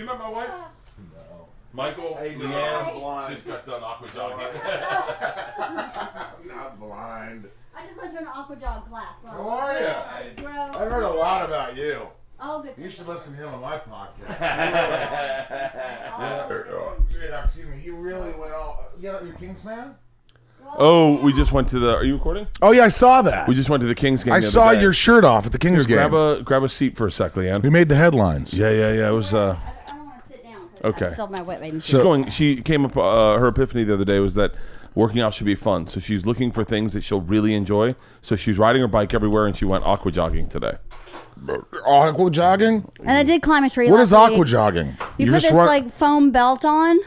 you met my wife? No. Michael? Hey, Leanne? She's got done Aqua Jogging. I'm not blind. I just went to an Aqua Jog class. So How are you? I've heard a lot about you. Oh, good. You should listen to him on my podcast. Oh, Yeah, excuse me. He really went all. Yeah, you're a Kings fan? Oh, we just went to the. Are you recording? Oh yeah, I saw that. We just went to the Kings game. I the other saw day. your shirt off at the Kings game. Grab a seat for a sec, Leanne. We made the headlines. Yeah. It was. I don't want to sit down because Okay. I still have my wet bathing She's suit. going. She came up. Her epiphany the other day was that working out should be fun. So she's looking for things that she'll really enjoy. So she's riding her bike everywhere, and she went aqua jogging today. Aqua jogging? And I did climb a tree. What last is aqua week. jogging? You put just this run- like foam belt on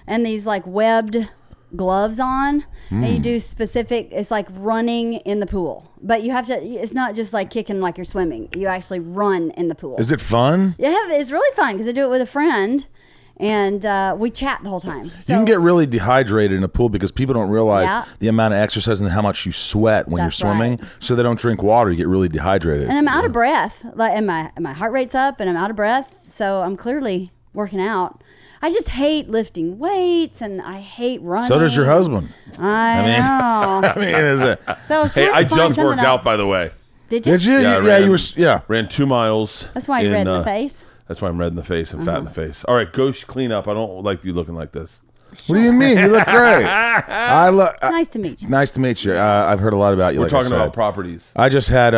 and these like webbed gloves on, and you do specific. It's like running in the pool, but you have to. It's not just like kicking like you're swimming. You actually run in the pool. Is it fun? Yeah, it's really fun because I do it with a friend, and we chat the whole time. So, You can get really dehydrated in a pool because people don't realize Yeah. the amount of exercise and how much you sweat when That's you're swimming. right. So they don't drink water. You get really dehydrated. and I'm out of breath. Like, and my heart rate's up, and I'm out of breath. So I'm clearly working out. I just hate lifting weights, and I hate running. So does your husband. I know. I mean, is it? So it's Hey, time to I find just something worked out, else. by the way. Did you? Did you? Yeah, I Yeah, ran. you were. Yeah. Ran 2 miles. That's why you're red in the face. That's why I'm red in the face and fat in the face. All right, go clean up. I don't like you looking like this. What do you mean? You look great. I look. Nice to meet you. Nice to meet you. I've heard a lot about you. We're like I talking said. about properties. I just had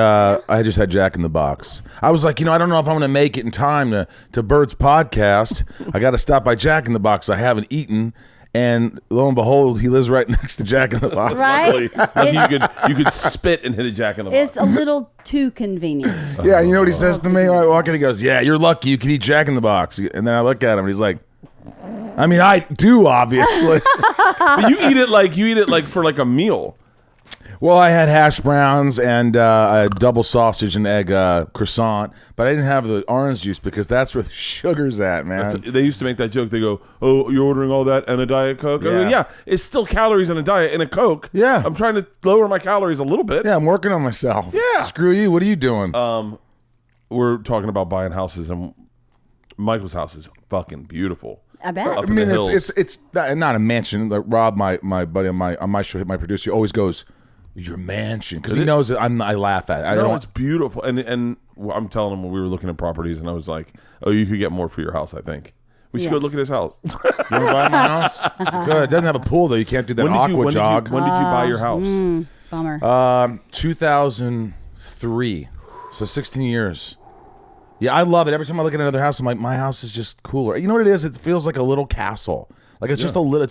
Jack in the Box. I was like, I don't know if I'm going to make it in time to Bert's podcast. I got to stop by Jack in the Box. I haven't eaten, and lo and behold, he lives right next to Jack in the Box. Right? Like you could spit and hit a Jack in the Box. It's a little too convenient. Yeah, you know what he says to me? I walk in, he goes, "Yeah, you're lucky you can eat Jack in the Box." And then I look at him, and he's like, "I mean, I do, obviously." But you eat it like for like a meal. Well, I had hash browns and a double sausage and egg croissant, but I didn't have the orange juice because that's where the sugar's at, man. They used to make that joke. They go, "Oh, you're ordering all that and a Diet Coke?" I go, Yeah. yeah, it's still calories in a diet and a Coke. Yeah. I'm trying to lower my calories a little bit. Yeah, I'm working on myself. Yeah. Screw you. What are you doing? We're talking about buying houses, and Michael's house is fucking beautiful. I bet. Up I in mean, the hills. it's not a mansion. Like Rob, my buddy on my show, my producer, always goes, "Your mansion," because he knows that I laugh at it. I No, don't. it's beautiful. And I'm telling him when we were looking at properties, and I was like, "Oh, you could get more for your house. I think we should Yeah. go look at his house." You want to buy my house? Good. It doesn't have a pool though. You can't do that aqua jog. When did you buy your house? Bummer. 2003. So 16 years. Yeah, I love it. Every time I look at another house, I'm like, my house is just cooler. You know what it is? It feels like a little castle. Like it's just a little.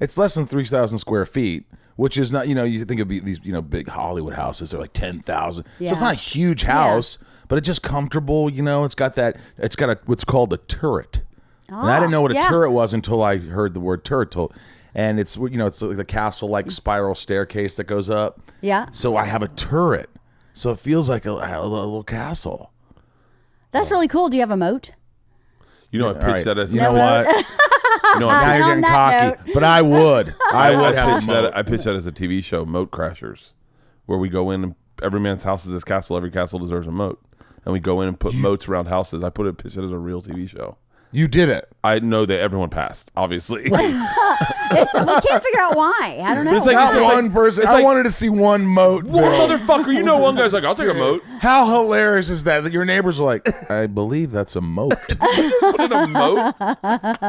It's less than 3,000 square feet, which is not. You think it'd be these big Hollywood houses. They're like 10,000. So Yeah. it's not a huge house, but it's just comfortable. It's got that. It's got what's called a turret. And I didn't know what a yeah. turret was until I heard the word turret. And it's it's like the castle like spiral staircase that goes up. Yeah. So I have a turret. So it feels like a little castle. That's really cool. Do you have a moat? You know, I pitched All right. that as You know what? you know, Now I you're on getting that cocky. But I would. I would have pitched a moat. I pitched that as a TV show, Moat Crashers, where we go in and every man's house is this castle. Every castle deserves a moat, and we go in and put moats around houses. I pitched it as a real TV show. You did it. I know that everyone passed, obviously. We can't figure out why. I don't know. But it's like- Not it's one like- person. it's I like- wanted to see one moat. What Bill. motherfucker? You know, one guy's like, "I'll take a moat." How hilarious is that your neighbors are like, I believe that's a moat. Put in a moat,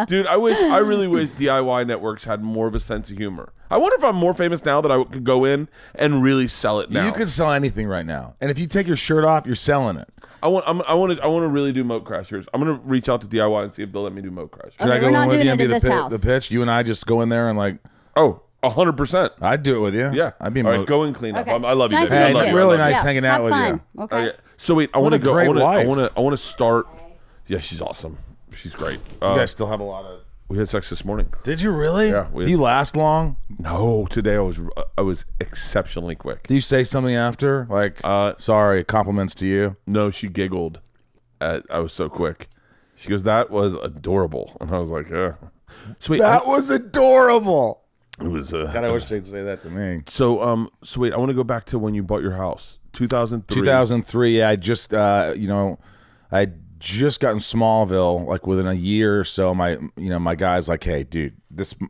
dude. I really wish DIY networks had more of a sense of humor. I wonder if I'm more famous now that I could go in and really sell it now. You could sell anything right now. And if you take your shirt off, you're selling it. I want to really do Moat Crashers. I'm gonna reach out to DIY and see if they'll let me do Moat Crashers. Should Okay, I go we're not in with doing you and it be at the, this house. the pitch? You and I just go in there and like, Oh, 100%. I'd do it with you. Yeah. I'd be all right. moat. Go and clean up. Okay. I love you, Nice baby. to I meet love you. you. Really I love you. nice hanging out have with fun. you. Okay. Okay. So wait, I want to a go. great wife. I want to start. Yeah, she's awesome. She's great. You guys still have a lot of. We had sex this morning. Did you really? Yeah, Do you last long? No, today I was exceptionally quick. Do you say something after? Like, sorry, compliments to you? No, she giggled. I was so quick. She goes, "That was adorable," and I was like, "Yeah." So wait, That was adorable. it was. God, I wish they'd say that to me. So wait, I want to go back to when you bought your house, 2003. 2003, I just, I just got in Smallville, like within a year or so. My guy's like, hey, dude,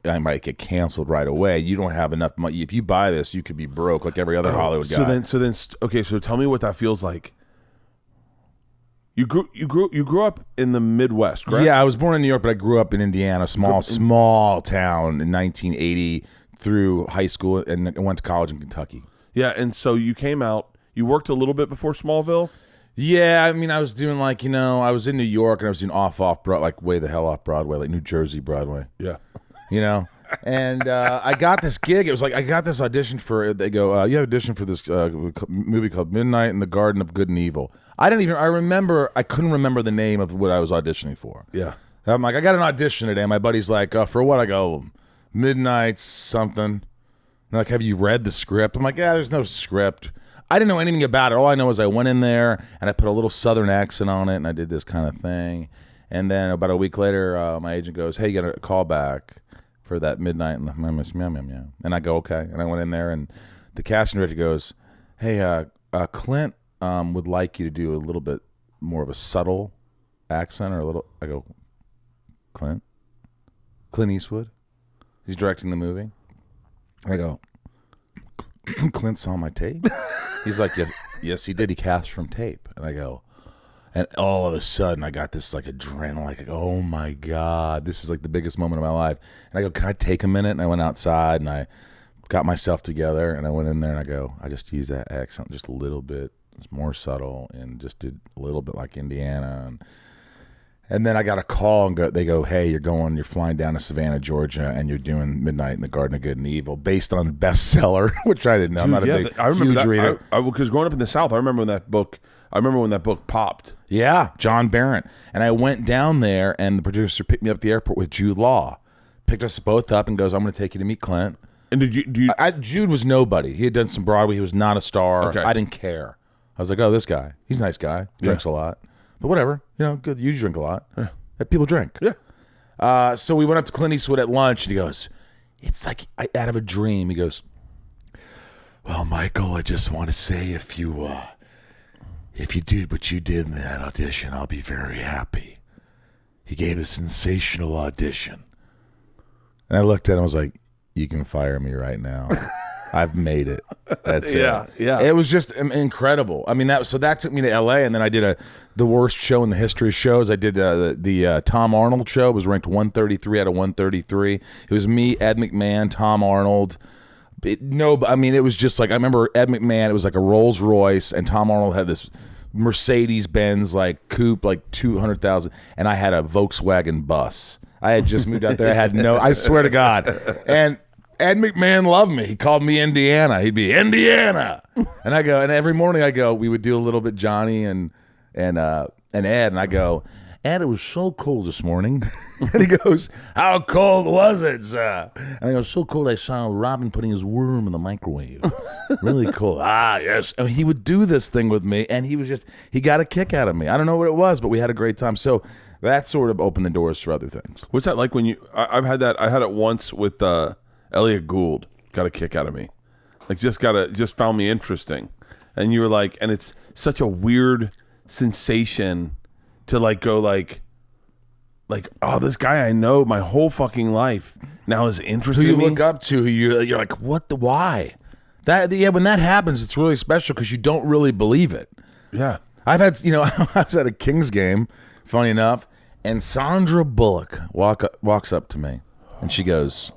I might get canceled right away. You don't have enough money. If you buy this, you could be broke like every other Hollywood guy. So tell me what that feels like. You grew up in the Midwest, correct? Yeah, I was born in New York, but I grew up in Indiana, small town in 1980 through high school, and went to college in Kentucky. Yeah, and so you came out. You worked a little bit before Smallville. Yeah, I mean, I was doing I was in New York and I was doing off Broadway, like way the hell off Broadway, like New Jersey Broadway. Yeah, and I got this gig. It was like I got this audition for. They go, you have audition for this movie called Midnight in the Garden of Good and Evil. I couldn't remember the name of what I was auditioning for. Yeah, I'm like, I got an audition today. My buddy's like, for what? I go, Midnight something. They're like, have you read the script? I'm like, yeah, there's no script. I didn't know anything about it. All I know is I went in there and I put a little Southern accent on it and I did this kind of thing. And then about a week later, my agent goes, hey, you got a call back for that Midnight and the and I go, okay. And I went in there and the casting director goes, hey, Clint would like you to do a little bit more of a subtle accent or a little. I go, Clint Eastwood? He's directing the movie. I go, Clint saw my tape? He's like, yes, he did. He cast from tape. And I go, and all of a sudden I got this like adrenaline, like, oh my God, this is like the biggest moment of my life. And I go, can I take a minute? And I went outside and I got myself together and I went in there and I go, I just used that accent just a little bit. It's more subtle and just did a little bit like Indiana. And then I got a call and they go, hey, you're flying down to Savannah, Georgia, and you're doing Midnight in the Garden of Good and Evil, based on bestseller, which I didn't know. I'm not a big, huge reader. Because growing up in the South, I remember when that book popped. Yeah, John Barrett. And I went down there, and the producer picked me up at the airport with Jude Law. Picked us both up and goes, I'm going to take you to meet Clint. And Jude was nobody. He had done some Broadway. He was not a star. Okay. I didn't care. I was like, oh, this guy. He's a nice guy. Drinks a lot. But whatever, good. You drink a lot. Yeah. People drink. Yeah. So we went up to Clint Eastwood at lunch, and he goes, it's like out of a dream. He goes, well, Michael, I just want to say if you did what you did in that audition, I'll be very happy. He gave a sensational audition. And I looked at him, I was like, you can fire me right now. I've made it. That's it. Yeah. It was just incredible. I mean, that took me to L.A. and then I did the worst show in the history of shows. I did the Tom Arnold show. It was ranked 133 out of 133. It was me, Ed McMahon, Tom Arnold. It was just like, I remember Ed McMahon. It was like a Rolls Royce, and Tom Arnold had this Mercedes Benz like coupe, like 200,000, and I had a Volkswagen bus. I had just moved out there. I swear to God, and Ed McMahon loved me. He called me Indiana. He'd be Indiana, and I go. And every morning I go. We would do a little bit Johnny and Ed, and I go, Ed, it was so cold this morning. And he goes, how cold was it, sir? And I go, so cold I saw Robin putting his worm in the microwave. Really cold. Ah, yes. And he would do this thing with me, and he got a kick out of me. I don't know what it was, but we had a great time. So that sort of opened the doors for other things. What's that like when I've had that. I had it once with Elliot Gould. Got a kick out of me. Like just found me interesting. And you were like, and it's such a weird sensation to like go like, oh, this guy I know my whole fucking life now is interested who in you me. look up to, who you're like, why? When that happens, it's really special because you don't really believe it. Yeah. I've had, I was at a Kings game, funny enough, and Sandra Bullock walks up to me, and she goes,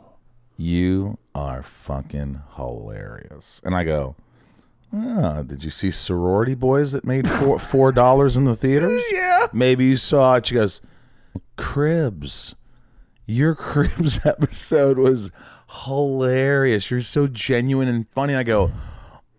you are fucking hilarious. And I go, did you see Sorority Boys that made $4 in the theaters? Yeah. Maybe you saw it. She goes, Cribs. Your Cribs episode was hilarious. You're so genuine and funny. I go,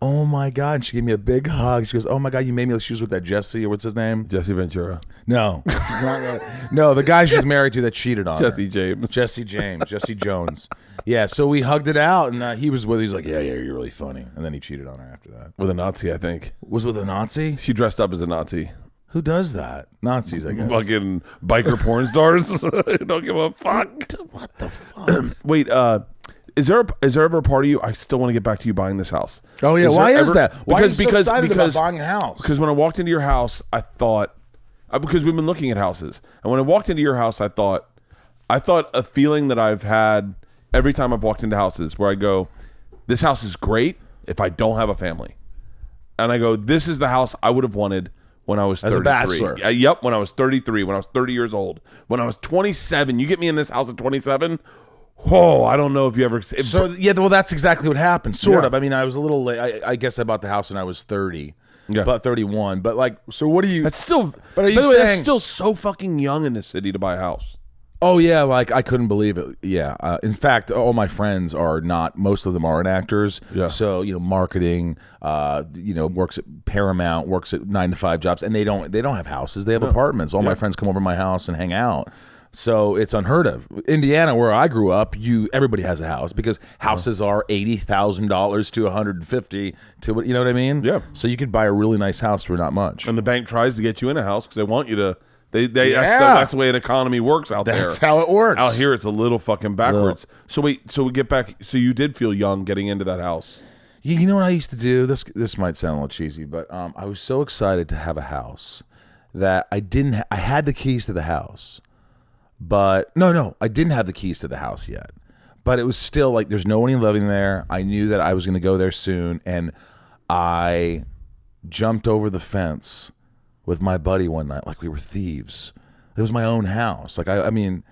oh my God. And she gave me a big hug. She goes, oh my God, you made me. She was with that Jesse, or what's his name? Jesse Ventura. No, she's not. No, the guy she's married to that cheated on Jesse her. James. Jesse Jones. Yeah, so we hugged it out, and he was with. He's like, yeah, you're really funny. And then he cheated on her after that. With a Nazi, I think. Was with a Nazi? She dressed up as a Nazi. Who does that? Nazis, I guess. Fucking biker porn stars. Don't give a fuck. What the fuck? Wait, is there ever a part of you? I still want to get back to you buying this house. Oh yeah, why is that? Why are you so because excited about buying a house? Because when I walked into your house, I because we've been looking at houses. And when I walked into your house, I thought a feeling that I've had every time I've walked into houses where I go, this house is great if I don't have a family. And I go, this is the house I would have wanted when I was 33. As a bachelor. Yep, when I was 33, when I was 30 years old. When I was 27, you get me in this house at 27, I don't know if you ever... Well, that's exactly what happened, sort Yeah. of. I mean, I was a little late. I guess I bought the house when I was 30. Yeah. About 31. But like, so what do you... That's still... But are you by the way, that's saying... still so fucking young in this city to buy a house. Oh, yeah, like, I couldn't believe it. Yeah. In fact, all my friends are not... Most of them aren't actors. Yeah. So, marketing, works at Paramount, works at 9-to-5 jobs, and they don't have houses. They have apartments. All my friends come over to my house and hang out. So it's unheard of. Indiana, where I grew up, everybody has a house because houses are $80,000 to $150,000 to, you know what I mean? Yeah. So you could buy a really nice house for not much. And the bank tries to get you in a house because they want you to... That's the way an economy works out there. That's how it works. Out here, it's a little fucking backwards. So we get back. So you did feel young getting into that house. You know what I used to do? This might sound a little cheesy, but I was so excited to have a house that I didn't. I had the keys to the house, but no, I didn't have the keys to the house yet. But it was still like there's no one living there. I knew that I was going to go there soon, and I jumped over the fence with my buddy one night like we were thieves. It was my own house. Like I mean,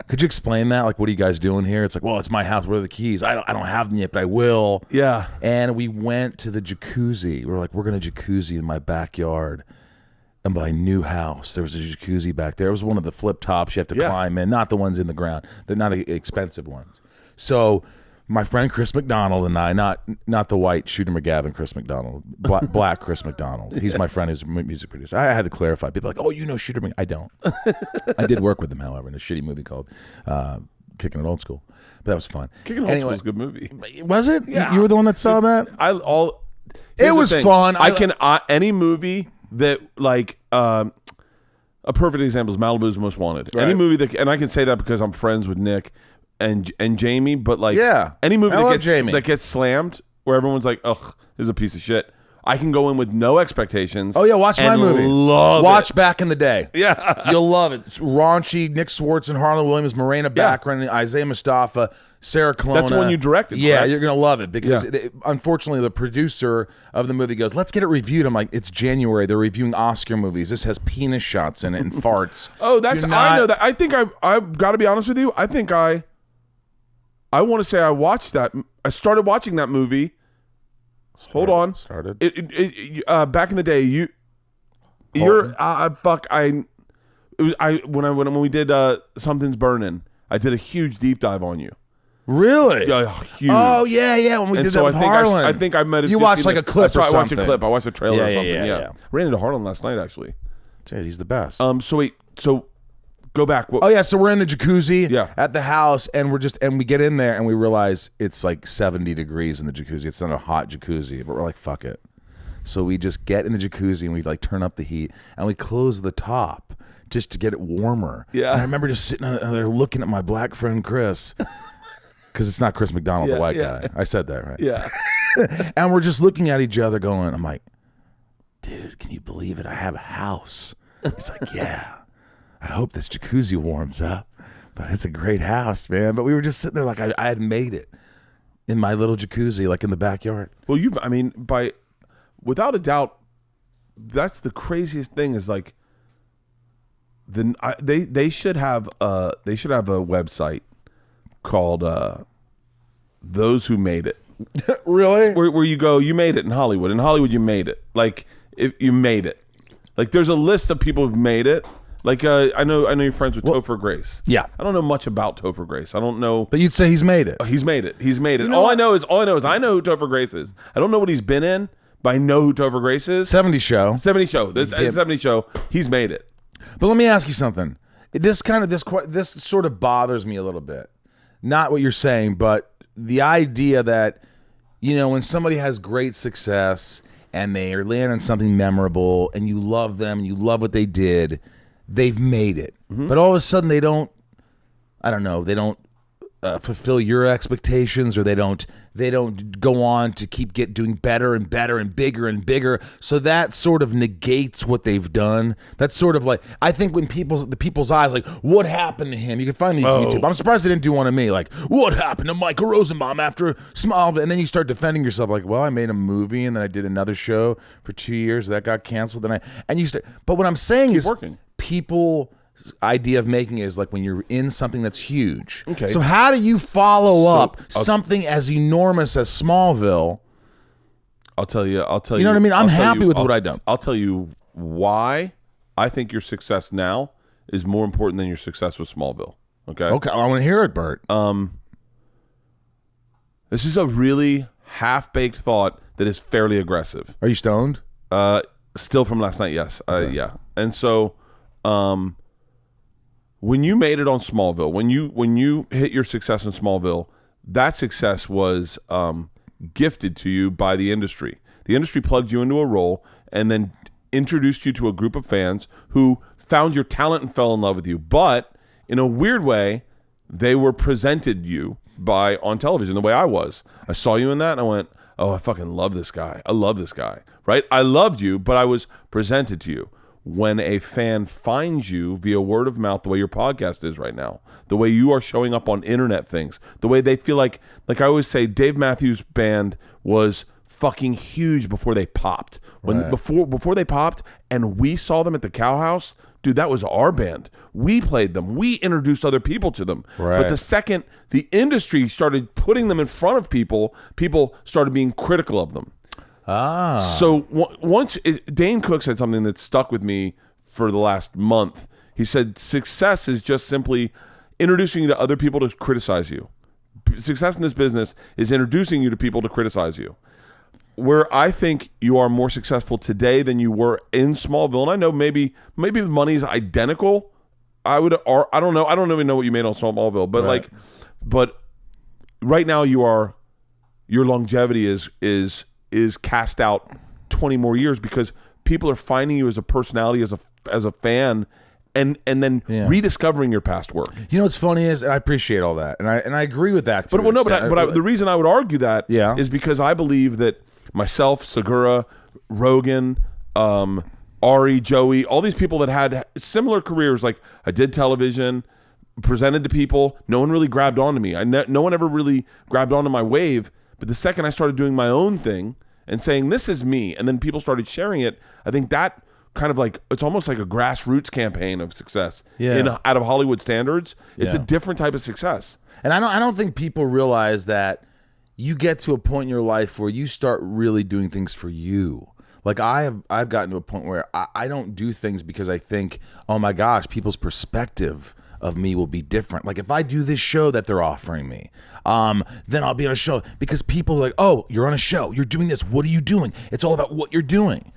could you explain that? Like, what are you guys doing here? It's like, well, it's my house. Where are the keys? I don't have them yet, but I will. Yeah. And we went to the jacuzzi. We were like, we're gonna jacuzzi in my backyard. And my new house, there was a jacuzzi back there. It was one of the flip tops you have to climb in, not the ones in the ground. They're not expensive ones. So my friend Chris McDonald and I, not the white Shooter McGavin Chris McDonald, black Chris McDonald. He's my friend who's a music producer. I had to clarify. People are like, oh, you know Shooter McGavin. I don't. I did work with him, however, in a shitty movie called Kicking It Old School. But that was fun. Kicking It Old School was a good movie. Was it? Yeah. You were the one that saw that? Here's was the thing. fun. Any movie that like a perfect example is Malibu's Most Wanted. Right. Any movie that, and I can say that because I'm friends with Nick and Jamie, but like any movie that gets slammed where everyone's like, ugh, this is a piece of shit. I can go in with no expectations. Oh yeah, watch my movie. Watch it. Back in the Day. Yeah, you'll love it. It's raunchy. Nick Swartz and Harlan Williams, Morena Baccarin, Isaiah Mustafa, Sarah Colonna. That's the one you directed. Yeah, correct? you're gonna love it because unfortunately the producer of the movie goes, "Let's get it reviewed." I'm like, "It's January. They're reviewing Oscar movies. This has penis shots in it and farts." Oh, I know that. I think I've got to be honest with you. I think I want to say I watched that. I started watching that movie. Hold on. Started. Back in the day, when we did Something's Burning, I did a huge deep dive on you. Really? Huge. Oh yeah. When we did that with Harlan. I think I met. You watched like a clip or something. I watched a clip. I watched a trailer or something. Yeah. Ran into Harlan last night actually. Dude, he's the best. So go back. So we're in the jacuzzi at the house, and we get in there and we realize it's like 70 degrees in the jacuzzi. It's not a hot jacuzzi, but we're like, fuck it. So we just get in the jacuzzi and we like turn up the heat and we close the top just to get it warmer. Yeah. And I remember just sitting there looking at my black friend Chris, because it's not Chris McDonald, the white guy. I said that right. Yeah. And we're just looking at each other going, I'm like, dude, can you believe it? I have a house. He's like, yeah. I hope this jacuzzi warms up, but it's a great house, man. But we were just sitting there like I had made it in my little jacuzzi, like in the backyard. Well, without a doubt, that's the craziest thing is like, they should have a website called Those Who Made It. Really? Where you go, you made it in Hollywood. In Hollywood, you made it. Like if you made it. Like there's a list of people who've made it. Like I know you're friends with Topher Grace. Yeah, I don't know much about Topher Grace. I don't know, but you'd say he's made it. He's made it. All I know is I know who Topher Grace is. I don't know what he's been in, but I know who Topher Grace is. 70 Show. 70 Show. 70 Show. He's made it. But let me ask you something. This sort of bothers me a little bit. Not what you're saying, but the idea that when somebody has great success and they are landing something memorable and you love them and you love what they did. They've made it. Mm-hmm. But all of a sudden they don't fulfill your expectations, or they don't go on to keep doing better and better and bigger and bigger. So that sort of negates what they've done. That's sort of like, I think when the people's eyes, like, what happened to him? You can find these YouTube. I'm surprised they didn't do one of me, like, what happened to Michael Rosenbaum after Smallville? And then you start defending yourself, like, well, I made a movie and then I did another show for 2 years that got canceled. But what I'm saying is, people idea of making it is like when you're in something that's huge. Okay. So how do you follow up something as enormous as Smallville? I'll tell you. You know what I mean? I'm happy with what I've done. I'll tell you why I think your success now is more important than your success with Smallville. Okay. Okay. I want to hear it, Bert. This is a really half-baked thought that is fairly aggressive. Are you stoned? Still from last night, yes. Okay. Yeah. And so, when you made it on Smallville, when you hit your success in Smallville, that success was gifted to you by the industry. The industry plugged you into a role and then introduced you to a group of fans who found your talent and fell in love with you. But in a weird way, they were presented you on television the way I was. I saw you in that and I went, oh, I fucking love this guy. I love this guy, right? I loved you, but I was presented to you. When a fan finds you via word of mouth, the way your podcast is right now, the way you are showing up on internet things, the way they feel like I always say, Dave Matthews Band was fucking huge before they popped. Before they popped and we saw them at the Cow House, dude, that was our band. We played them. We introduced other people to them. Right. But the second the industry started putting them in front of people started being critical of them. So Dane Cook said something that stuck with me for the last month. He said, success is just simply introducing you to other people to criticize you. Success in this business is introducing you to people to criticize you. Where I think you are more successful today than you were in Smallville, and I know maybe the money's identical. I don't know. I don't even know what you made on Smallville, but but right now your longevity is cast out 20 more years because people are finding you as a personality, as a fan, and then rediscovering your past work. You know what's funny is, and I appreciate all that, and I agree with that. But the reason I would argue that is because I believe that myself, Segura, Rogan, Ari, Joey, all these people that had similar careers, like I did television, presented to people, no one really grabbed onto me. No one ever really grabbed onto my wave. But the second I started doing my own thing and saying, this is me, and then people started sharing it, I think that kind of like, it's almost like a grassroots campaign of success out of Hollywood standards. It's a different type of success. And I don't think people realize that you get to a point in your life where you start really doing things for you. Like I've gotten to a point where I don't do things because I think, oh my gosh, people's perspective of me will be different. Like if I do this show that they're offering me, then I'll be on a show because people are like, oh, you're on a show, you're doing this, what are you doing? It's all about what you're doing.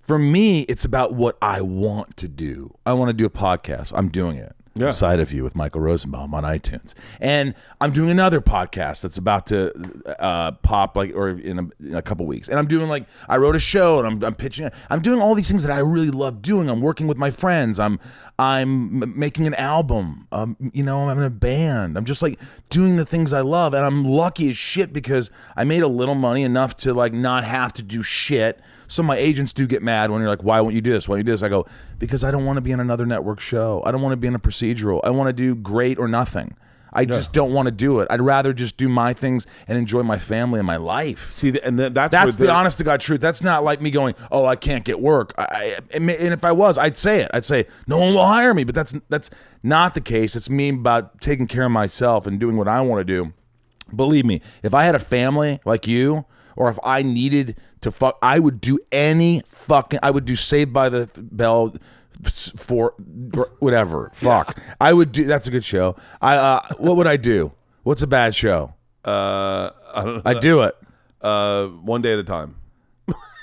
For me, it's about what I want to do. I want to do a podcast. I'm doing it. Side of You with Michael Rosenbaum on iTunes. And I'm doing another podcast that's about to pop in a couple weeks. And I'm doing I wrote a show and I'm pitching it. I'm doing all these things that I really love doing. I'm working with my friends. I'm making an album. I'm in a band. I'm just doing the things I love. And I'm lucky as shit because I made a little money enough to not have to do shit. So my agents do get mad when you're like, why won't you do this? Why won't you do this? I go, because I don't want to be on another network show. I don't want to be in a procedural. I want to do great or nothing. I just don't want to do it. I'd rather just do my things and enjoy my family and my life. See, and that's the honest to God truth. That's not like me going, oh, I can't get work. And if I was, I'd say it. I'd say, no one will hire me. But that's not the case. It's me about taking care of myself and doing what I want to do. Believe me, if I had a family like you, or if I needed to fuck, I would do I would do Saved by the Bell for whatever. Fuck. Yeah. I would do, that's a good show. What would I do? What's a bad show? I don't know. I'd do it. One Day at a Time.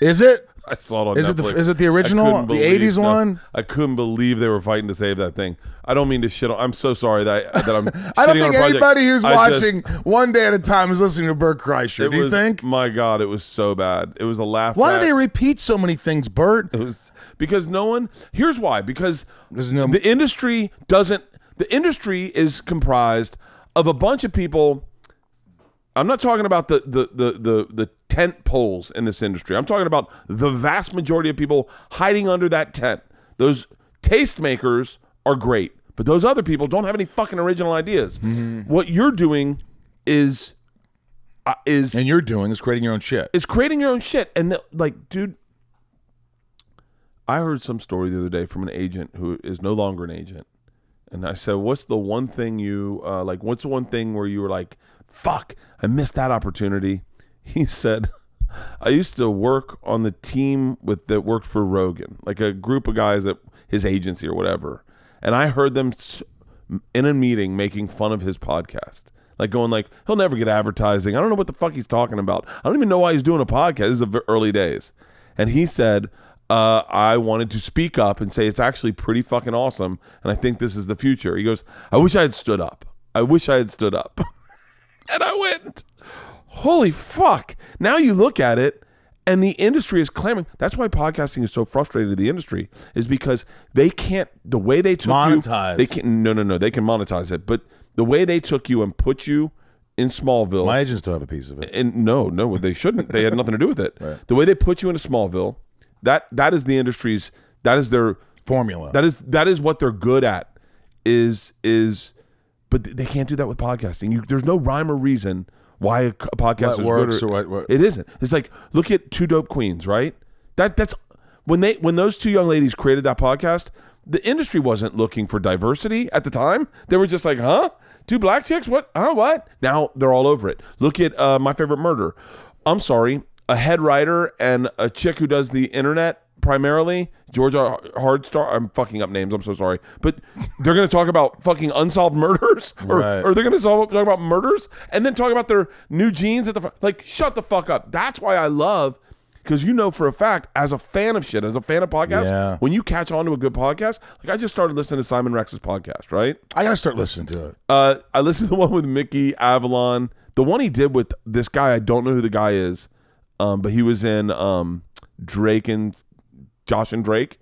Is it? I saw it on Netflix. Is it the original, the 80s one? I couldn't believe they were fighting to save that thing. I don't mean to shit on. I'm so sorry that I'm I don't think anybody who's watching One Day at a Time is listening to Bert Kreischer. Do you think? My God, it was so bad. It was a laugh. Why do they repeat so many things, Bert? It was because no one. Here's why. Because the industry doesn't. The industry is comprised of a bunch of people. I'm not talking about the tent poles in this industry. I'm talking about the vast majority of people hiding under that tent. Those tastemakers are great, but those other people don't have any fucking original ideas. What you're doing is and you're doing is creating your own shit. It's creating your own shit. And dude, I heard some story the other day from an agent who is no longer an agent. And I said, what's the one thing you, what's the one thing where you were like, fuck, I missed that opportunity? He said, I used to work on the team that worked for Rogan, like a group of guys at his agency or whatever. And I heard them in a meeting making fun of his podcast. Like going like, he'll never get advertising. I don't know what the fuck he's talking about. I don't even know why he's doing a podcast. This is the early days. And he said, I wanted to speak up and say it's actually pretty fucking awesome, and I think this is the future. He goes, I wish I had stood up. I wish I had stood up. And I went, holy fuck. Now you look at it, and the industry is clamoring. That's why podcasting is so frustrated, the industry, is because they can't, the way they took monetize. They can no, they can monetize it, but the way they took you and put you in Smallville. My agents don't have a piece of it. And no, they shouldn't. They had nothing to do with it. Right. The way they put you into Smallville, that is the industry's, that is their formula. That is what they're good at. But they can't do that with podcasting. There's no rhyme or reason why a podcast what is works good. or what it isn't. It's like, look at Two Dope Queens, right? That's when those two young ladies created that podcast. The industry wasn't looking for diversity at the time. They were just like, huh? Two black chicks? What? Huh? What? Now they're all over it. Look at My Favorite Murder. I'm sorry. A head writer and a chick who does the internet primarily, Georgia Hardstar. I'm fucking up names. I'm so sorry. But they're going to talk about fucking unsolved murders or they're going to talk about murders and then talk about their new jeans at the front. Like, shut the fuck up. That's why I love, because you know for a fact, as a fan of shit, as a fan of podcasts, when you catch on to a good podcast, like I just started listening to Simon Rex's podcast, right? I got to start listening to it. I listened to the one with Mickey Avalon. The one he did with this guy, I don't know who the guy is. But he was in Drake and Josh and Drake.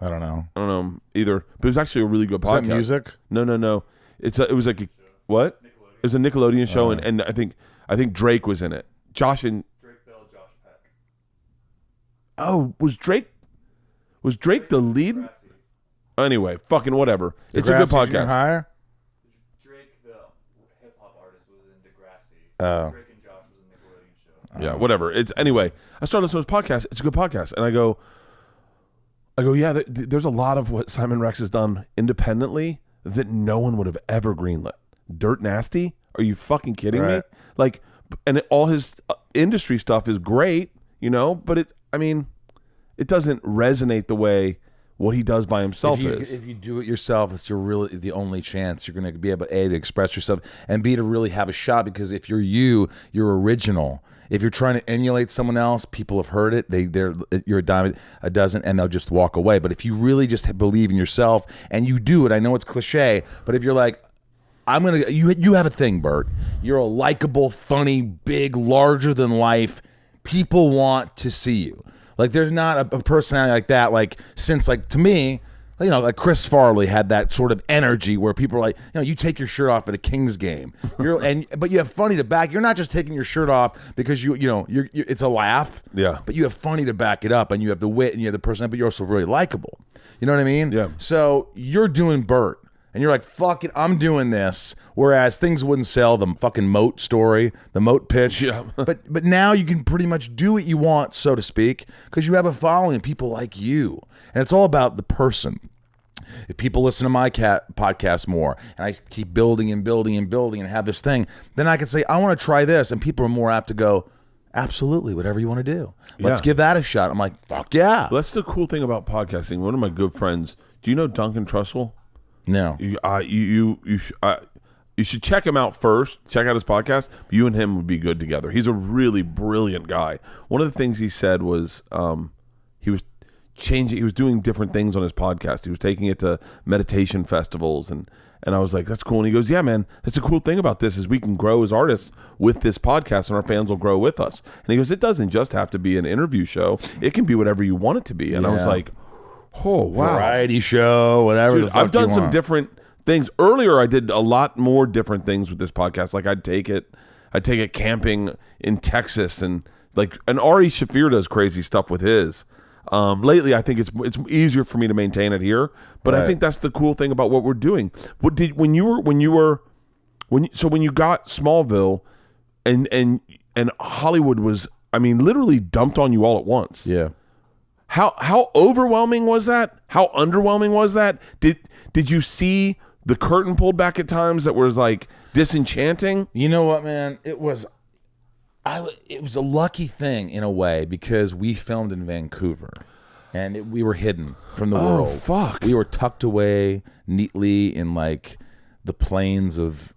I don't know either. But it was actually a really good podcast. Is that music? No. It was like what? It was a Nickelodeon show, and I think Drake was in it. Drake Bell, Josh Peck. Oh, was Drake the lead? Anyway, fucking whatever. It's a good podcast. Higher? Drake, the hip hop artist, was in Degrassi. Oh. Drake and Josh was in Nickelodeon show. Yeah, whatever. It's anyway. I started listening to his podcast. It's a good podcast, and I go, yeah. There's a lot of what Simon Rex has done independently that no one would have ever greenlit. Dirt Nasty? Are you fucking kidding me? Like, and all his industry stuff is great, but it doesn't resonate the way what he does by himself is. If you do it yourself, it's really the only chance you're going to be able to express yourself, and B, to really have a shot, because if you're original. If you're trying to emulate someone else, people have heard it. You're a dime a dozen, and they'll just walk away. But if you really just believe in yourself and you do it, I know it's cliche, but if you're like, you have a thing, Bert. You're a likable, funny, big, larger than life. People want to see you. Like, there's not a personality like that. Like, since, like, to me, like Chris Farley had that sort of energy where people are like, you take your shirt off at a Kings game, but you have funny to back. You're not just taking your shirt off because you're it's a laugh. Yeah. But you have funny to back it up, and you have the wit, and you have the personality, but you're also really likable. You know what I mean? Yeah. So you're doing Bert. And you're like, fuck it, I'm doing this. Whereas things wouldn't sell, the fucking moat story, the moat pitch. Yeah. but now you can pretty much do what you want, so to speak, because you have a following and people like you. And it's all about the person. If people listen to my podcast more, and I keep building and building and building and have this thing, then I can say, I want to try this. And people are more apt to go, absolutely, whatever you want to do. Let's give that a shot. I'm like, fuck yeah. Well, that's the cool thing about podcasting. One of my good friends, do you know Duncan Trussell? No. You should check him out first. Check out his podcast. You and him would be good together. He's a really brilliant guy. One of the things he said was he was doing different things on his podcast. He was taking it to meditation festivals, and I was like, that's cool. And he goes, yeah, man, that's the cool thing about this is we can grow as artists with this podcast, and our fans will grow with us. And he goes, it doesn't just have to be an interview show. It can be whatever you want it to be. And I was like, oh wow, variety show, whatever. Dude, I've done some different things. Earlier, I did a lot more different things with this podcast. Like I'd take it camping in Texas, and Ari Shaffir does crazy stuff with his. Lately, I think it's easier for me to maintain it here, but I think that's the cool thing about what we're doing. When you got Smallville, and Hollywood was, I mean, literally dumped on you all at once. Yeah. How overwhelming was that? How underwhelming was that? Did you see the curtain pulled back at times that was like disenchanting? You know what, man? It was a lucky thing in a way because we filmed in Vancouver and we were hidden from the world. Fuck. We were tucked away neatly in like the plains of,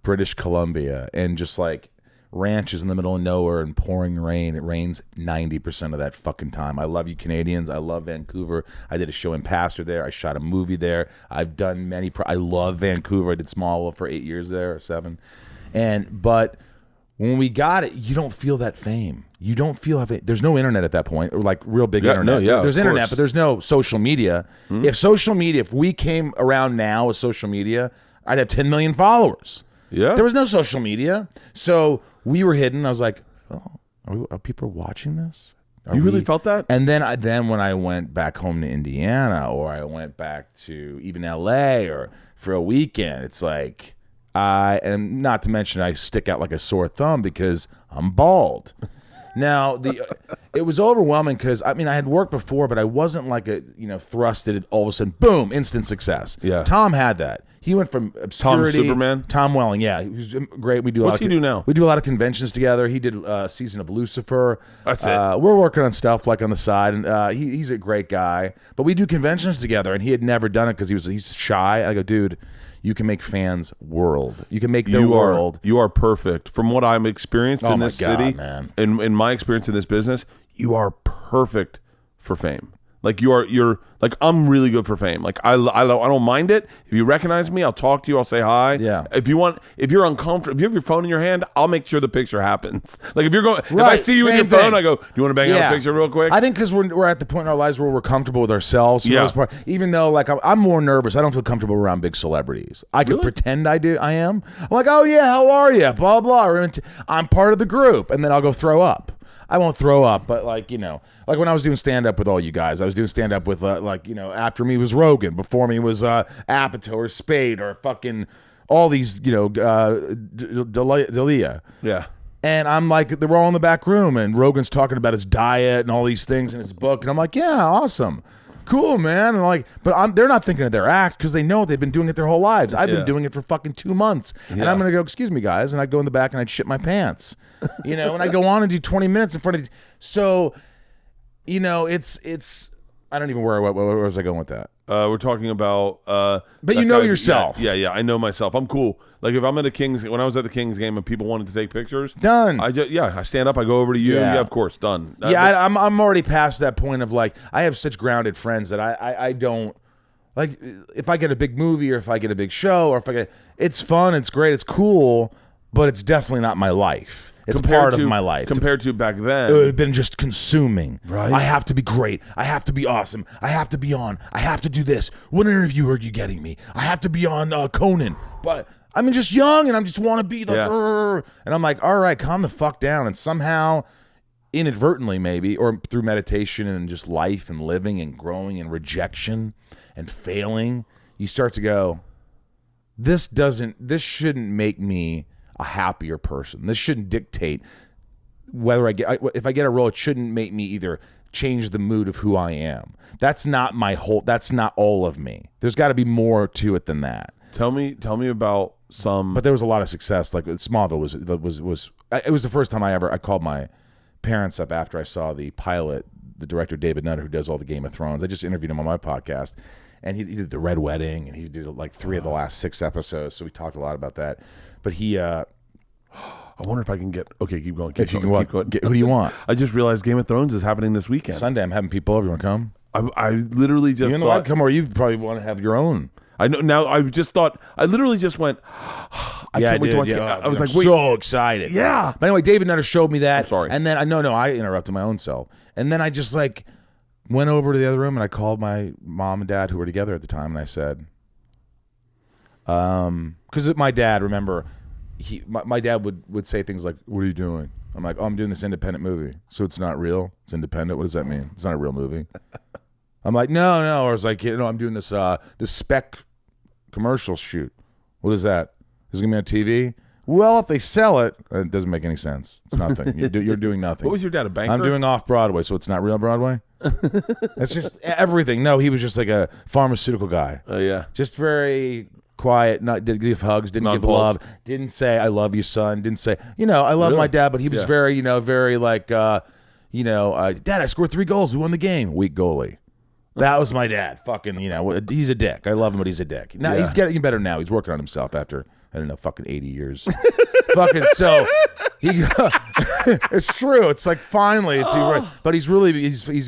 British Columbia, and just like ranches in the middle of nowhere and pouring rain. It rains 90% of that fucking time. I love you Canadians. I love Vancouver. I did a show in Pastor there. I shot a movie there. I've done many. I love Vancouver. I did Smallville for 8 years there, or 7. But when we got it, you don't feel that fame. You don't feel there's no internet at that point, or like real big internet. No, yeah, there's internet, but there's no social media. If we came around now with social media, I'd have 10 million followers. Yeah. There was no social media. So we were hidden. I was like, are people watching this? You really felt that? And then when I went back home to Indiana, or I went back to even LA or for a weekend, it's like, and not to mention I stick out like a sore thumb because I'm bald. Now, it was overwhelming because, I mean, I had worked before, but I wasn't like thrusted all of a sudden, boom, instant success. Yeah. Tom had that. He went from obscurity. Superman? Tom Welling, yeah. He's great. What's he do now? We do a lot of conventions together. He did a season of Lucifer. That's it. We're working on stuff like on the side, and he's a great guy. But we do conventions together, and he had never done it because he's shy. I go, dude, you can make fans world. You can make their world. You are perfect. From what I'm experienced in this city, man. In my experience in this business, you are perfect for fame. Like you're like, I'm really good for fame. Like I don't mind it. If you recognize me, I'll talk to you. I'll say hi. Yeah. If you're uncomfortable, if you have your phone in your hand, I'll make sure the picture happens. Like if I see you with your phone, I go, do you want to bang out a picture real quick? I think because we're at the point in our lives where we're comfortable with ourselves. For the most part, even though like I'm more nervous, I don't feel comfortable around big celebrities. I could pretend I am. I'm like, oh yeah, how are you? Blah blah. I'm part of the group, and then I'll go throw up. I won't throw up, but like when I was doing stand up with all you guys, I was doing stand up with after me was Rogan, before me was Apatow or Spade or fucking all these D'Elia. Yeah. And I'm like, they're all in the back room, and Rogan's talking about his diet and all these things in his book, and I'm like, yeah, awesome. Cool, man. And like, but they're not thinking of their act because they know they've been doing it their whole lives. I've been doing it for fucking 2 months, and I'm gonna go, excuse me, guys, and I go in the back and I'd shit my pants, and I go on and do 20 minutes in front of these. So, it's. I don't even where was I going with that? We're talking about. But you know yourself. Yeah. I know myself. I'm cool. Like if I'm at when I was at the Kings game and people wanted to take pictures, done. I stand up. I go over to you. Yeah, of course, done. I'm already past that point of like, I have such grounded friends that I don't like. If I get a big movie or if I get a big show or it's fun, it's great, it's cool, but it's definitely not my life. It's part of my life. Compared to back then. It would have been just consuming. Right. I have to be great. I have to be awesome. I have to be on. I have to do this. What interview are you getting me? I have to be on Conan. But I'm just young and I just want to be like, and I'm like, all right, calm the fuck down. And somehow, inadvertently maybe, or through meditation and just life and living and growing and rejection and failing, you start to go, this shouldn't make me a happier person. This shouldn't dictate whether if I get a role, it shouldn't make me either change the mood of who I am. That's not all of me. There's got to be more to it than that. Tell me about some. But there was a lot of success. Like Smallville was it was the first time I called my parents up after I saw the pilot. The director David Nutter, who does all the Game of Thrones, I just interviewed him on my podcast, and he did the Red Wedding, and he did like 3 of the last 6 episodes. So we talked a lot about that. But he, I wonder if I can get. Okay, keep going. Keep going. Who do you want? I just realized Game of Thrones is happening this weekend. Sunday. I'm having people over. You want to come? I literally just you know thought. I'd come, or you probably want to have your own. I know now. I just thought. I literally just went. I can't wait to watch it. I was like, wait. So excited. Yeah. But anyway, David Nutter showed me that. I'm sorry. And then I interrupted my own self. And then I just like went over to the other room and I called my mom and dad who were together at the time and I said, Because my dad, remember, my dad would say things like, "What are you doing?" I'm like, "Oh, I'm doing this independent movie." So it's not real. It's independent. What does that mean? It's not a real movie. I'm like, no. Or I was like, I'm doing this spec commercial shoot. What is that? Is it gonna be on TV? Well, if they sell it, it doesn't make any sense. It's nothing. You're doing nothing. What was your dad, a banker? I'm doing off Broadway, so it's not real Broadway. It's just everything. No, he was just like a pharmaceutical guy. Oh yeah. Just very quiet. Didn't give hugs. Didn't give love. Didn't say "I love you, son." Didn't say I love my dad, but he was very very like Dad, I scored 3 goals. We won the game. Weak goalie. That was my dad. Fucking, he's a dick. I love him, but he's a dick. Now he's getting better now. He's working on himself after, I don't know, fucking 80 years. Fucking, so it's true. It's like finally, but he's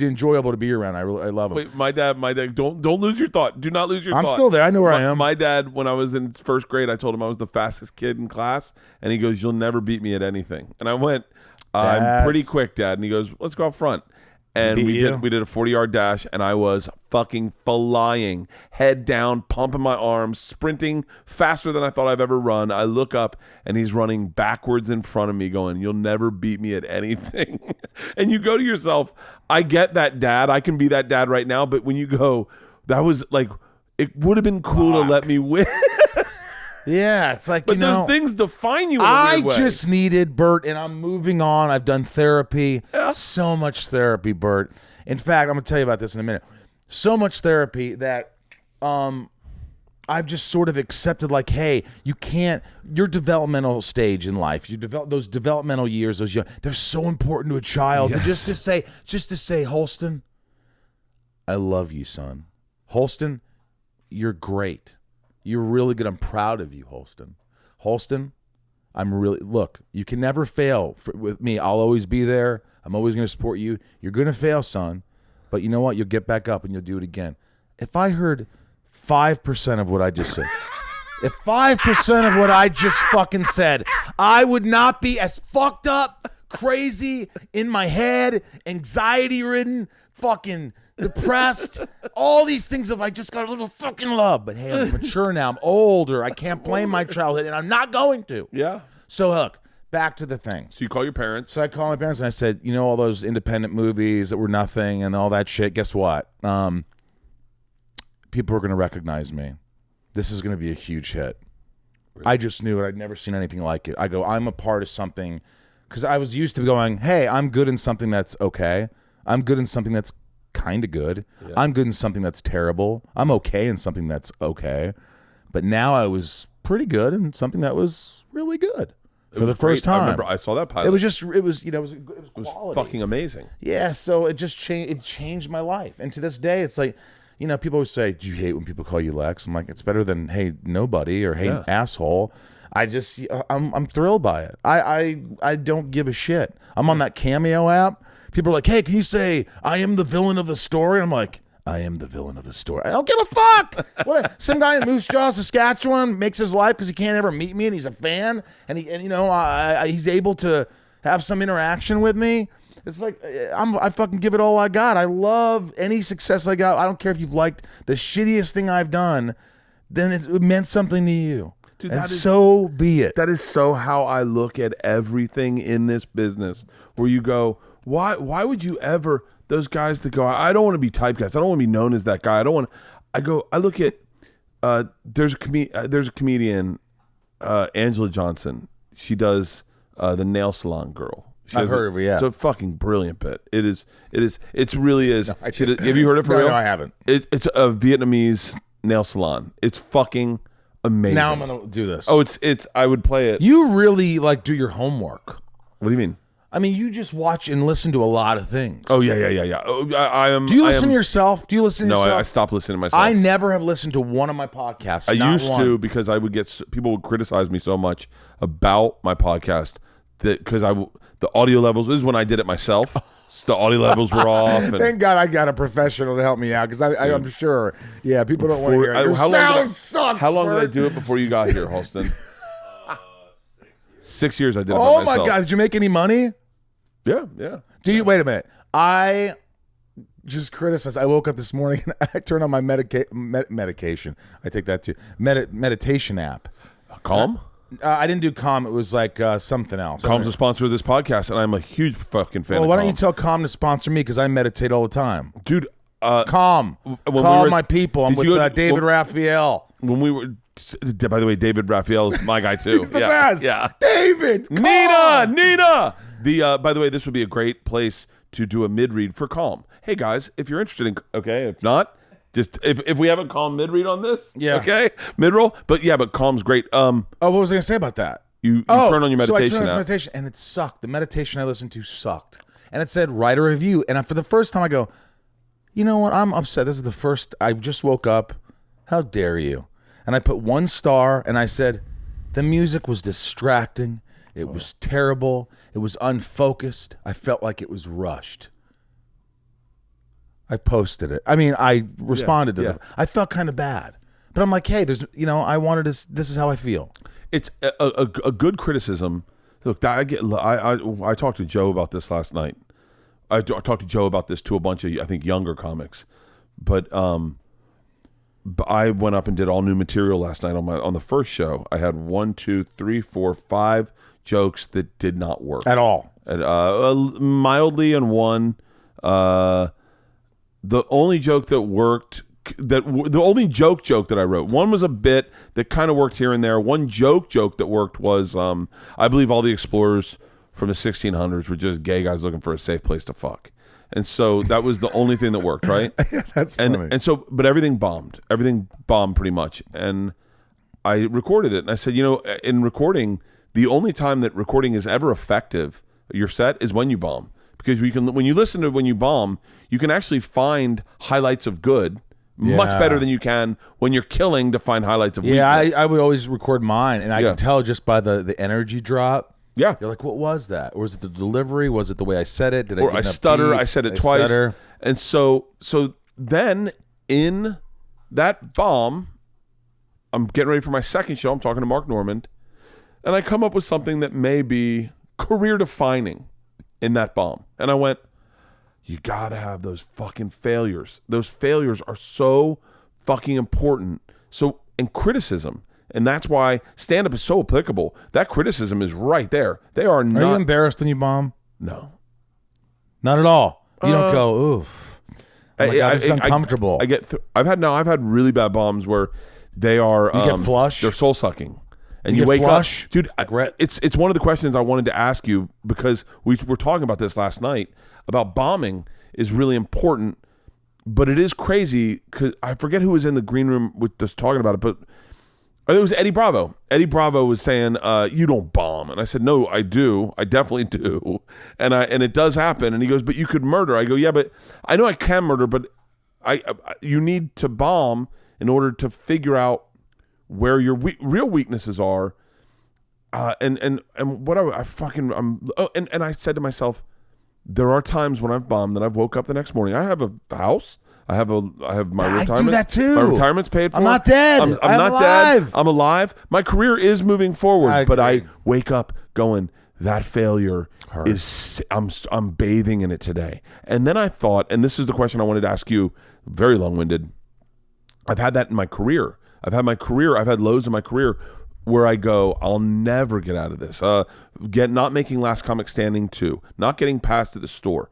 enjoyable to be around. I love him. Wait, my dad. Don't lose your thought. Do not lose your thought. I'm still there. I know where I am. My dad, when I was in 1st grade, I told him I was the fastest kid in class, and he goes, "You'll never beat me at anything." And I went, "I'm pretty quick, Dad." And he goes, "Let's go up front." And we did a 40-yard dash, and I was fucking flying, head down, pumping my arms, sprinting faster than I thought I've ever run. I look up, and he's running backwards in front of me going, "You'll never beat me at anything." And you go to yourself, I get that, Dad. I can be that dad right now. But when you go, that was like, it would have been cool to let me win. Yeah, it's like, but those things define you in a weird way. I just needed, Bert, and I'm moving on. I've done therapy, so much therapy, Bert. In fact, I'm going to tell you about this in a minute. So much therapy that I've just sort of accepted, like, hey, you can't, your developmental stage in life, those developmental years, they're so important to a child. Yes. Just to say, Holston, I love you, son. Holston, you're great. You're really good. I'm proud of you, Holston. Holston, look, you can never fail with me. I'll always be there. I'm always going to support you. You're going to fail, son. But you know what? You'll get back up and you'll do it again. If I heard 5% of what I just said, if 5% of what I just fucking said, I would not be as fucked up, crazy, in my head, anxiety-ridden, fucking depressed, all these things if I just got a little fucking love. But hey, I'm mature now. I'm older. I can't blame my childhood, and I'm not going to. Yeah. So look, back to the thing. So you call your parents. So I called my parents, and I said, all those independent movies that were nothing and all that shit, guess what? People are going to recognize me. This is going to be a huge hit. Really? I just knew it. I'd never seen anything like it. I go, I'm a part of something, because I was used to going, hey, I'm good in something that's okay. I'm good in something that's kind of good. Yeah. I'm good in something that's terrible. I'm okay in something that's okay. But now I was pretty good in something that was really good for the first time. I remember I saw that pilot. It was quality. It was fucking amazing. Yeah, so it just changed my life. And to this day, it's like, people always say, do you hate when people call you Lex? I'm like, it's better than hey nobody or hey asshole. I'm thrilled by it. I don't give a shit. I'm on that Cameo app. People are like, hey, can you say I am the villain of the story? I'm like, I am the villain of the story. I don't give a fuck. Some guy in Moose Jaw, Saskatchewan, makes his life because he can't ever meet me, and he's a fan, and he's able to have some interaction with me. It's like I fucking give it all I got. I love any success I got. I don't care if you've liked the shittiest thing I've done. Then it meant something to you. Dude, and so be it. That is so how I look at everything in this business. Where you go, why would you ever? Those guys that go, I don't want to be typecast. I don't want to be known as that guy. I look at. There's a comedian, Angela Johnson. She does the nail salon girl. I've heard of her, yeah. It's a fucking brilliant bit. It really is. No, have you heard it for real? No, I haven't. It's a Vietnamese nail salon. It's fucking amazing. Now I'm gonna do this. Oh, it's. I would play it. You really do your homework. What do you mean? I mean, you just watch and listen to a lot of things. Oh yeah. Oh, I am. Do you listen to yourself? Do you listen to yourself? No, I stopped listening to myself. I never have listened to one of my podcasts. I used to because I would get people would criticize me so much about my podcast that because the audio levels. This is when I did it myself. The audio levels were off. And, thank God I got a professional to help me out because I'm sure. Yeah, people don't want to hear it. Your sound sucks. How long did I do it before you got here, Holston? 6 years I did it by myself. Oh my God! Did you make any money? Yeah. Do you wait a minute? just criticize. I woke up this morning and I turned on my medication. I take that too. Meditation app. Calm? I didn't do Calm. It was like something else. Calm's a sponsor of this podcast, and I'm a huge fucking fan Well, of why Calm. don't you tell Calm to sponsor me? Because I meditate all the time. Dude, Calm. Call my people. I'm with David Raphael. When we were... By the way, David Raphael is my guy, too. He's the best. Yeah. David, Calm. Nina! By the way, this would be a great place to do a mid-read for Calm. Hey, guys, if you're interested in... Okay, if not... Just if we have a Calm mid-read on this, okay, mid-roll. But Calm's great. What was I gonna say about that? You turn on your meditation So I turned on app. meditation, and it sucked. The meditation I listened to sucked, and it said write a review. And for the first time, I go, you know what? I'm upset. This is the first. I just woke up. How dare you? And I put 1 star, and I said the music was distracting. It was terrible. It was unfocused. I felt like it was rushed. I posted it. I mean, I responded to them. I felt kind of bad, but I'm like, hey, there's, I wanted to. This is how I feel. It's a good criticism. Look, I talked to Joe about this last night. I talked to Joe about this to a bunch of, I think, younger comics, but I went up and did all new material last night on the first show. I had 1, 2, 3, 4, 5 jokes that did not work At all. Mildly, and one. The only joke that worked, the only joke that I wrote, one was a bit that kind of worked here and there. One joke that worked was, I believe all the explorers from the 1600s were just gay guys looking for a safe place to fuck. And so that was the only thing that worked, right? That's funny. And so, but everything bombed. Everything bombed pretty much. And I recorded it. And I said, in recording, the only time that recording is ever effective, your set, is when you bomb. Because when you listen to when you bomb, you can actually find highlights of good much better than you can when you're killing to find highlights of weakness. Yeah, I would always record mine, and I can tell just by the energy drop. Yeah. You're like, what was that? Or was it the delivery? Was it the way I said it? Did or I stutter? I said it twice. Stutter. And so then in that bomb, I'm getting ready for my second show. I'm talking to Mark Normand, and I come up with something that may be career defining in that bomb. And I went, you gotta have those fucking failures. Those failures are so fucking important. So, and criticism. And that's why stand-up is so applicable. That criticism is right there. They are not... Are you embarrassed when you bomb? No. Not at all. You don't go, oof. Oh my God, this is uncomfortable. I've had really bad bombs where they are... You get flush? They're soul-sucking. And you wake flush? up... Dude, it's one of the questions I wanted to ask you, because we were talking about this last night, about bombing is really important, but it is crazy, because I forget who was in the green room with us talking about it, but it was Eddie Bravo. Eddie Bravo was saying, you don't bomb. And I said, no, I do. I definitely do. And it does happen. And he goes, but you could murder. I go, yeah, but I know I can murder, but you need to bomb in order to figure out where your real weaknesses are. And what I I said to myself, there are times when I've bombed that I've woke up the next morning. I have a house. I have my retirement. I do that too. My retirement's paid for. I'm not dead. I'm not alive. dead. I'm alive. My career is moving forward, but I wake up going, that failure is, I'm bathing in it today. And then I thought, and this is the question I wanted to ask you, very long-winded. I've had that in my career. I've had lows in my career where I go, I'll never get out of this. Not making Last Comic Standing 2, not getting passed at the store,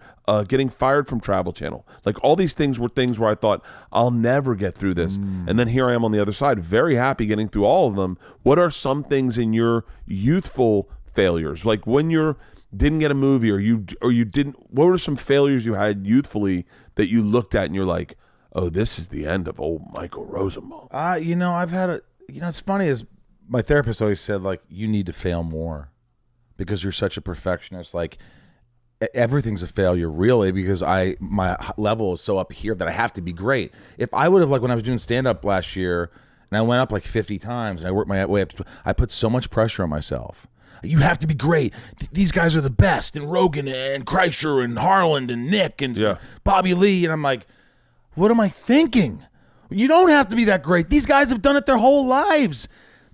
getting fired from Travel Channel. Like, all these things were things where I thought, I'll never get through this. And then here I am on the other side, very happy getting through all of them. What are some things in your youthful failures? Like when you didn't get a movie or you didn't, what were some failures you had youthfully that you looked at and you're like, oh, this is the end of old Michael Rosenbaum? I've had it's funny, is my therapist always said, like, you need to fail more because you're such a perfectionist. Like, everything's a failure, really, because my level is so up here that I have to be great. If I would have, like, when I was doing stand-up last year and I went up like 50 times and I worked my way up, I put so much pressure on myself. You have to be great. These guys are the best, and Rogan and Kreischer and Harland and Nick and Bobby Lee. And I'm like, what am I thinking? You don't have to be that great. These guys have done it their whole lives.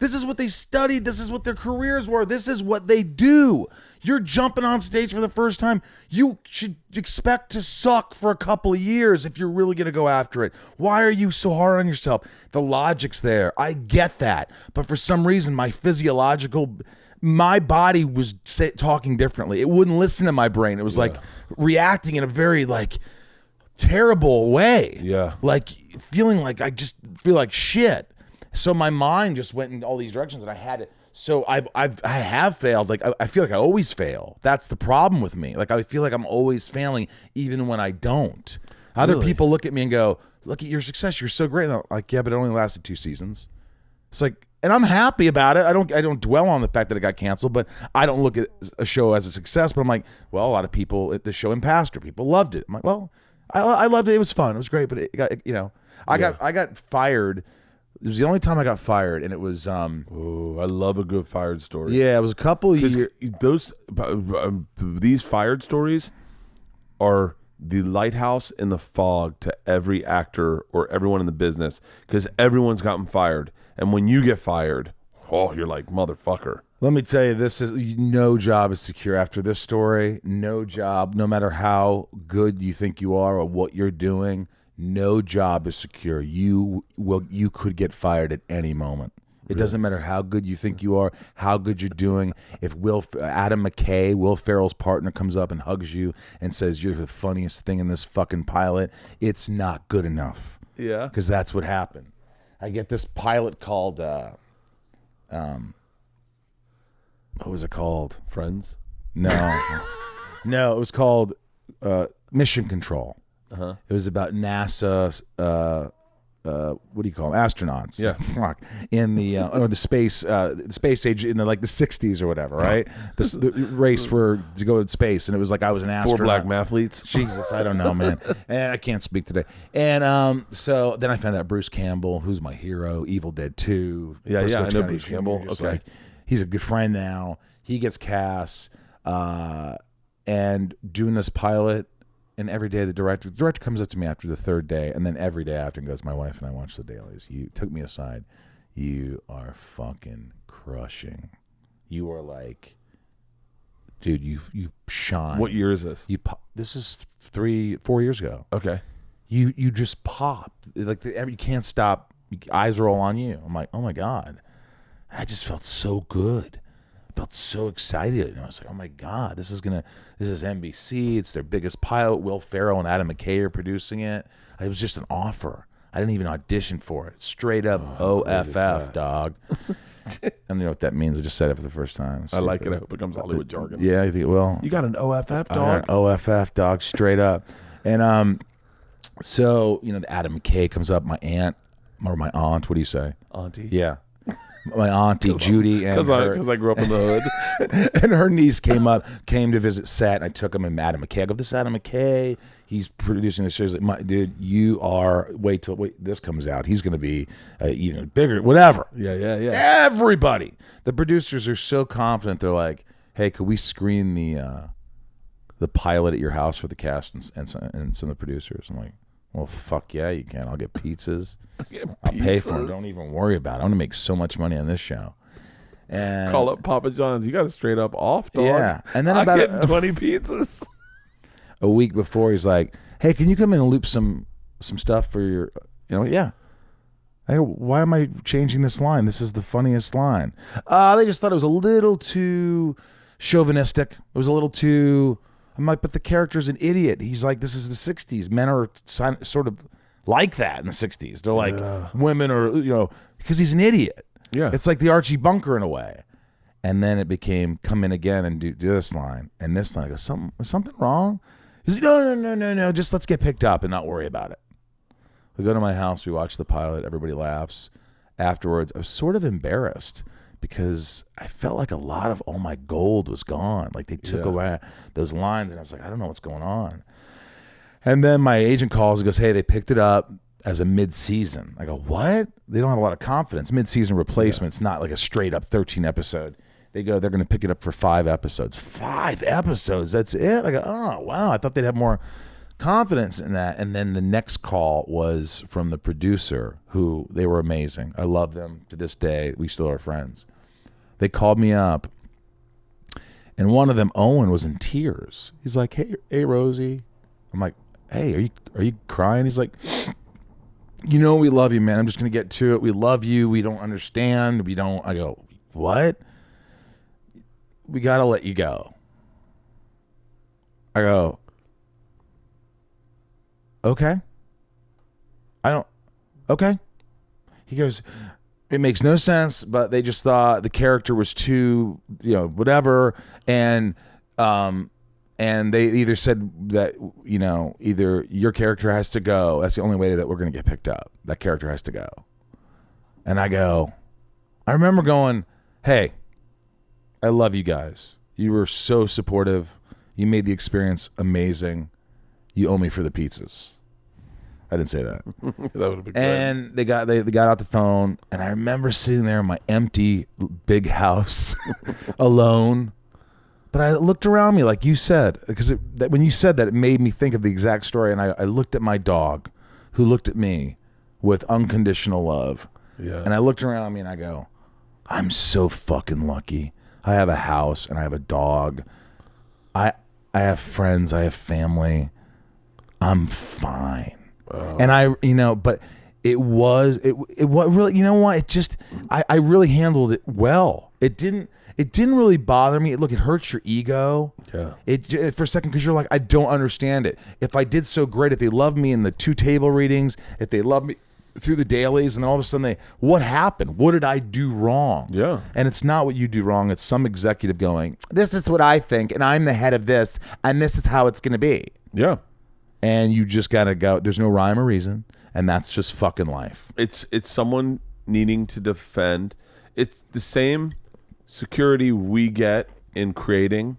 This is what they studied. This is what their careers were. This is what they do. You're jumping on stage for the first time. You should expect to suck for a couple of years if you're really going to go after it. Why are you so hard on yourself? The logic's there. I get that. But for some reason, my body was talking differently. It wouldn't listen to my brain. It was like reacting in a very like terrible way. Yeah. Like feeling like I just feel like shit. So my mind just went in all these directions, and I had to. So I have failed. Like I feel like I always fail. That's the problem with me. Like I feel like I'm always failing, even when I don't. Other people look at me and go, "Look at your success. You're so great." And I'm like, yeah, but it only lasted 2 seasons. It's like, and I'm happy about it. I don't dwell on the fact that it got canceled, but I don't look at a show as a success. But I'm like, well, a lot of people at the show in Pastor, people loved it. I'm like, well, I loved it. It was fun. It was great. But it got, I got fired. It was the only time I got fired, and it was. Oh, I love a good fired story. Yeah, it was a couple years. These fired stories are the lighthouse in the fog to every actor or everyone in the business, because everyone's gotten fired, and when you get fired, you're like, motherfucker. Let me tell you, no job is secure after this story. No job, no matter how good you think you are or what you're doing. No job is secure. You could get fired at any moment. It doesn't matter how good you think you are, how good you're doing. If Adam McKay, Will Ferrell's partner, comes up and hugs you and says you're the funniest thing in this fucking pilot, it's not good enough. Yeah. Because that's what happened. I get this pilot called what was it called? Friends? No. No, it was called Mission Control. Uh-huh. It was about NASA, what do you call them? Astronauts. Yeah. Fuck. In the space age in the 60s or whatever, right? The race to go to space, and it was like I was an astronaut. 4 black mathletes. Jesus, I don't know, man. And I can't speak today. And so then I found out Bruce Campbell, who's my hero, Evil Dead 2. Yeah, I know County Bruce Jr., Campbell. just Okay. he's a good friend now. He gets cast, and doing this pilot. And every day the director comes up to me after the 3rd day, and then every day after and goes, my wife and I watch the dailies. You took me aside. You are fucking crushing. You are like, dude, you shine. What year is this? This is 3-4 years ago. Okay. You just pop. Like you can't stop. Eyes roll on you. I'm like, oh my God. I just felt so good. Felt so excited, and I was like, "Oh my God, this is NBC. It's their biggest pilot. Will Ferrell and Adam McKay are producing it. It was just an offer. I didn't even audition for it. Straight up OFF, dog. I don't know what that means. I just said it for the first time. I like it. I hope it becomes Hollywood jargon. Yeah, I think. Well, you got an OFF, I dog. got an OFF, dog. Straight up, and so the Adam McKay comes up. My aunt, or my aunt. What do you say? Auntie. Yeah. My auntie Judy and because I grew up in the hood, and her niece came to visit set, and I took him and Adam McKay. I go, this is Adam McKay. He's producing this show. He's like, dude, you are. Wait till this comes out. He's going to be even bigger. Whatever. Yeah. Everybody, the producers are so confident. They're like, hey, could we screen the pilot at your house for the cast and some of the producers? I'm like, well, fuck yeah, you can. I'll get pizzas. I'll pay for them. Don't even worry about it. I'm going to make so much money on this show. And call up Papa John's. You got to straight up off, dog. Yeah. And then I'm about getting 20 pizzas. A week before, he's like, hey, can you come in and loop some stuff for your, yeah. I go, why am I changing this line? This is the funniest line. They just thought it was a little too chauvinistic. It was a little too... I'm like, but the character's an idiot. He's like, this is the 60s. Men are sort of like that in the 60s. They're like, women are, because he's an idiot. Yeah. It's like the Archie Bunker in a way. And then it became, come in again and do this line. And this line, I go, something wrong? He's like, no. Just let's get picked up and not worry about it. We go to my house. We watch the pilot. Everybody laughs. Afterwards, I was sort of embarrassed, because I felt like a lot of all my gold was gone. Like they took away those lines, and I was like, I don't know what's going on. And then my agent calls and goes, hey, they picked it up as a mid-season. I go, what? They don't have a lot of confidence. Mid-season replacement's not like a straight up 13 episode. They go, they're going to pick it up for 5 episodes. 5 episodes, that's it? I go, oh, wow. I thought they'd have more confidence in that. And then the next call was from the producer, who they were amazing. I love them to this day. We still are friends. They called me up, and one of them, Owen, was in tears. He's like, hey, Rosie. I'm like, hey, are you crying? He's like, we love you, man. I'm just gonna get to it. We love you. We don't understand. I go, what? We gotta let you go. I go, okay. Okay. He goes, it makes no sense, but they just thought the character was too, whatever. And they either said that, either your character has to go. That's the only way that we're going to get picked up. That character has to go. And I remember going, hey, I love you guys. You were so supportive. You made the experience amazing. You owe me for the pizzas. I didn't say that. That would have been And they got out the phone, and I remember sitting there in my empty big house alone. But I looked around me, like you said, because when you said that, it made me think of the exact story. And I looked at my dog, who looked at me with unconditional love. Yeah. And I looked around me and I go, I'm so fucking lucky. I have a house and I have a dog. I have friends. I have family. I'm fine. And but it was really, it just, I really handled it well. It didn't really bother me. Look, it hurts your ego. Yeah. It for a second, because you're like, I don't understand it. If I did so great, if they loved me in the 2 table readings, if they loved me through the dailies, and then all of a sudden what happened? What did I do wrong? Yeah. And it's not what you do wrong. It's some executive going, this is what I think, and I'm the head of this, and this is how it's going to be. Yeah. And you just got to go. There's no rhyme or reason, and that's just fucking life. It's someone needing to defend. It's the same security we get in creating,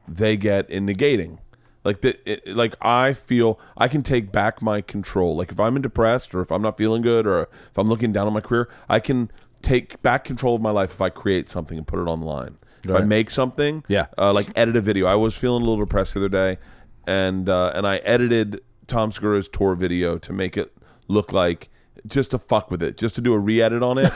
they get in negating. Like I feel I can take back my control. Like if I'm depressed, or if I'm not feeling good, or if I'm looking down on my career, I can take back control of my life if I create something and put it on the line. If I make something, like edit a video. I was feeling a little depressed the other day, and I edited Tom Segura's tour video to make it look like, just to fuck with it, just to do a re-edit on it.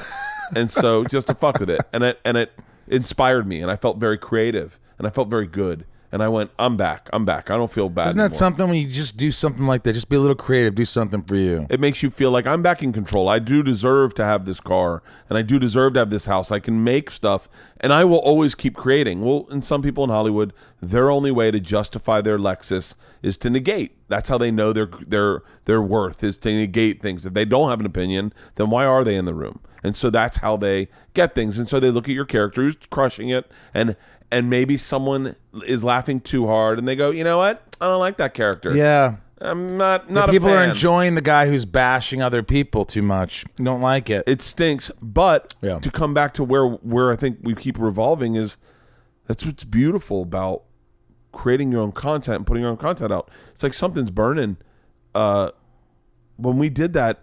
And so just to fuck with it. And it inspired me, and I felt very creative, and I felt very good. And I went, I'm back. I don't feel bad Isn't that anymore. something when you just do something like that? Just be a little creative. Do something for you. It makes you feel like I'm back in control. I do deserve to have this car, and I do deserve to have this house. I can make stuff, and I will always keep creating. Well, and some people in Hollywood, their only way to justify their Lexus is to negate. That's how they know their worth, is to negate things. If they don't have an opinion, then why are they in the room? And so that's how they get things. And so they look at your character who's crushing it, and maybe someone is laughing too hard, and they go, you know what? I don't like that character. Yeah. I'm not The a people fan. are enjoying the guy who's bashing other people too much. Don't like it. It stinks. But Yeah. to come back to where I think we keep revolving is, that's what's beautiful about creating your own content and putting your own content out. It's like something's burning. When we did that,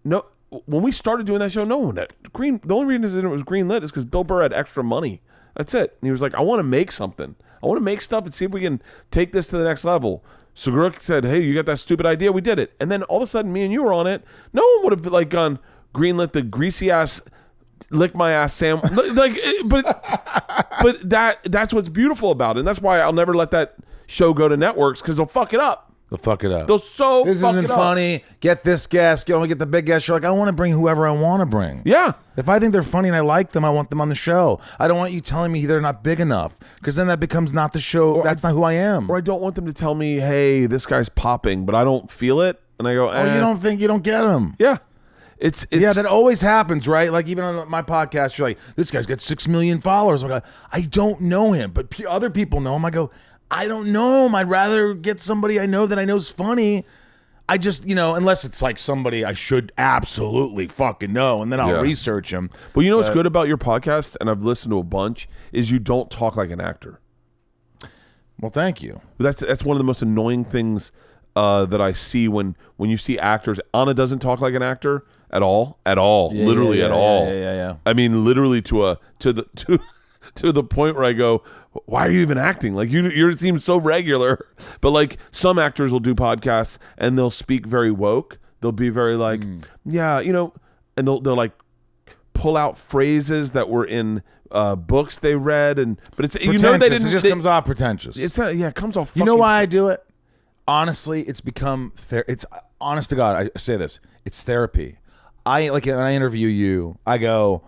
when we started doing that show, no one had the only reason it was green lit is because Bill Burr had extra money. That's it. And he was like, I want to make something. I want to make stuff and see if we can take this to the next level. Segura said, hey, you got that stupid idea? We did it. And then all of a sudden, me and you were on it. No one would have gone greenlit the greasy ass, lick my ass Sam. But that's what's beautiful about it. And that's why I'll never let that show go to networks, because they'll fuck it up. They'll fuck it up. They'll so This fuck isn't it up. funny. Get this guest. Only get the big guest. You're like, I want to bring whoever I want to bring. Yeah. If I think they're funny and I like them, I want them on the show. I don't want you telling me they're not big enough, because then that becomes not the show. That's not who I am. Or I don't want them to tell me, hey, this guy's popping, but I don't feel it. And I go, Or you don't get them. Yeah. It's Yeah, that always happens, right? Like even on my podcast, you're like, this guy's got 6 million followers. I'm like, I don't know him, but other people know him. I go, I don't know him. I'd rather get somebody I know that I know is funny. I just, unless it's like somebody I should absolutely fucking know, and then I'll research him. Well, what's good about your podcast, and I've listened to a bunch, is you don't talk like an actor. Well, thank you. That's one of the most annoying things that I see when you see actors. Anna doesn't talk like an actor at all, literally at all. Yeah. I mean, literally to to the point where I go, why are you even acting? Like you seem so regular. But like some actors will do podcasts and they'll speak very woke. They'll be very like, yeah, you know, and they'll like pull out phrases that were in books they read, but it's you know they didn't. It just comes off pretentious. It's not, yeah, it comes off. You know why I do it? Honestly, it's become it's honest to God. I say this. It's therapy. I like when I interview you. I go,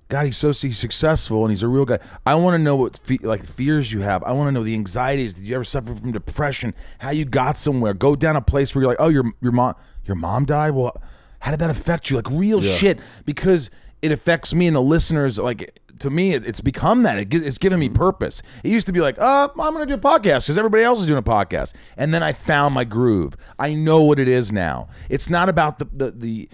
God, he's successful and he's a real guy. I want to know what fears you have. I want to know the anxieties. Did you ever suffer from depression? How you got somewhere? Go down a place where you're like, oh, your mom died. Well, how did that affect you? Like real shit, because it affects me and the listeners. Like to me, it's become that. It's given me purpose. It used to be like, I'm going to do a podcast because everybody else is doing a podcast. And then I found my groove. I know what it is now. It's not about the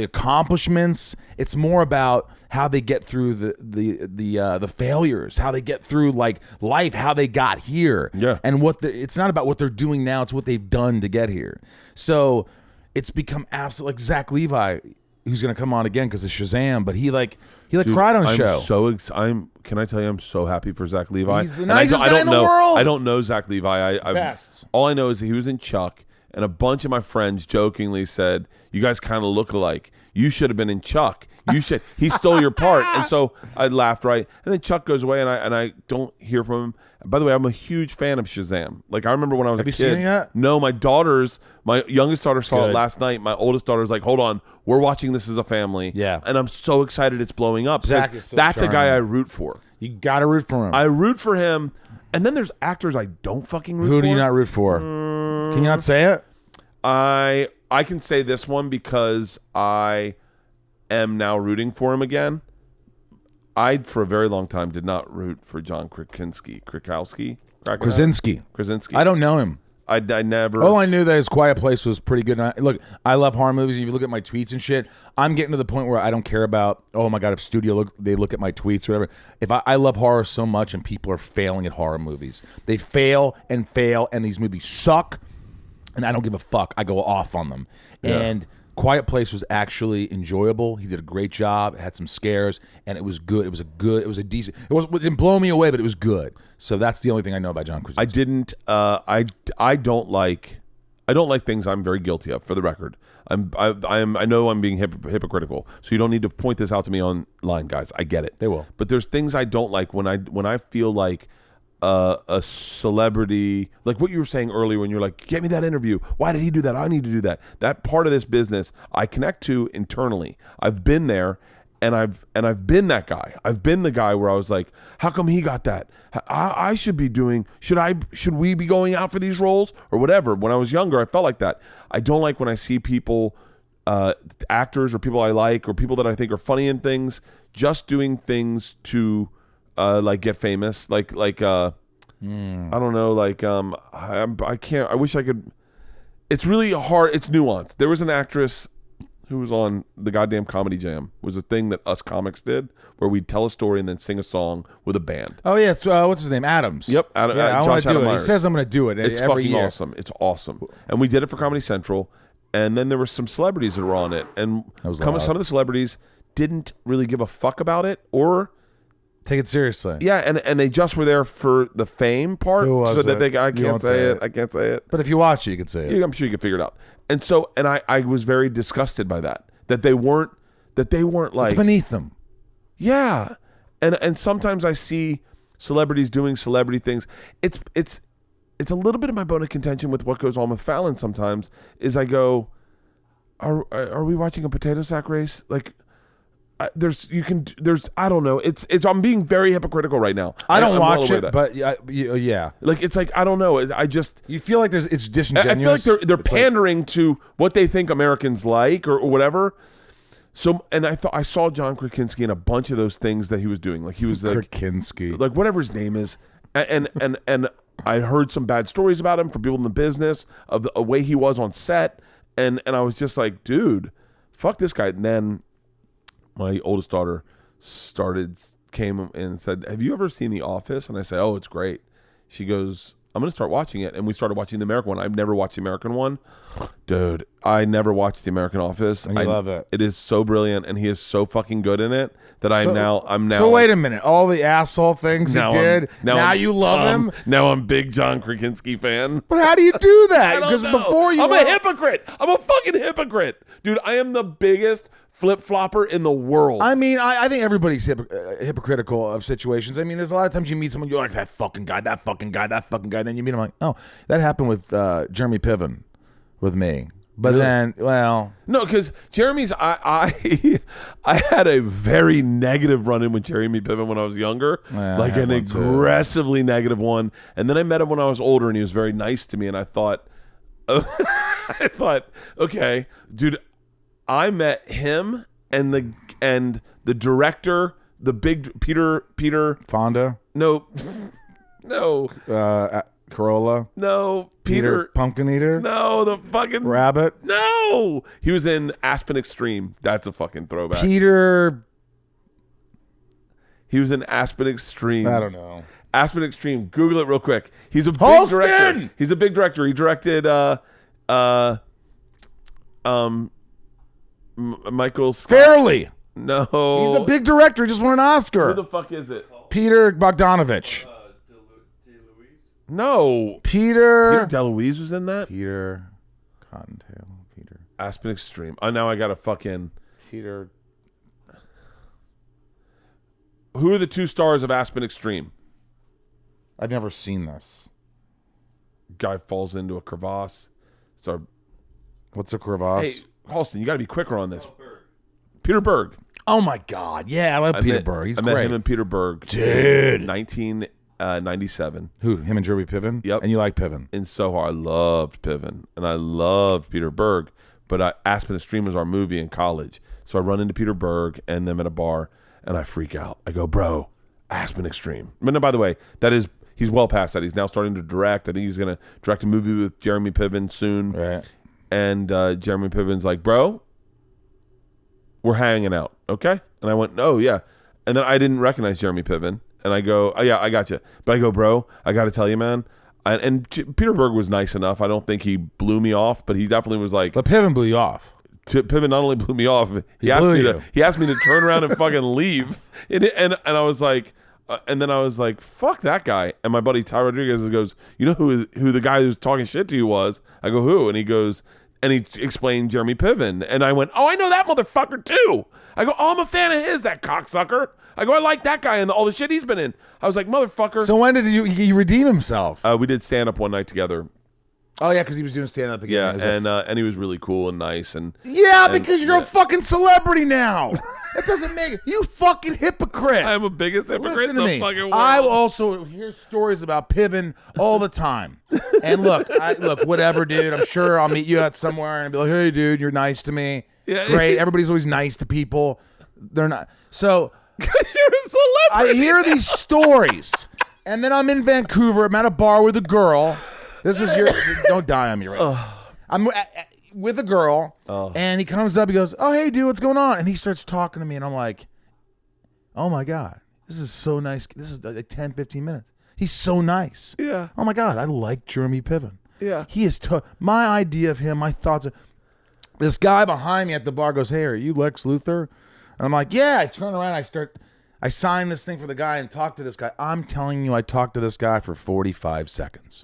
accomplishments. It's more about how they get through the failures, how they get through like life, how they got here. Yeah. And it's not about what they're doing now. It's what they've done to get here. So it's become absolute like Zach Levi, who's going to come on again because of Shazam, but he cried on a show. Can I tell you, I'm so happy for Zach Levi. He's the nicest guy in the world. I don't know Zach Levi. Best. All I know is that he was in Chuck, and a bunch of my friends jokingly said, "You guys kind of look alike. You should have been in Chuck. You should." He stole your part, and so I laughed. Right, and then Chuck goes away, and I don't hear from him. By the way, I'm a huge fan of Shazam. Like I remember when I was a kid. Have you seen it yet? No, my youngest daughter saw it last night. My oldest daughter's like, "Hold on, we're watching this as a family." Yeah, and I'm so excited it's blowing up. Zach is so that's charming. a guy I root for. You gotta root for him. I root for him, and then there's actors I don't fucking root for. Who do you not root for? Can you not say it? I can say this one because I am now rooting for him again. I, for a very long time, did not root for John Krasinski. I don't know him. I never. All I knew that his Quiet Place was pretty good. Look, I love horror movies. If you look at my tweets and shit, I'm getting to the point where I don't care about, oh my God, if they look at my tweets or whatever. If I love horror so much and people are failing at horror movies. They fail, and these movies suck, and I don't give a fuck. I go off on them. Yeah. And Quiet Place was actually enjoyable. He did a great job. It had some scares, and it was good. It was a decent. It didn't blow me away, but it was good. So that's the only thing I know about John Krasinski. I didn't. I don't like things I'm very guilty of. For the record, I know I'm being hypocritical. So you don't need to point this out to me online, guys. I get it. They will. But there's things I don't like when I feel like a celebrity, like what you were saying earlier when you're like, get me that interview. Why did he do that? I need to do that. That part of this business I connect to internally. I've been there, and I've been that guy. I've been the guy where I was like, how come he got that? I should be doing. Should we be going out for these roles or whatever? When I was younger, I felt like that. I don't like when I see people, actors or people I like or people that I think are funny in things, just doing things to. Like get famous, I don't know, I can't. I wish I could. It's really hard. It's nuanced. There was an actress who was on the goddamn Comedy Jam. It was a thing that us comics did, where we'd tell a story and then sing a song with a band. Oh yeah, it's, what's his name? Adams. Yep, I want to do it. Myers. He says I'm going to do it. It's every fucking year. awesome. It's awesome, and we did it for Comedy Central, and then there were some celebrities that were on it, and some of the celebrities didn't really give a fuck about it or. Take it seriously. Yeah, and they just were there for the fame part, so that I can't say it. I can't say it. But if you watch it, you can say it. I'm sure you can figure it out. And so, I was very disgusted by that they weren't like, it's beneath them. Yeah, and sometimes I see celebrities doing celebrity things. It's a little bit of my bone of contention with what goes on with Fallon. Sometimes is I go, are we watching a potato sack race? Like. I don't know. It's I'm being very hypocritical right now. I don't watch it, but yeah. Like it's like I don't know. I just you feel like it's disingenuous. I feel like they're pandering to what they think Americans like or whatever. So and I saw John Krasinski in a bunch of those things that he was doing. Like he was Krasinski, like whatever his name is, and I heard some bad stories about him from people in the business of the way he was on set, and I was just like, dude, fuck this guy. And then. My oldest daughter came and said, have you ever seen The Office? And I said, oh, it's great. She goes, I'm going to start watching it. And we started watching the American one. I've never watched the American one. Dude, I never watched the American Office. I love it. It is so brilliant, and he is so fucking good in it that I'm now. So wait a minute. All the asshole things he did. Now you love him. Now I'm big John Krasinski fan. But how do you do that? Because before I'm a hypocrite. I'm a fucking hypocrite, dude. I am the biggest flip-flopper in the world. I mean, I think everybody's hypocritical of situations. I mean, there's a lot of times you meet someone, you're like, that fucking guy, that fucking guy, that fucking guy. Then you meet him like, oh, that happened with Jeremy Piven with me. But then, well... No, because Jeremy's... I had a very negative run-in with Jeremy Piven when I was younger. Yeah, like an aggressively negative one. And then I met him when I was older, and he was very nice to me. And I thought... okay, dude... I met him and the director, the big Peter Fonda. No. Corolla. No, Peter Pumpkin Eater. No, the fucking Rabbit. No, he was in Aspen Extreme. That's a fucking throwback. Peter. He was in Aspen Extreme. I don't know. Aspen Extreme. Google it real quick. He's a big Holston! director. He's a big director. He directed Michael Scott. Fairly. No. He's the big director. He just won an Oscar. Who the fuck is it? Peter Bogdanovich. No. Peter DeLuise was in that? Peter Cottontail. Peter. Aspen Extreme. Oh, now I got to fucking... Peter. Who are the two stars of Aspen Extreme? I've never seen this. Guy falls into a crevasse. What's a crevasse? Hey, Halston, you got to be quicker on this. Peter Berg. Oh my God! Yeah, I love Peter Berg. He's great. I met him and Peter Berg, dude. 1997. Who? Him and Jeremy Piven. Yep. And you like Piven? In Soho, I loved Piven, and I loved Peter Berg. But Aspen Extreme was our movie in college, so I run into Peter Berg and them at a bar, and I freak out. I go, bro, Aspen Extreme. But no, by the way, he's well past that. He's now starting to direct. I think he's going to direct a movie with Jeremy Piven soon. Right. And Jeremy Piven's like, bro, we're hanging out, okay? And I went, oh, yeah. And then I didn't recognize Jeremy Piven. And I go, oh, yeah, I got you. But I go, bro, I got to tell you, man. And Peter Berg was nice enough. I don't think he blew me off, but he definitely was like. But Piven blew you off. Piven not only blew me off, he asked me to turn around and fucking leave. And I was like, and then I was like, fuck that guy. And my buddy Ty Rodriguez goes, you know who the guy who's talking shit to you was? I go, who? And he goes, and he explained Jeremy Piven. And I went, oh, I know that motherfucker too. I go, oh, I'm a fan of his, that cocksucker. I go, I like that guy and all the shit he's been in. I was like, motherfucker. So when did he redeem himself? We did stand up one night together. Oh yeah, because he was doing stand up again. Yeah, and he was really cool and nice and because you're a fucking celebrity now. That doesn't make you fucking hypocrite. I'm the biggest hypocrite in the fucking world. I also hear stories about Piven all the time. And look, whatever, dude. I'm sure I'll meet you at somewhere and be like, hey, dude, you're nice to me. Yeah, great. Everybody's always nice to people. They're not. So you're a celebrity. I hear these stories, and then I'm in Vancouver. I'm at a bar with a girl. This is your. Don't die on me right now. I'm with a girl, and he comes up. He goes, "Oh, hey, dude, what's going on?" And he starts talking to me, and I'm like, "Oh my God, this is so nice. This is like 10, 15 minutes. He's so nice. Yeah. Oh my God, I like Jeremy Piven. Yeah. He is. My idea of him, my thoughts. This guy behind me at the bar goes, "Hey, are you Lex Luthor?" And I'm like, "Yeah." I turn around. I sign this thing for the guy and talk to this guy. I'm telling you, I talked to this guy for 45 seconds.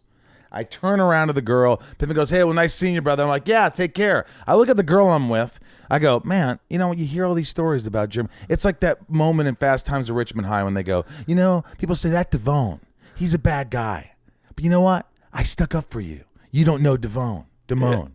I turn around to the girl. Piven goes, "Hey, well, nice seeing you, brother." I'm like, "Yeah, take care." I look at the girl I'm with. I go, "Man, you hear all these stories about Jim. It's like that moment in Fast Times at Richmond High when they go, people say that Devone, he's a bad guy. But you know what? I stuck up for you. You don't know Damone.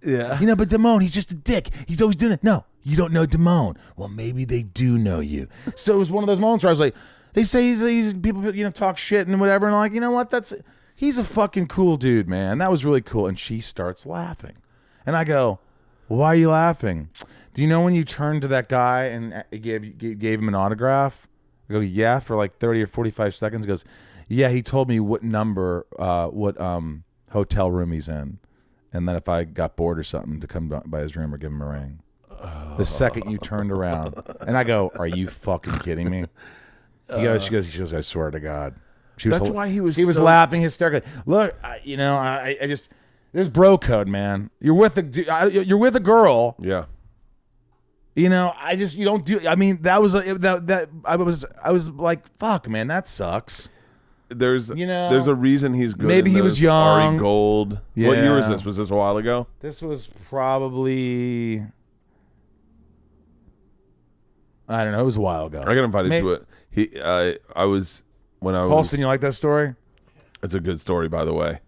Yeah. But Damone, he's just a dick. He's always doing it. No, you don't know Damone. Well, maybe they do know you." So it was one of those moments where I was like, they say he's people, talk shit and whatever. And I'm like, you know what? He's a fucking cool dude, man. That was really cool. And she starts laughing. And I go, "Why are you laughing?" "Do you know when you turned to that guy and gave him an autograph?" I go, "Yeah," for like 30 or 45 seconds. He goes, "Yeah, he told me what number, what hotel room he's in. And then if I got bored or something to come by his room or give him a ring." The second you turned around. And I go, "Are you fucking kidding me?" She goes, "I swear to God." She was why he was laughing hysterically. Look, I just there's bro code, man. You're with a girl. Yeah. You don't do. I mean, that was I was like, fuck, man, that sucks. There's a reason he's good. Maybe he was young. Ari Gold. Yeah. What year was this? Was this a while ago? This was probably, I don't know. It was a while ago. I got invited to it. Paulson, you like that story? It's a good story, by the way.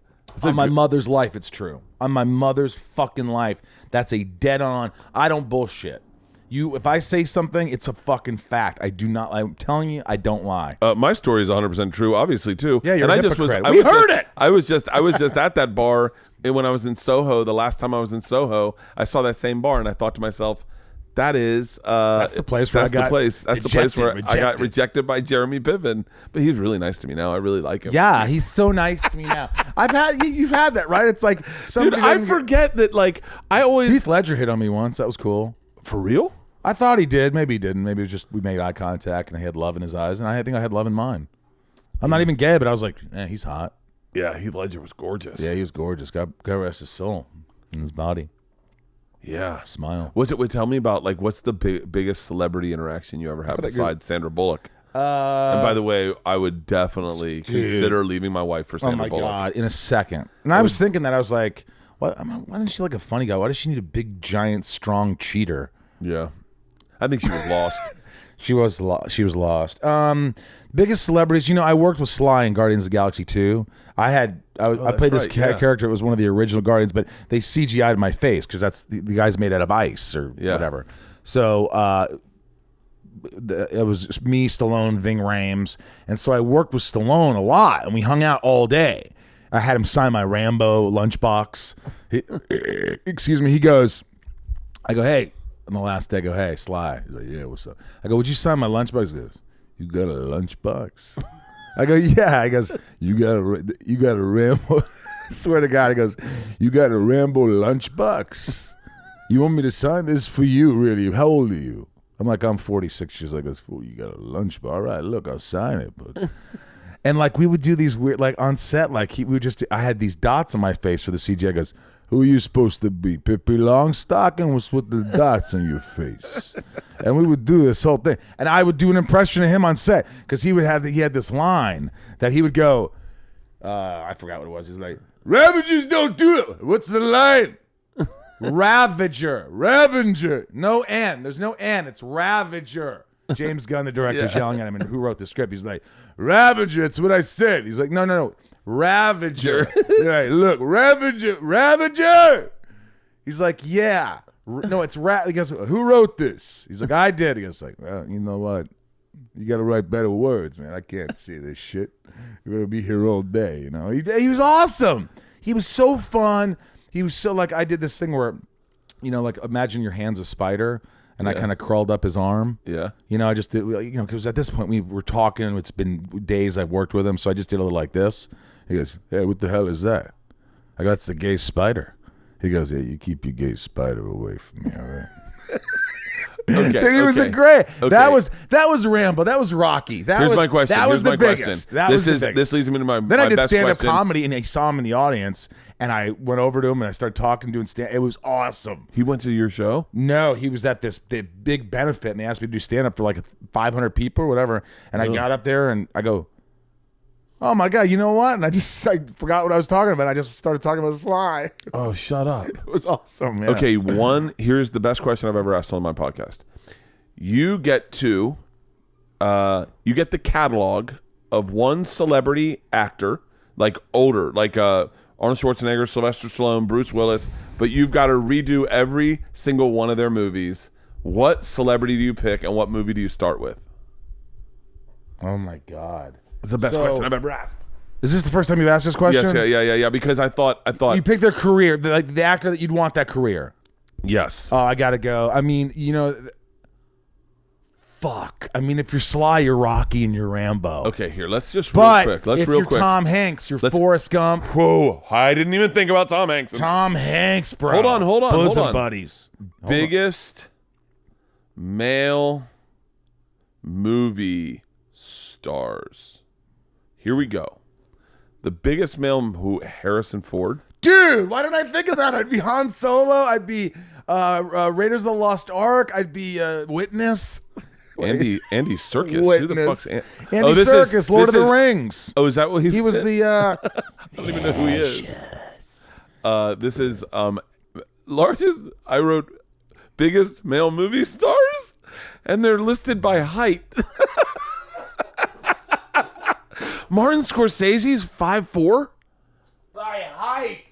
On my mother's life, it's true. On my mother's fucking life, that's a dead on. I don't bullshit. If I say something, it's a fucking fact. I do not. I'm telling you, I don't lie. My story is 100% true, obviously too. Yeah, you're a hypocrite. We heard it. I was just at that bar when I was in Soho. The last time I was in Soho, I saw that same bar, and I thought to myself, "That is that's the place where I got rejected by Jeremy Piven." But he's really nice to me now. I really like him. Yeah, he's so nice to me now. You've had that, right? It's like somebody. Dude, I forget that. Like I always Heath Ledger hit on me once. That was cool. For real? I thought he did. Maybe he didn't. Maybe it was just we made eye contact and he had love in his eyes, and I think I had love in mine. I'm not even gay, but I was like, he's hot. Yeah, Heath Ledger was gorgeous. Yeah, he was gorgeous. God rest his soul and his body. Yeah. Smile. Tell me about, like, what's the biggest celebrity interaction you ever had besides Sandra Bullock? And by the way, I would definitely consider leaving my wife for Sandra Bullock. Oh, my God, in a second. And I was thinking that. I was like, why didn't she like a funny guy? Why does she need a big, giant, strong cheater? Yeah. I think she was lost. She was lost. Biggest celebrities, I worked with Sly in Guardians of the Galaxy 2. I played this character. It was one of the original Guardians, but they CGI'd my face because that's the guy's made out of ice or whatever. So it was me, Stallone, Ving Rhames, and so I worked with Stallone a lot, and we hung out all day. I had him sign my Rambo lunchbox. Excuse me. He goes, I go, hey. On the last day, I go, hey, Sly. He's like, yeah, what's up? I go, would you sign my lunchbox? He goes, you got a lunchbox? I go, yeah. He goes, you got a Rambo? I swear to God, he goes, you got a Rambo lunchbox? You want me to sign this for you, really? How old are you? I'm like, I'm 46 years old. He goes, fool, you got a lunchbox? All right, look, I'll sign it. But and like we would do these weird, like on set, like I had these dots on my face for the CGI. He goes, who are you supposed to be? Pippi Longstocking was with the dots on your face. And we would do this whole thing. And I would do an impression of him on set because he had this line that he would go, I forgot what it was. He's like, Ravagers don't do it. What's the line? Ravager. No N. There's no N. It's Ravager. James Gunn, the director, is yelling at him, and who wrote the script? He's like, Ravager, it's what I said. He's like, no. Ravager. Right, look, Ravager. He's like, yeah. No, it's He goes, who wrote this? He's like, I did. He goes, like, well, you know what? You got to write better words, man. I can't see this shit. You're going to be here all day, He was awesome. He was so fun. He was so, like, I did this thing where, like, imagine your hand's a spider, and I kind of crawled up his arm. Yeah. I just did, because at this point we were talking. It's been days I've worked with him, so I just did a little like this. He goes, hey, what the hell is that? I go, it's the gay spider. He goes, yeah, you keep your gay spider away from me, all right? Okay, Dude, he was a great. Okay. That was Rambo. That was Rocky. Here's my question. That was the biggest. This leads me to my Then I did stand-up question. comedy, and I saw him in the audience, and I went over to him, and I started talking, doing stand. It was awesome. He went to your show? No, he was at the big benefit, and they asked me to do stand-up for like 500 people or whatever, and I got up there, and I go, oh my God, you know what? And I forgot what I was talking about. I just started talking about Sly. Oh, shut up. It was awesome, man. Okay, here's the best question I've ever asked on my podcast. You get the catalog of one celebrity actor, like older, like Arnold Schwarzenegger, Sylvester Stallone, Bruce Willis, but you've got to redo every single one of their movies. What celebrity do you pick, and what movie do you start with? Oh my God. It's the best question I've ever asked. Is this the first time you've asked this question? Yes, yeah. Because I thought you picked their career, like the actor that you'd want that career. Yes. Oh, I gotta go. I mean, fuck. I mean, if you're Sly, you're Rocky, and you're Rambo. Okay, here. Let's just real quick. If you're Tom Hanks, you're Forrest Gump. Whoa! I didn't even think about Tom Hanks. Tom Hanks, bro. Hold on. Bosom buddies. Biggest male movie stars. Here we go. The biggest male who Harrison Ford. Dude, why didn't I think of that? I'd be Han Solo. I'd be Raiders of the Lost Ark. I'd be Witness. Andy Serkis. Who the Witness. fuck's Andy Serkis, Lord of the Rings. Oh, is that what He was the I don't even know who he is. This is largest. I wrote biggest male movie stars, and they're listed by height. Martin Scorsese's 5'4". By height.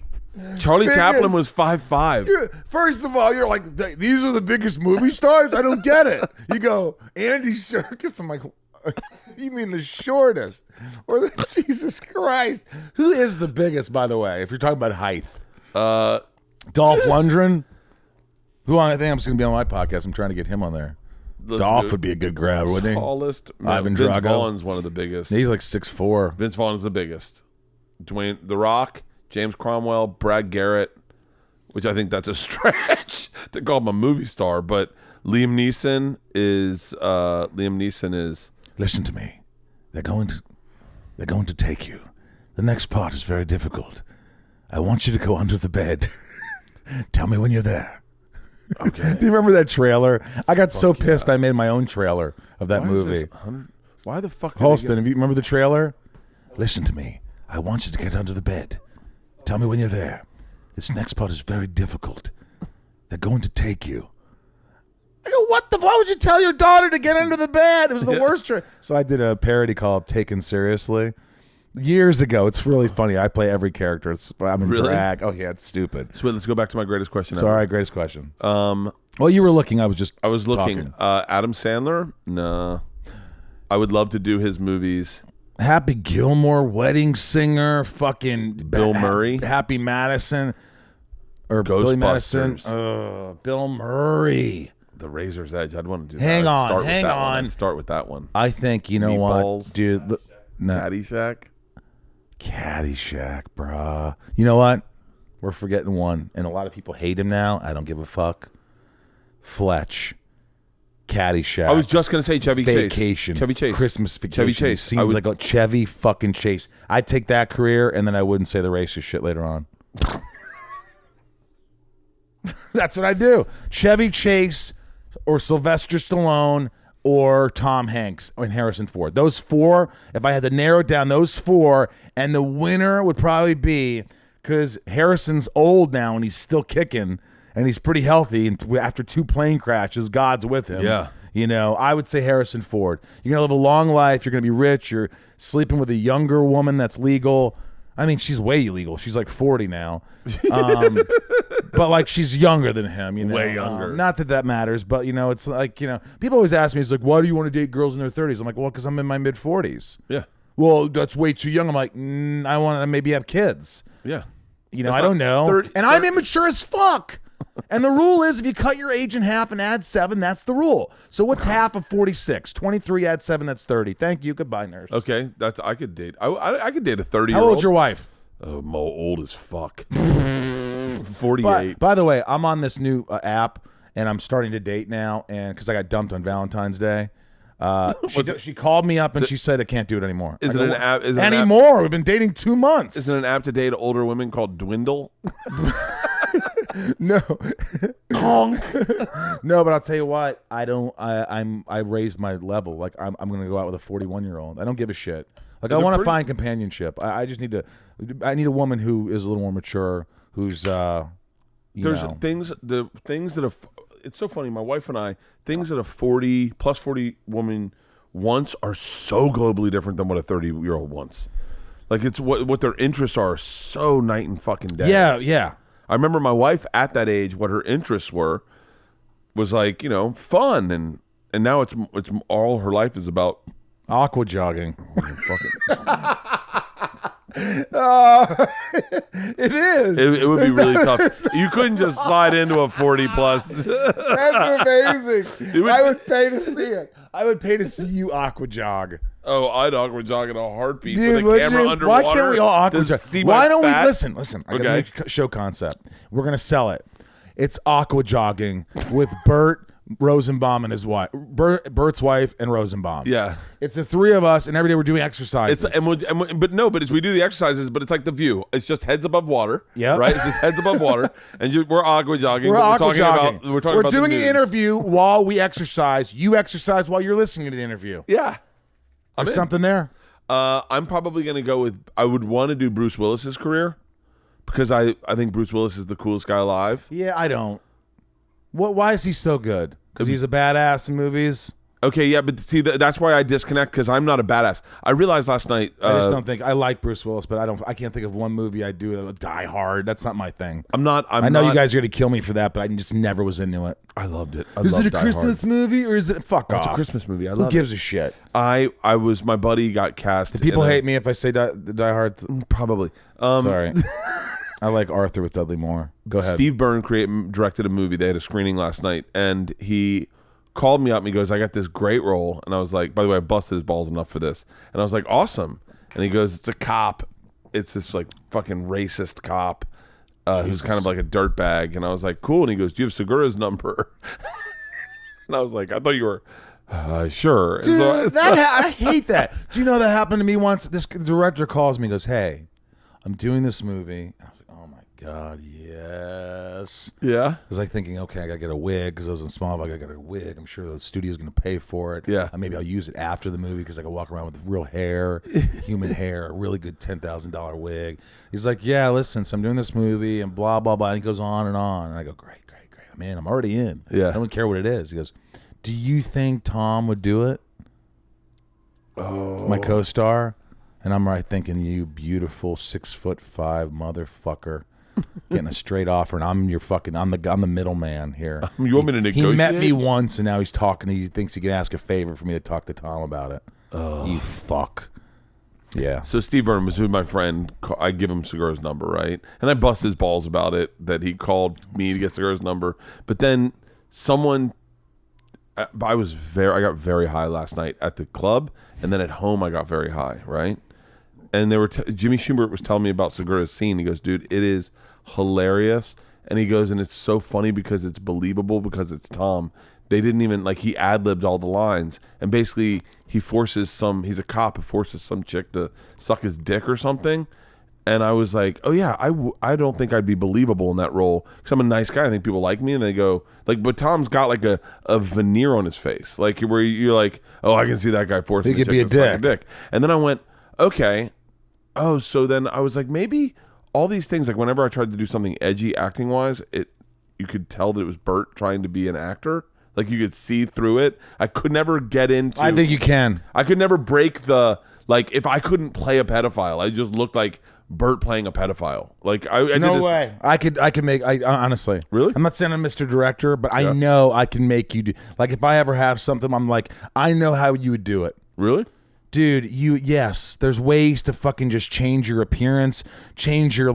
Charlie Biggest. Chaplin was 5'5". First of all, you're like, these are the biggest movie stars? I don't get it. You go, Andy Serkis. I'm like, you mean the shortest? Or the, Jesus Christ. Who is the biggest, by the way, if you're talking about height? Dolph Lundgren? I think I'm just going to be on my podcast. I'm trying to get him on there. Dolph would be a good grab, wouldn't he? Tallest. Ivan Vince Drago. Vaughn's one of the biggest. He's like 6'4". Vince Vaughn's the biggest. Dwayne The Rock, James Cromwell, Brad Garrett, which I think that's a stretch to call him a movie star, but Liam Neeson is Listen to me. They're going to take you. The next part is very difficult. I want you to go under the bed. Tell me when you're there. Okay. Do you remember that trailer? I got so pissed I made my own trailer of that movie. Why the fuck? Holston, have you remember the trailer? Listen to me. I want you to get under the bed. Tell me when you're there. This next part is very difficult. They're going to take you. I go, what the? Why would you tell your daughter to get under the bed? It was the worst trailer. So I did a parody called Taken Seriously. Years ago. It's really funny. I play every character. I'm in drag. Oh, yeah, it's stupid. So let's go back to my greatest question. All right, greatest question. Well, you were looking. I was looking. talking. Adam Sandler? No. I would love to do his movies. Happy Gilmore, Wedding Singer, fucking Bill Murray. Happy Madison, or Billy Madison. Bill Murray. The Razor's Edge. I'd want to do Hang that. on. I'd start with that one. I think, you know Meatballs. what, dude? Caddyshack, bruh. You know what? We're forgetting one, and a lot of people hate him now. I don't give a fuck. Fletch. Caddyshack. I was just going to say Chevy Vacation. Chase. Chevy Chase. Christmas Vacation. Chevy Chase. Seems like a Chevy fucking Chase. I'd take that career, and then I wouldn't say the racist shit later on. That's what I do. Chevy Chase or Sylvester Stallone or Tom Hanks and Harrison Ford. Those four, if I had to narrow down those four, and the winner would probably be, because Harrison's old now and he's still kicking and he's pretty healthy, and after 2 plane crashes, God's with him. Yeah. You know, I would say Harrison Ford. You're going to live a long life. You're going to be rich. You're sleeping with a younger woman that's legal. I mean, she's way illegal. She's like 40 now. But like she's younger than him, you know. Way younger. Not that matters, but you know, it's like, you know, people always ask me, it's like, why do you want to date girls in their 30s? I'm like, well, because I'm in my mid 40s. Yeah. Well, that's way too young. I'm like, I want to maybe have kids. Yeah. You know, I don't know. I'm immature as fuck. And the rule is if you cut your age in half and add 7, that's the rule. So what's half of 46? 23 add 7, that's 30. Thank you. Goodbye, nurse. Okay, I could date. I could date a 30-year-old. How old's your wife? Oh, Mo, old as fuck. 48. By the way, I'm on this new app, and I'm starting to date now, and because I got dumped on Valentine's Day. She called me up and she said I can't do it anymore. Is it an app? Anymore? We've been dating 2 months. Is it an app to date older women called Dwindle? No. No, but I'll tell you what, I raised my level. Like I'm gonna go out with a 41-year-old. I don't give a shit. Like I want to find companionship. I just need a woman who is a little more mature, who's There's things that have. It's so funny. My wife and I, things that a 40 woman wants are so globally different than what a 30-year-old wants. Like it's what their interests are so night and fucking day. Yeah. I remember my wife at that age, what her interests was like, you know, fun, and now it's all her life is about aqua jogging. It is. It would be really tough. You couldn't just slide into a 40+. That's amazing. I would pay to see it. I would pay to see you aqua jog. Oh, I'd aqua jog in a heartbeat. Dude, with a camera underwater. Why can't we all aqua jog? Why don't we listen? I got a show concept. We're gonna sell it. It's aqua jogging with Bert, Rosenbaum and his wife, Bert's wife, and Rosenbaum. Yeah. It's the three of us, and every day we're doing exercises. But we do the exercises, but it's like The View. It's just heads above water. Yep. Right? It's just heads above water, and we're aqua jogging. We're aqua jogging. We're doing the an news. interview while we exercise. You exercise while you're listening to the interview. Yeah. There's something there. I'm probably going to go with. I would want to do Bruce Willis's career because I think Bruce Willis is the coolest guy alive. Yeah, I don't. Why is he so good? Because he's a badass in movies. Okay, yeah, but see, that's why I disconnect because I'm not a badass. I realized last night. I just don't think I like Bruce Willis, but I can't think of one movie I do. Die Hard. That's not my thing. I know you guys are gonna kill me for that, but I just never was into it. I loved it. Is it a Christmas movie or is it fuck off? It's a Christmas movie. Who gives a shit? My buddy got cast. Do people hate me if I say Die Hard? Probably. Sorry. I like Arthur with Dudley Moore. Go ahead. Steve Byrne directed a movie. They had a screening last night, and he called me up and he goes, I got this great role. And I was like, by the way, I busted his balls enough for this. And I was like, awesome. And he goes, it's a cop. It's this like fucking racist cop who's kind of like a dirtbag. And I was like, cool. And he goes, do you have Segura's number? And I was like, I thought you were, sure. Dude, So, I hate that. Do you know that happened to me once? This director calls me and goes, hey, I'm doing this movie. And I was like, oh my God, yes. yeah. I was like thinking, okay, I got to get a wig because I was in Smallville. I got to get a wig. I'm sure the studio's going to pay for it. Yeah. Maybe I'll use it after the movie because I can walk around with real hair, human hair, a really good $10,000 wig. He's like, yeah, listen, so I'm doing this movie and blah, blah, blah. And he goes on. And I go, great. I'm in. I'm already in. Yeah. I don't care what it is. He goes, do you think Tom would do it? Oh. My co-star. And I'm right thinking, you beautiful 6'5" motherfucker. Getting a straight offer, and I'm the middleman here. You want me to negotiate? He met me once, and now he's talking. He thinks he can ask a favor for me to talk to Tom about it. Oh, you fuck. Yeah. So Steve Byrne was with my friend. I give him Segura's number, right? And I bust his balls about it that he called me to get Segura's number. But then someone, I got very high last night at the club, and then at home I got very high, right? And they were Jimmy Schubert was telling me about Segura's scene. He goes, dude, it is hilarious. And he goes, and it's so funny because it's believable because it's Tom. They didn't even, he ad-libbed all the lines. And basically, he's a cop who forces some chick to suck his dick or something. And I was like, oh yeah, I don't think I'd be believable in that role because I'm a nice guy. I think people like me. And they go, but Tom's got a veneer on his face. Where you're like, oh, I can see that guy forcing he a could chick be to a suck a dick. And then I went, okay. Oh, so then I was like, maybe all these things, whenever I tried to do something edgy acting wise, you could tell that it was Bert trying to be an actor. You could see through it. I could never get into. I think you can. I could never break the if I couldn't play a pedophile, I just looked like Bert playing a pedophile. No way. I could make. Honestly. Really? I'm not saying I'm Mr. Director, but I know I can make you do. If I ever have something, I'm like, I know how you would do it. Really? Dude, yes, there's ways to fucking just change your appearance, change your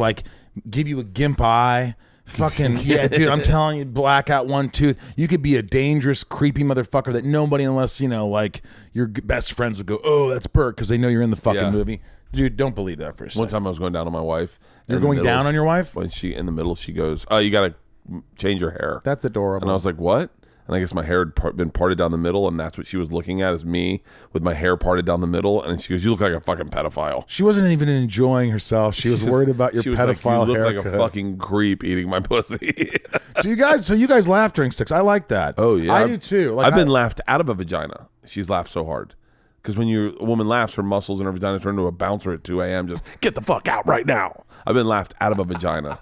give you a gimp eye. Fucking yeah, dude, I'm telling you, black out one tooth. You could be a dangerous, creepy motherfucker that nobody, unless your best friends would go, oh, that's Bert, because they know you're in the fucking movie. Dude, don't believe that for a second. One time I was going down on my wife. You're going down on your wife? When in the middle, she goes, oh, you got to change your hair. That's adorable. And I was like, what? And I guess my hair had been parted down the middle, and that's what she was looking at, is me with my hair parted down the middle. And she goes, you look like a fucking pedophile. She wasn't even enjoying herself. She was worried about your pedophile you look haircut. like a fucking creep eating my pussy. So you guys laugh during sex. I like that. Oh, yeah. I do too. I've been laughed out of a vagina. She's laughed so hard. Because when a woman laughs, her muscles in her vagina turn into a bouncer at 2 a.m. Just, get the fuck out right now. I've been laughed out of a vagina.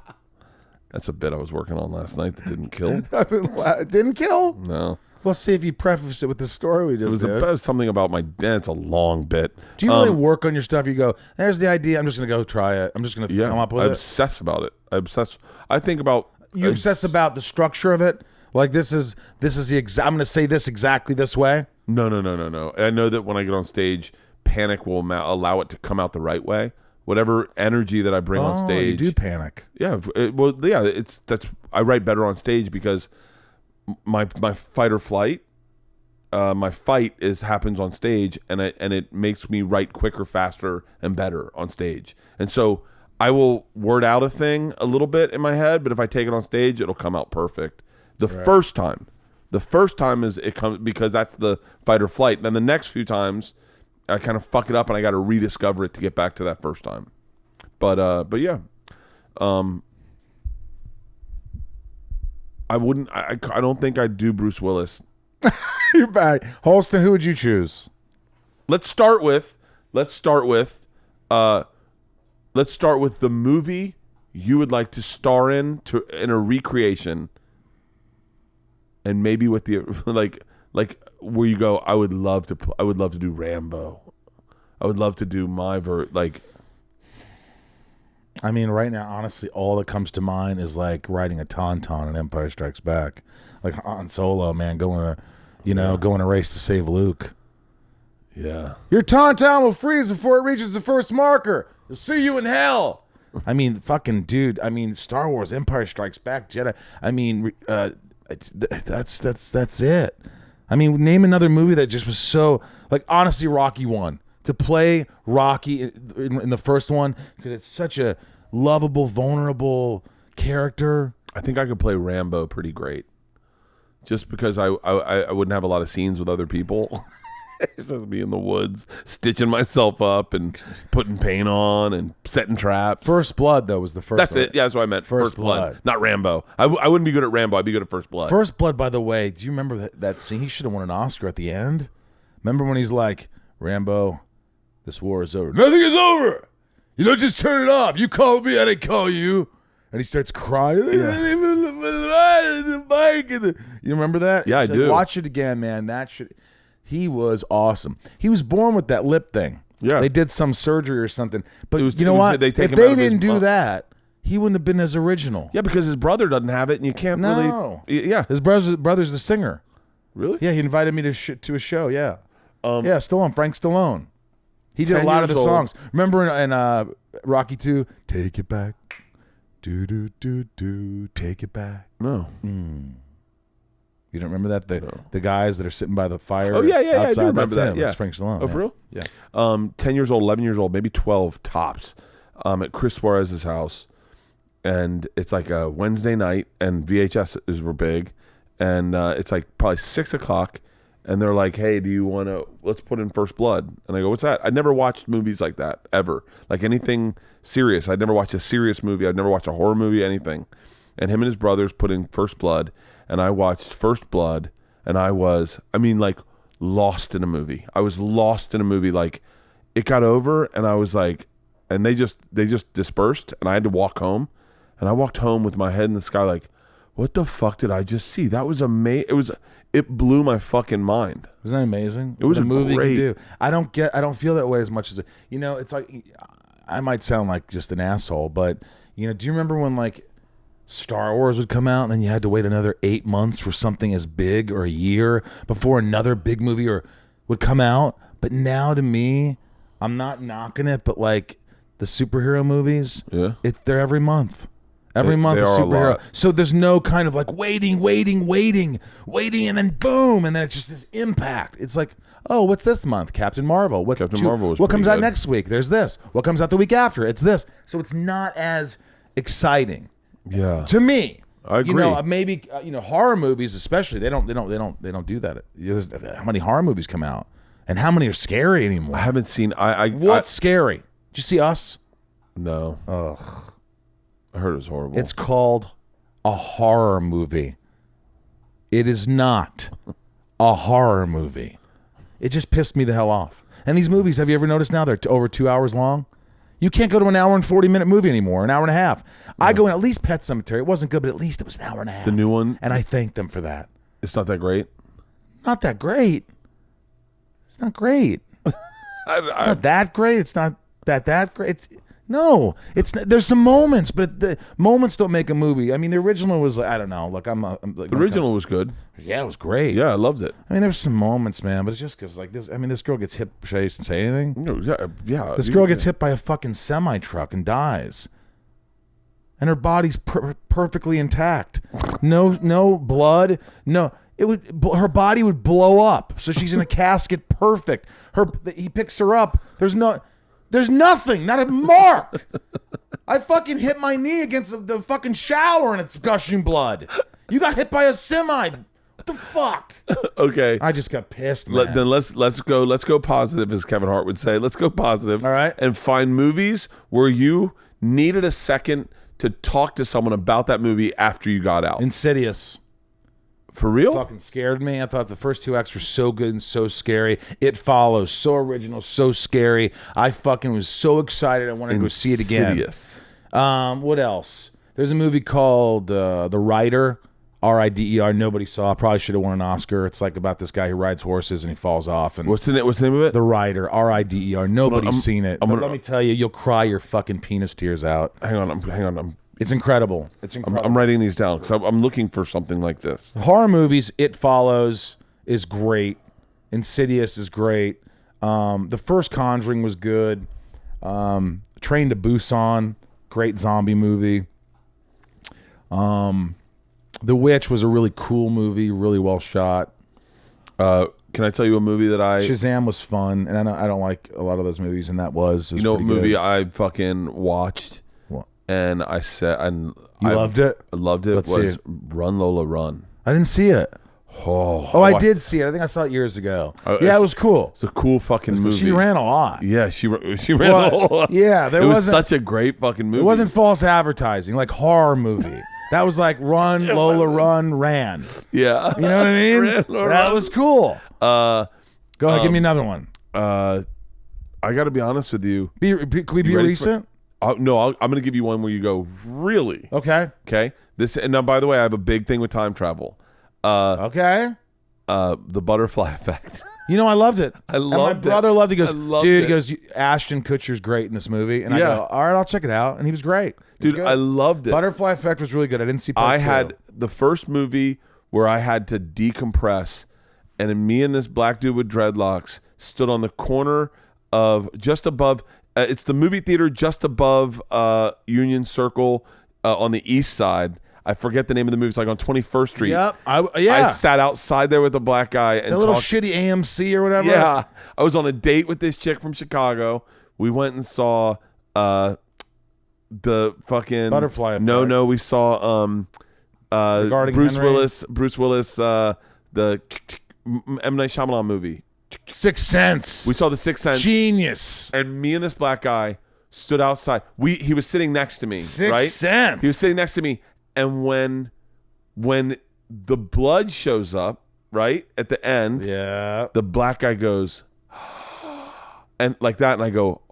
That's a bit I was working on last night that didn't kill. Didn't kill? No. Well, see if you preface it with the story we just did. It was something about it's a long bit. Do you really work on your stuff? You go, there's the idea. I'm just going to go try it. I'm just going to come up with it. I obsess about it. I think about... You obsess about the structure of it? This is the exact... I'm going to say this exactly this way? No. I know that when I get on stage, panic will allow it to come out the right way. Whatever energy that I bring on stage... you do panic. Yeah. I write better on stage because... My fight or flight, my fight happens on stage, and it makes me write quicker, faster, and better on stage. And so I will word out a thing a little bit in my head, but if I take it on stage, it'll come out perfect the first time. The first time is it comes because that's the fight or flight. Then the next few times, I kind of fuck it up and I got to rediscover it to get back to that first time. But yeah, I wouldn't. I don't think I'd do Bruce Willis. You're back, Holston. Who would you choose? Let's start with the movie you would like to star in a recreation, and maybe with the like where you go. I would love to do Rambo. I would love to do I mean, right now, honestly, all that comes to mind is like riding a tauntaun in Empire Strikes Back, like Han Solo, man, going a race to save Luke. Yeah, Your tauntaun will freeze before it reaches the first marker. You'll see you in hell. I mean, fucking dude. I mean, Star Wars, Empire Strikes Back, Jedi. I mean, that's it. I mean, name another movie that just was so like. Honestly, Rocky 1. To play Rocky in the first one because it's such a lovable, vulnerable character. I think I could play Rambo pretty great, just because I wouldn't have a lot of scenes with other people. It's just me in the woods, stitching myself up and putting paint on and setting traps. First Blood, though, was the first. That's one. it. Yeah, that's what I meant. First Blood, not Rambo. I wouldn't be good at Rambo. I'd be good at First Blood. First Blood, by the way. Do you remember that scene? He should have won an Oscar at the end. Remember when he's like, Rambo, this war is over. Nothing is over. You don't just turn it off. You called me, I didn't call you. And he starts crying. Yeah. You remember that? Yeah, I do. Watch it again, man. He was awesome. He was born with that lip thing. Yeah. They did some surgery or something. But you know what? If they didn't do that, he wouldn't have been as original. Yeah, because his brother doesn't have it, and you can't really. Yeah, his brother's the singer. Really? Yeah, he invited me to a show. Yeah, Stallone, Frank Stallone. He did a 10 lot of the years old. songs. Remember in Rocky 2, Take It Back, do do do do, take it back. No. You don't remember that? The guys that are sitting by the fire. Oh yeah, outside. I do remember That's that. him. Yeah, That's Frank Stallone. Oh, for real? Yeah. 10 years old, 11 years old, maybe 12 tops. At Chris Suarez's house, and it's like a Wednesday night, and VHSs were big, and it's like probably 6 o'clock. And they're like, hey, do you want to, let's put in First Blood. And I go, what's that? I never watched movies like that, ever. Like anything serious. I'd never watched a serious movie. I'd never watched a horror movie, anything. And him and his brothers put in First Blood. And I watched First Blood. And I was, like, lost in a movie. I was lost in a movie. Like, it got over, and I was like, and they just dispersed. And I had to walk home. And I walked home with my head in the sky like, what the fuck did I just see? That was amazing. It blew my fucking mind. Isn't that amazing? It was what a movie great. can do. I don't feel that way as much as it's like I might sound like just an asshole, but do you remember when like Star Wars would come out and then you had to wait another 8 months for something as big or a year before another big movie would come out? But now to me, I'm not knocking it, but like the superhero movies, they're every month. Every month a superhero. So there's no kind of like waiting, and then boom, and then it's just this impact. It's like, oh, what's this month? Captain Marvel. What comes out next week? There's this. What comes out the week after? It's this. So it's not as exciting. Yeah. To me. I agree. Maybe horror movies especially, they don't do that. How many horror movies come out? And how many are scary anymore? I haven't seen What's scary? Did you see Us? No. Ugh. I heard it was horrible. It's called a horror movie. It is not a horror movie. It just pissed me the hell off. And these movies, have you ever noticed now they're over 2 hours long? You can't go to an hour and 40-minute movie anymore, an hour and a half. I go in at least Pet Sematary. It wasn't good, but at least it was an hour and a half. The new one? And I thank them for that. It's not that great? Not that great. It's not great. It's not that great. It's not that great. No, there's some moments, but the moments don't make a movie. I mean, the original was like, I don't know. Look, the original was good. Yeah, it was great. Yeah, I loved it. I mean, there's some moments, man, but it's just because like this. I mean, this girl gets hit. Should I say anything? No, yeah. This girl gets hit by a fucking semi truck and dies, and her body's perfectly intact. No blood. No. Her body would blow up, so she's in a casket, perfect. He picks her up. There's nothing, not a mark. I fucking hit my knee against the fucking shower and it's gushing blood. You got hit by a semi. What the fuck? Okay. I just got pissed, man. Then let's go positive, as Kevin Hart would say. Let's go positive. All right. And find movies where you needed a second to talk to someone about that movie after you got out. Insidious. For real? Fucking scared me. I thought the first 2 acts were so good and so scary. It Follows, so original, so scary. I fucking was so excited. I wanted to go see it again. Insidious. What else? There's a movie called The Rider, R-I-D-E-R. Nobody saw. Probably should have won an Oscar. It's like about this guy who rides horses and he falls off. And What's the name of it? The Rider, R-I-D-E-R. Nobody's seen it. But let me tell you, you'll cry your fucking penis tears out. Hang on. It's incredible. It's incredible. I'm writing these down because I'm looking for something like this. Horror movies, It Follows is great. Insidious is great. The first Conjuring was good. Train to Busan, great zombie movie. The Witch was a really cool movie, really well shot. Can I tell you a movie that Shazam was fun, and I don't like a lot of those movies, and that was you know what pretty movie good. I fucking watched? What? And I said, and You loved it? I loved it. Let's see was it. Run Lola Run. I didn't see it. Oh, I did see it. I think I saw it years ago. Oh, Yeah, it was cool. It's a cool fucking movie. She ran a lot. Yeah, she ran. What? Yeah, there it was wasn't- such a great fucking movie. It wasn't false advertising, like horror movie. That was like Run, Lola, Run, Ran. Yeah, You know what I mean? Ran, Lola, That Run. was cool. Go ahead, give me another one. I got to be honest with you. Could we be ready for- recent? No, I'm going to give you one where you go, really? Okay. Okay. And now, by the way, I have a big thing with time travel. Okay. The butterfly effect. You know, I loved it. I And my loved it. brother loved it. He goes, I loved dude, it. he goes, Ashton Kutcher's great in this movie. And I Yeah. go, all right, I'll check it out. And he was great. He was Dude, good. I loved it. Butterfly Effect was really good. I didn't see part I two. had the first movie where I had to decompress, and then me and this black dude with dreadlocks stood on the corner of just above. It's the movie theater just above Union Circle on the east side. I forget the name of the movie. It's like on 21st Street. Yep. I Yeah. sat outside there with the black guy and The little talked. shitty AMC or whatever. Yeah, I was on a date with this chick from Chicago. We went and saw the fucking Butterfly Effect. No, we saw Regarding Bruce Henry? Willis, the M. Night Shyamalan movie. Sixth Sense. We saw The Sixth Sense, Genius. and me and this black guy stood outside. He was sitting next to me, Sixth right? Sense. He was sitting next to me, and when the blood shows up, right at the end, Yeah. the black guy goes, and like that, and I go,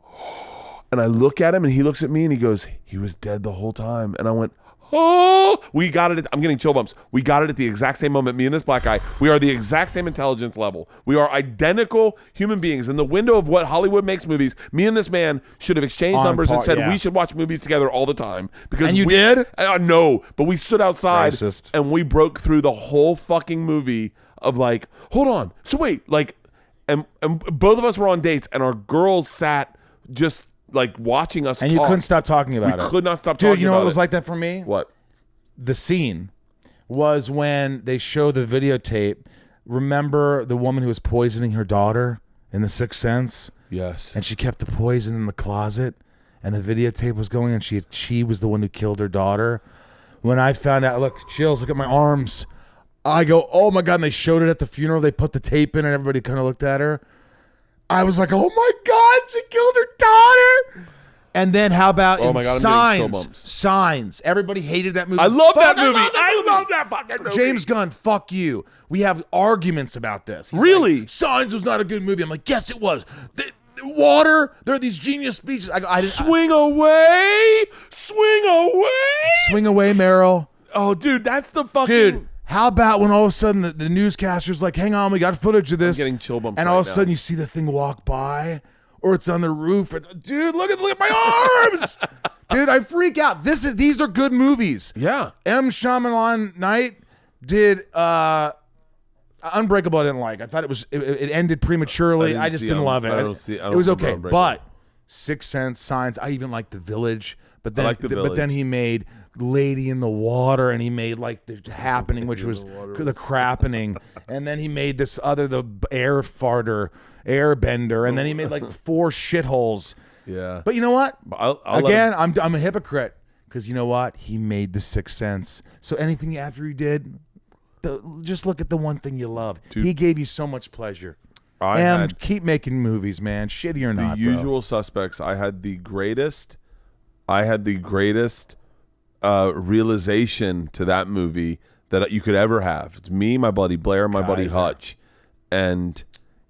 and I look at him, and he looks at me, and he goes, he was dead the whole time, and I went, oh, we got it. I'm getting chill bumps. We got it at the exact same moment. Me and this black guy, we are the exact same intelligence level. We are identical human beings. In the window of what Hollywood makes movies, me and this man should have exchanged On numbers and par, said yeah. we should watch movies together all the time. Because And you we, did? No, but we stood outside Racist. and we broke through the whole fucking movie of like, hold on, so wait, like, and both of us were on dates, and our girls sat just like watching us And talk. you couldn't stop talking about it. We could not stop Dude, talking you know about what was it. like that for me? What? The scene was when they show the videotape. Remember the woman who was poisoning her daughter in The Sixth Sense? Yes. And she kept the poison in the closet, and the videotape was going, and she was the one who killed her daughter. When I found out, look, chills, look at my arms. I go, oh my God, and they showed it at the funeral. They put the tape in, and everybody kind of looked at her. I was like, oh my God, she killed her daughter. And then how about Oh in my God, I'm getting chill Signs? bumps. Signs. Everybody hated that movie. I love that Fuck, movie. I love that fucking movie. James Gunn, fuck you. We have arguments about this. He's Really? like, Signs was not a good movie. I'm like, yes, it was. The water. There are these genius speeches. I didn't Swing away. swing away, Meryl. Oh, dude, that's the fucking. Dude, how about when all of a sudden the newscaster's like, hang on, we got footage of this. I'm getting chill bumps And all right of a sudden now. you see the thing walk by, or it's on the roof. Dude, look at my arms. Dude, I freak out. These are good movies. Yeah. M. Shyamalan Night did Unbreakable. I didn't like. I thought it ended prematurely. I just didn't love it. I don't see. I don't It was remember okay, Unbreakable. but Sixth Sense, Signs. I even liked The Village, but then like The but then Village. he made Lady in the Water, and he made like The Happening, which was the Crappening, and then he made this other the Air Farter, Airbender, and then he made like 4 shitholes. Yeah. But you know what? I'll let Again, him- I'm a hypocrite because you know what? He made The Sixth Sense. So anything after he did, the one thing you love. Dude. He gave you so much pleasure. I Keep making movies, man. Shitty or not, The Usual Suspects. I had the greatest realization to that movie that you could ever have. It's me, my buddy Blair, my buddy Hutch, and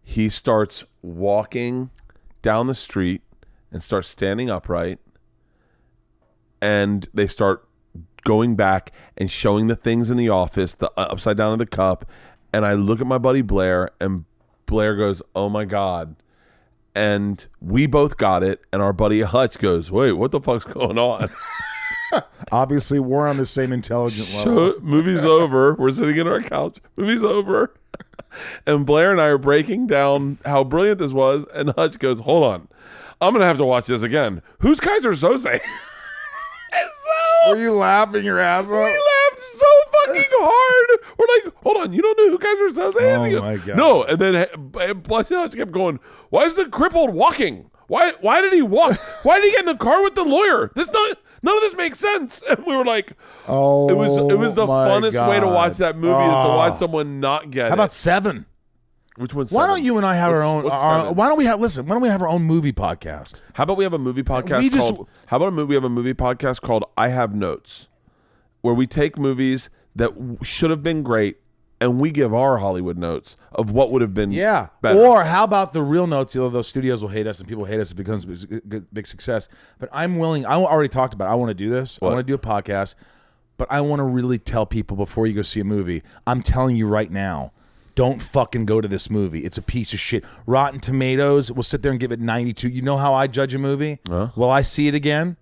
he starts walking down the street and starts standing upright, and they start going back and showing the things in the office, the upside down of the cup, and I look at my buddy Blair, and Blair goes, "Oh my God." And we both got it, and our buddy Hutch goes, "Wait, what the fuck's going on?" Obviously, we're on the same intelligent level. So, movie's over. We're sitting in our couch. Movie's over. And Blair and I are breaking down how brilliant this was, and Hutch goes, "Hold on. I'm going to have to watch this again. Who's Kaiser Soze?" And so, Were you laughing your ass off? we laughed so fucking hard. We're like, "Hold on, you don't know who Kaiser Soze is?" Oh, He goes, my God. "No." And then Bless Hutch kept going, "Why is the crippled walking? Why did he walk? Why did he get in the car with the lawyer? None of this makes sense." And we were like, Oh, it was the my funnest way to God. watch that movie is to watch someone not get How it. about Seven? Which one's Why Seven? don't you and I have our own? What's Seven? Why don't we have our own movie podcast? How about we have a movie podcast called? How about we have a movie podcast called "I Have Notes," where we take movies that should have been great and we give our Hollywood notes of what would have been better. Or how about the real notes? Those studios will hate us and people hate us. It becomes a big success. But I'm willing. I already talked about it. I want to do this. What? I want to do a podcast. But I want to really tell people before you go see a movie. I'm telling you right now. Don't fucking go to this movie. It's a piece of shit. Rotten Tomatoes will sit there and give it 92. You know how I judge a movie? Will I see it again?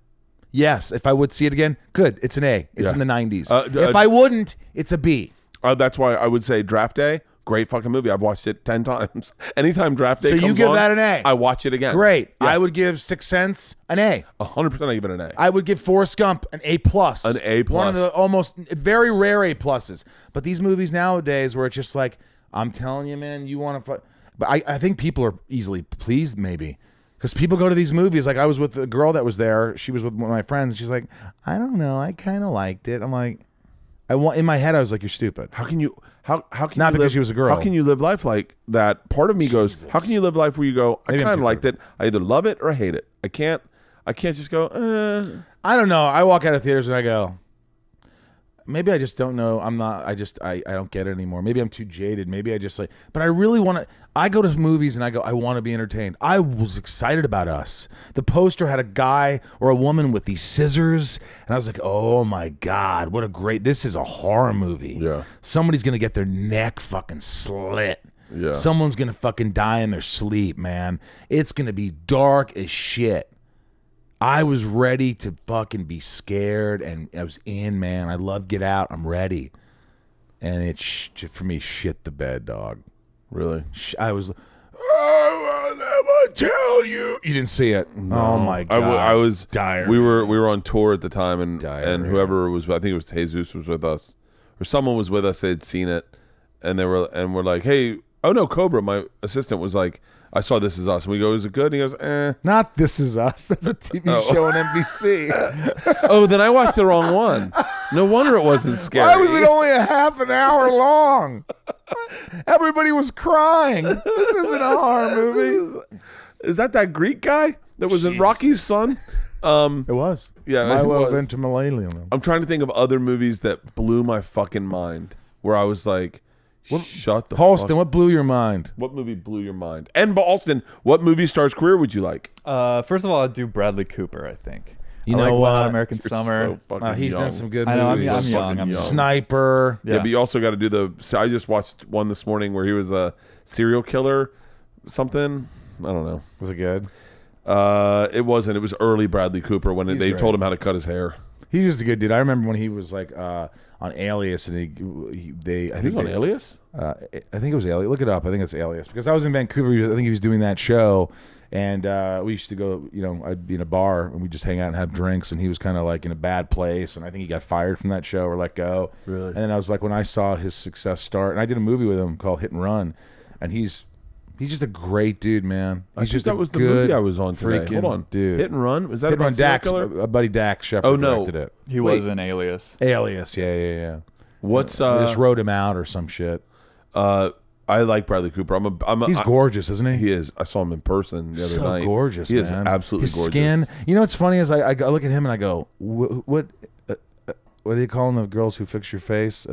Yes. If I would see it again, good. It's an A. It's in the 90s. If I wouldn't, it's a B. That's why I would say Draft Day, great fucking movie. I've watched it 10 times. Anytime Draft Day So comes you give on, that an A? I watch it again. Great. Yeah. I would give Sixth Sense an A. 100% I give it an A. I would give Forrest Gump an A+. An A+. One of the almost very rare A+. But these movies nowadays where it's just like, I'm telling you, man, you want to... But I think people are easily pleased, maybe. Because people go to these movies. Like, I was with a girl that was there. She was with one of my friends. And she's like, I don't know. I kind of liked it. I'm like... in my head, I was like, you're stupid. How can you... How can Not you because live, she was a girl. How can you live life like that? Part of me goes, how can you live life where you go, I Maybe I'm kind of too liked it. I either love it or I hate it. I can't just go, I don't know. I walk out of theaters and I go, maybe I just don't know. I don't get it anymore. Maybe I'm too jaded. Maybe I just like, but I really want to, I go to movies and I go, I want to be entertained. I was excited about Us. The poster had a guy or a woman with these scissors. And I was like, oh my God, this is a horror movie. Yeah. Somebody's going to get their neck fucking slit. Yeah. Someone's going to fucking die in their sleep, man. It's going to be dark as shit. I was ready to fucking be scared, and I was in, man. I love Get Out. I'm ready. And it, for me, shit the bed, dog. really? I was, I will never tell you. You didn't see it. No. Oh, my God. I was, diarrhea. we were on tour at the time, and Diarrhea. whoever was, I think it was Jesus was with us, or someone was with us, they'd seen it, and we're like, hey, oh no, Cobra, my assistant was like, I saw This Is Us. And we go, is it good? And he goes, eh. Not This Is Us. That's a TV show on NBC. Oh, then I watched the wrong one. No wonder it wasn't scary. Why was it only a half an hour long? Everybody was crying. This isn't a horror movie. Is that Greek guy that was in Rocky's son? It was. Yeah, it Milo was. Ventimiglia. I'm trying to think of other movies that blew my fucking mind, where I was like, shut the Halston, fuck. what blew your mind? What movie blew your mind? And Halston, what movie star's career would you like? First of all, I'd do Bradley Cooper, I think. You I know like Wet what? Hot American You're Summer. so fucking He's young. done some good I know, movies. I'm So young. fucking I'm young. Sniper. Yeah, but you also got to do I just watched one this morning where he was a serial killer, something. I don't know. Was it good? It wasn't. It was early Bradley Cooper when they great. told him how to cut his hair. He was a good dude. I remember when he was like on Alias, and I He think was on they- Alias? I think it was Alias. Look it up. I think it's Alias because I was in Vancouver. I think he was doing that show, and we used to go. I'd be in a bar and we just hang out and have drinks. And he was kind of like in a bad place, and I think he got fired from that show or let go. Really? And then I was like, when I saw his success start, and I did a movie with him called Hit and Run, and he's just a great dude, man. I He's think just that a was the good movie I was on today. freaking Hold on. dude. Hit and Run? Was that Hit and about Run. serial Dax, killer? buddy Dax Shepard Oh, no. directed it. He was in Alias. Alias, yeah. What's They just wrote him out or some shit. I like Bradley Cooper. He's gorgeous, isn't he? He is. I saw him in person the other night. So gorgeous, He man. is absolutely His gorgeous. skin. You know what's funny is I look at him and I go, what do you call them, the girls who fix your face?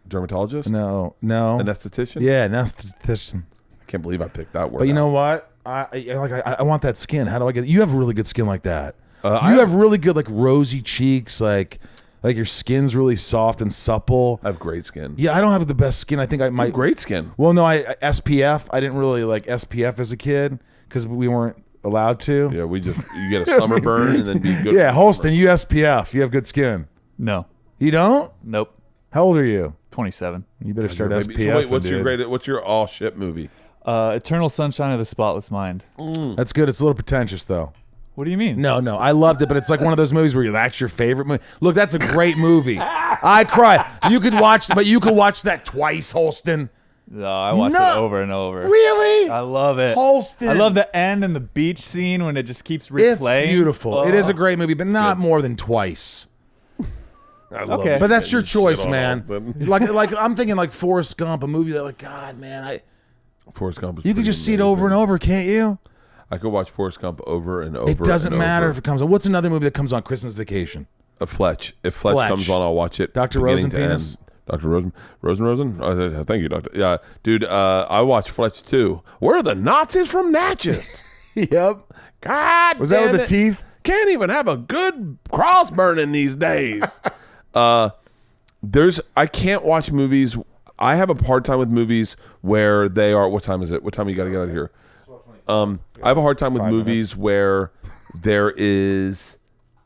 Dermatologist? No. Anesthetician? Yeah, anesthetician. I can't believe I picked that word. But you know what? I want that skin. How do I get it? You have really good skin like that. You have really good, like, rosy cheeks, like your skin's really soft and supple. I have great skin. Yeah, I don't have the best skin. I think I might. Great skin. Well, no, I SPF. I didn't really like SPF as a kid because we weren't allowed to. Yeah, you get a summer burn and then be good. Yeah, Holston, you SPF. You have good skin. No. You don't? Nope. How old are you? 27. You better start So SPF. wait, what's your all shit movie? Eternal Sunshine of the Spotless Mind. That's good. It's a little pretentious though. What do you mean? No, I loved it, but it's like one of those movies where that's your favorite movie. Look, that's a great movie. I cried. You could watch that twice, Holston. No, I watched it over and over. Really? I love it. Holston. I love the end and the beach scene when it just keeps It's replaying. beautiful. It is a great movie, but not good. more than twice. Okay. But that's your choice, Shit on man. Holston. like I'm thinking like Forrest Gump, a movie that like God, man, Forrest Gump is you could pretty just see it amazing. over and over, can't you? I could watch Forrest Gump over and over. It doesn't and matter over. if it comes on. What's another movie that comes on Christmas Vacation? Fletch. If Fletch, Fletch. comes on, I'll watch it. Dr. beginning to Rosenpenis? end. Dr. Rosen? Thank you, Doctor. Yeah, dude, I watched Fletch too. Where are the Nazis from Natchez? Yep. God Was that damn with the it. teeth? Can't even have a good cross burning these days. I can't watch movies. I have a hard time with movies where they are. What time is it? What time you got to get out of here? I have a hard time with 5 movies minutes. where there is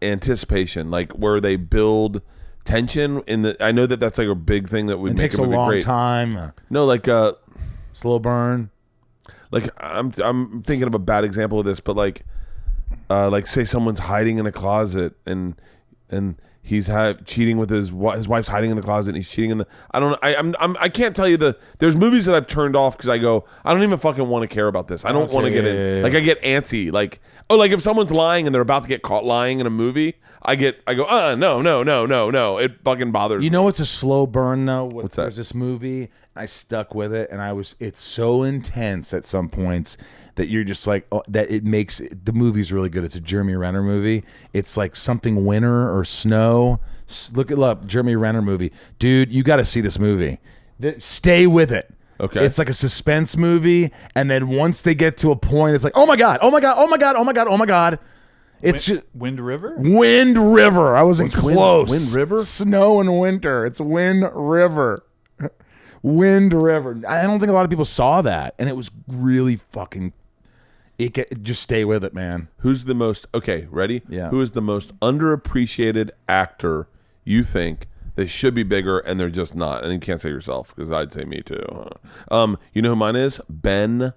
anticipation, like where they build tension in the. I know that that's like a big thing that would It make takes a a movie long great. time. No, like Slow burn. I'm thinking of a bad example of this, but like say someone's hiding in a closet and he's cheating with his wife's hiding in the closet and he's cheating in the. I don't know. I can't tell you there's movies that I've turned off because I go, I don't even fucking want to care about this. I don't want to get in. Okay. Like I get antsy. Like if someone's lying and they're about to get caught lying in a movie, I go no. It fucking bothers me. You know what's a slow burn though? What's that? There's this movie. I stuck with it, and it's so intense at some points that you're just like, that it makes the movie's really good. It's a Jeremy Renner movie. It's like something winter or snow. Look it up, Jeremy Renner movie, dude. You got to see this movie. Stay with it. Okay. It's like a suspense movie, and then once they get to a point, it's like, oh my god. It's just Wind River? Wind River. I wasn't What's close. Wind River? Snow and winter. It's Wind River. Wind River. I don't think a lot of people saw that, and it was really fucking. Just stay with it, man. Who's the most ready? Yeah. Who is the most underappreciated actor you think they should be bigger and they're just not? And you can't say yourself because I'd say me too. You know who mine is? Ben.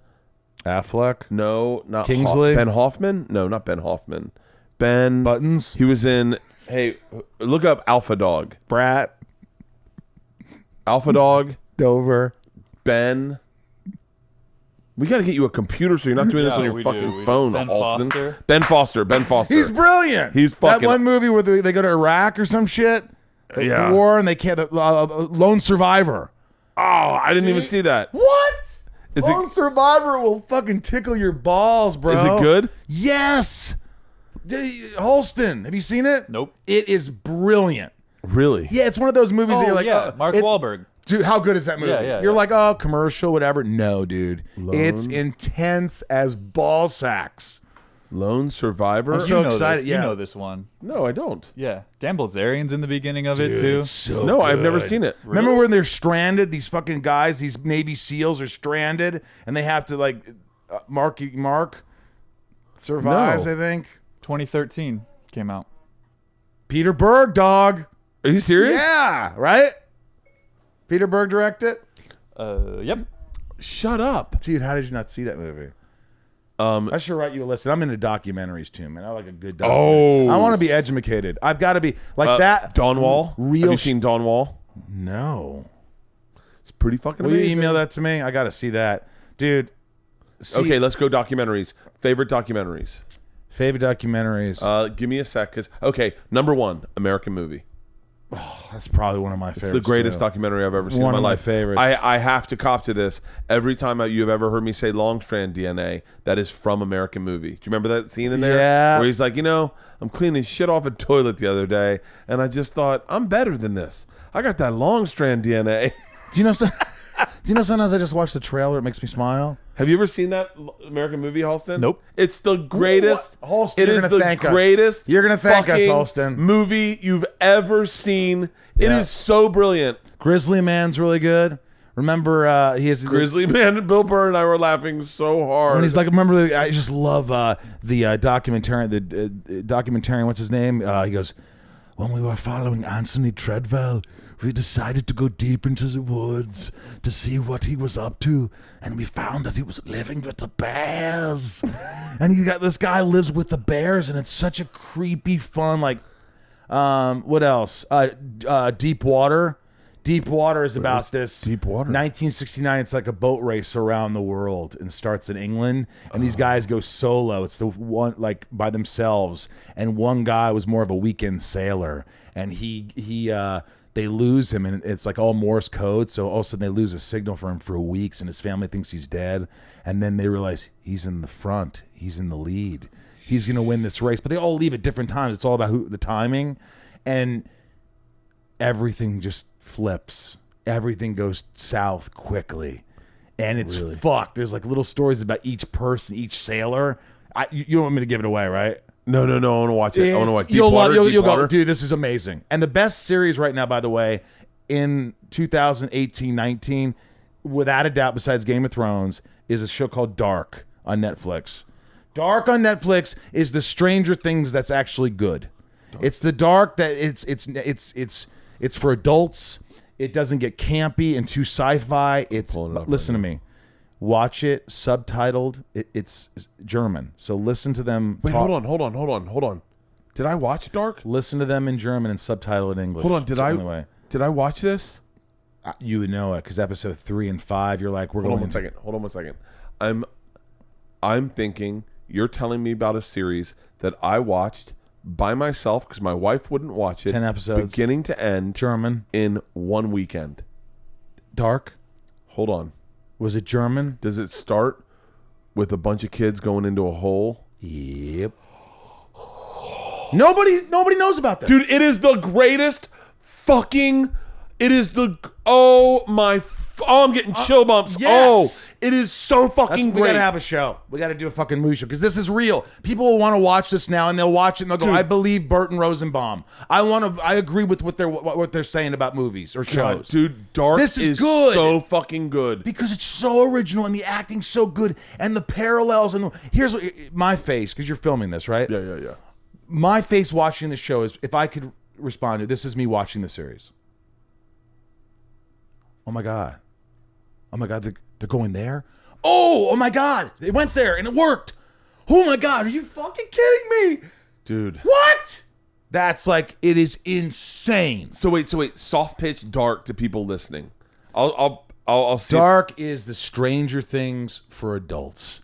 Affleck. No, not Kingsley? Ben Hoffman. No, not Ben Hoffman. Ben Buttons. He was in. Hey, look up Alpha Dog. Brat. Alpha Dog. Dover. Ben. We got to get you a computer so you're not doing this Yeah, on your we fucking do. phone, Ben Austin. Foster. Ben Foster. He's brilliant. He's fucking- That one movie where they go to Iraq or some shit. The Yeah. war, and they can't. Lone Survivor. Oh, I didn't even see that. What? Is Lone it- Survivor will fucking tickle your balls, bro. Is it good? Yes. Holston, have you seen it? Nope. It is brilliant. Really? Yeah, it's one of those movies that you're like, Mark Wahlberg. Dude, how good is that movie? Yeah, You're yeah. like, oh, commercial, whatever. No, dude. It's intense as ball sacks. Lone Survivor? I'm so You know excited, This. yeah. You know this one. No, I don't. Yeah. Dan Bilzerian's in the beginning of it, Dude, too. it's so No, I've never good. seen it. Remember when they're stranded? These fucking guys, these Navy SEALs are stranded, and they have to like Mark survives. No. I think 2013 came out. Peter Berg, dog. Are you serious? Yeah, right. Peter Berg directed. Yep. Shut up. Dude, how did you not see that movie? I should write you a list. I'm into documentaries too, man. I like a good documentary. Oh. I want to be educated. I've got to be like that. Dawn Wall? Real Have you sh- seen Dawn Wall? No. It's pretty fucking Will amazing. you email that to me? I got to see that, dude. Okay, let's go documentaries. Favorite documentaries? Favorite documentaries. Give me a sec. Okay, number one, American movie. That's probably one of my favorites. It's the greatest too. documentary I've ever seen One in my of my life. favorites. I have to cop to this. Every time you've ever heard me say long strand DNA, that is from American Movie. Do you remember that scene in there? Yeah. Where he's like, I'm cleaning shit off a toilet the other day, and I just thought, I'm better than this. I got that long strand DNA. Do you know? Sometimes I just watch the trailer. It makes me smile. Have you ever seen that American Movie, Halston? Nope. It's the greatest. Halston, it you're is gonna the thank us. greatest. You're gonna thank us, fucking Halston. Movie you've ever seen. It Yeah. is so brilliant. Grizzly Man's really good. Remember, he has Grizzly Man and Bill Burr and I were laughing so hard. And he's like, remember, I just love the documentarian. The documentarian, what's his name? He goes, when we were following Anthony Treadwell, we decided to go deep into the woods to see what he was up to, and we found that he was living with the bears. And this guy lives with the bears, and it's such a creepy, fun, like, what else? Deep Water. Deep Water is about this. Deep Water? 1969. It's like a boat race around the world, and starts in England. And these guys go solo. It's the one like by themselves. And one guy was more of a weekend sailor, and they lose him, and it's like all Morse code. So all of a sudden they lose a signal for him for weeks, and his family thinks he's dead. And then they realize he's in the front. He's in the lead. He's gonna win this race. But they all leave at different times. It's all about the timing, and everything just flips. Everything goes south quickly, and it's fucked. There's like little stories about each person, each sailor. You don't want me to give it away, right? No. I want to watch it. I want to watch Deep You'll Water. Deep go, Water. dude. This is amazing. And the best series right now, by the way, in 2018-19, without a doubt, besides Game of Thrones, is a show called Dark on Netflix. Dark on Netflix is the Stranger Things that's actually good. It's the dark that it's for adults. It doesn't get campy and too sci-fi. Listen to me. Watch it subtitled. It's German, so listen to them. Wait, hold on. Did I watch Dark? Listen to them in German and subtitle it in English. Hold on. It's the only way. Did I watch this? You would know it because episode 3 and 5. You're like, Hold on one second. I'm thinking you're telling me about a series that I watched by myself because my wife wouldn't watch it. 10 episodes, beginning to end, German, in one weekend. Dark. Hold on. Was it German? Does it start with a bunch of kids going into a hole? Yep. Nobody knows about this. Dude, it is the greatest fucking... I'm getting chill bumps. Yes. Oh, it is so fucking We great. gotta have a show. We gotta do a fucking movie show because this is real. People will want to watch this now, and they'll watch it and they'll go, Dude. "I believe Bert and Rosenbaum. I agree with what they're saying about movies or shows." God, dude, Dark This is good. so fucking good. Because it's so original and the acting's so good and the parallels and here's what, my face, because you're filming this, right? Yeah. My face watching the show is, if I could respond to this, is me watching the series. Oh my god, they're going there. Oh my god, they went there and it worked. Oh my god, are you fucking kidding me, Dude. what? That's like, it is insane. So wait. Soft pitch Dark to people listening. I'll see. Dark is the Stranger Things for adults.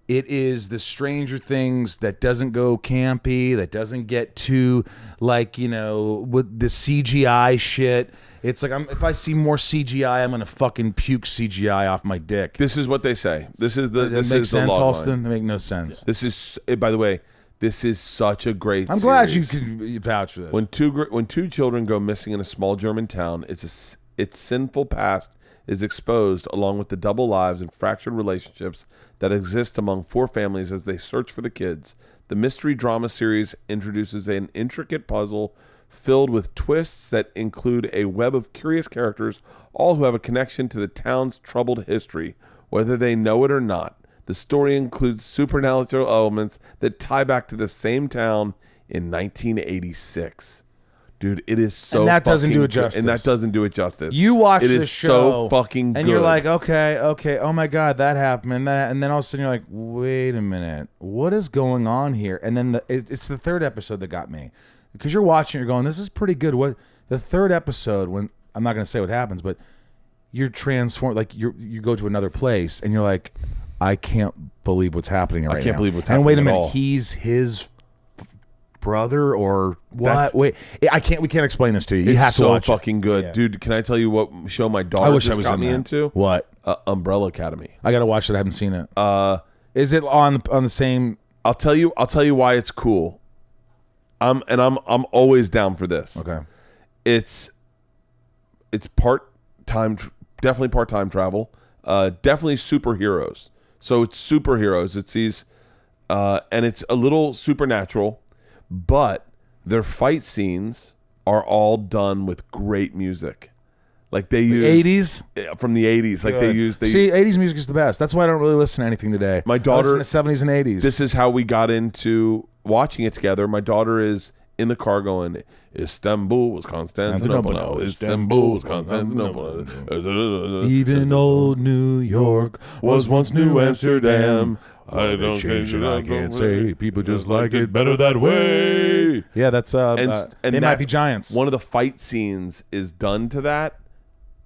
It is the Stranger Things that doesn't go campy, that doesn't get too, like, with the CGI shit. It's like, if I see more CGI, I'm gonna fucking puke CGI off my dick. This is what they say. This is That this makes is the sense, log Austin? line. That make no sense. This is, by the way, this is such a great. I'm glad you series. could vouch for this. When two children go missing in a small German town, its sinful past is exposed, along with the double lives and fractured relationships that exist among four families as they search for the kids. The mystery drama series introduces an intricate puzzle filled with twists that include a web of curious characters, all who have a connection to the town's troubled history, whether they know it or not. The story includes supernatural elements that tie back to the same town in 1986. Dude, it is so. And that doesn't do it fucking good. justice. And that doesn't do it justice. You watch it this is show, so fucking good. and you're like, okay, oh my god, that happened, and then all of a sudden you're like, wait a minute, what is going on here? And then it's the third episode that got me, because you're watching, you're going, this is pretty good. What the third episode, when I'm not going to say what happens, but you're transformed, like you go to another place, and you're like, I can't believe what's happening right now. I can't believe what's And wait a happening at minute, all. he's his brother or what? That's- Wait, I can't. We can't explain this to you. You It's have to so watch fucking good, Yeah. dude. Can I tell you what show my daughter I wish just I was got in me that. into? What? Umbrella Academy. I gotta watch it. I haven't seen it. Is it on the same? I'll tell you why it's cool. I'm always down for this. Okay. It's part-time, definitely part-time travel. Definitely superheroes. So it's superheroes. It's these, and it's a little supernatural, but their fight scenes are all done with great music. Like they use 80s. from the 80s. Like they use. See, 80s music is the best. That's why I don't really listen to anything today. My daughter- I listen to 70s and 80s. This is how we got into watching it together. My daughter is in the car going, Istanbul was Constantinople now. Istanbul was Constantinople. Even old New York was once New Amsterdam. I don't change think it. I I can't don't say. People just like it better that way. Yeah, that's And they might that- be giants. One of the fight scenes is done to that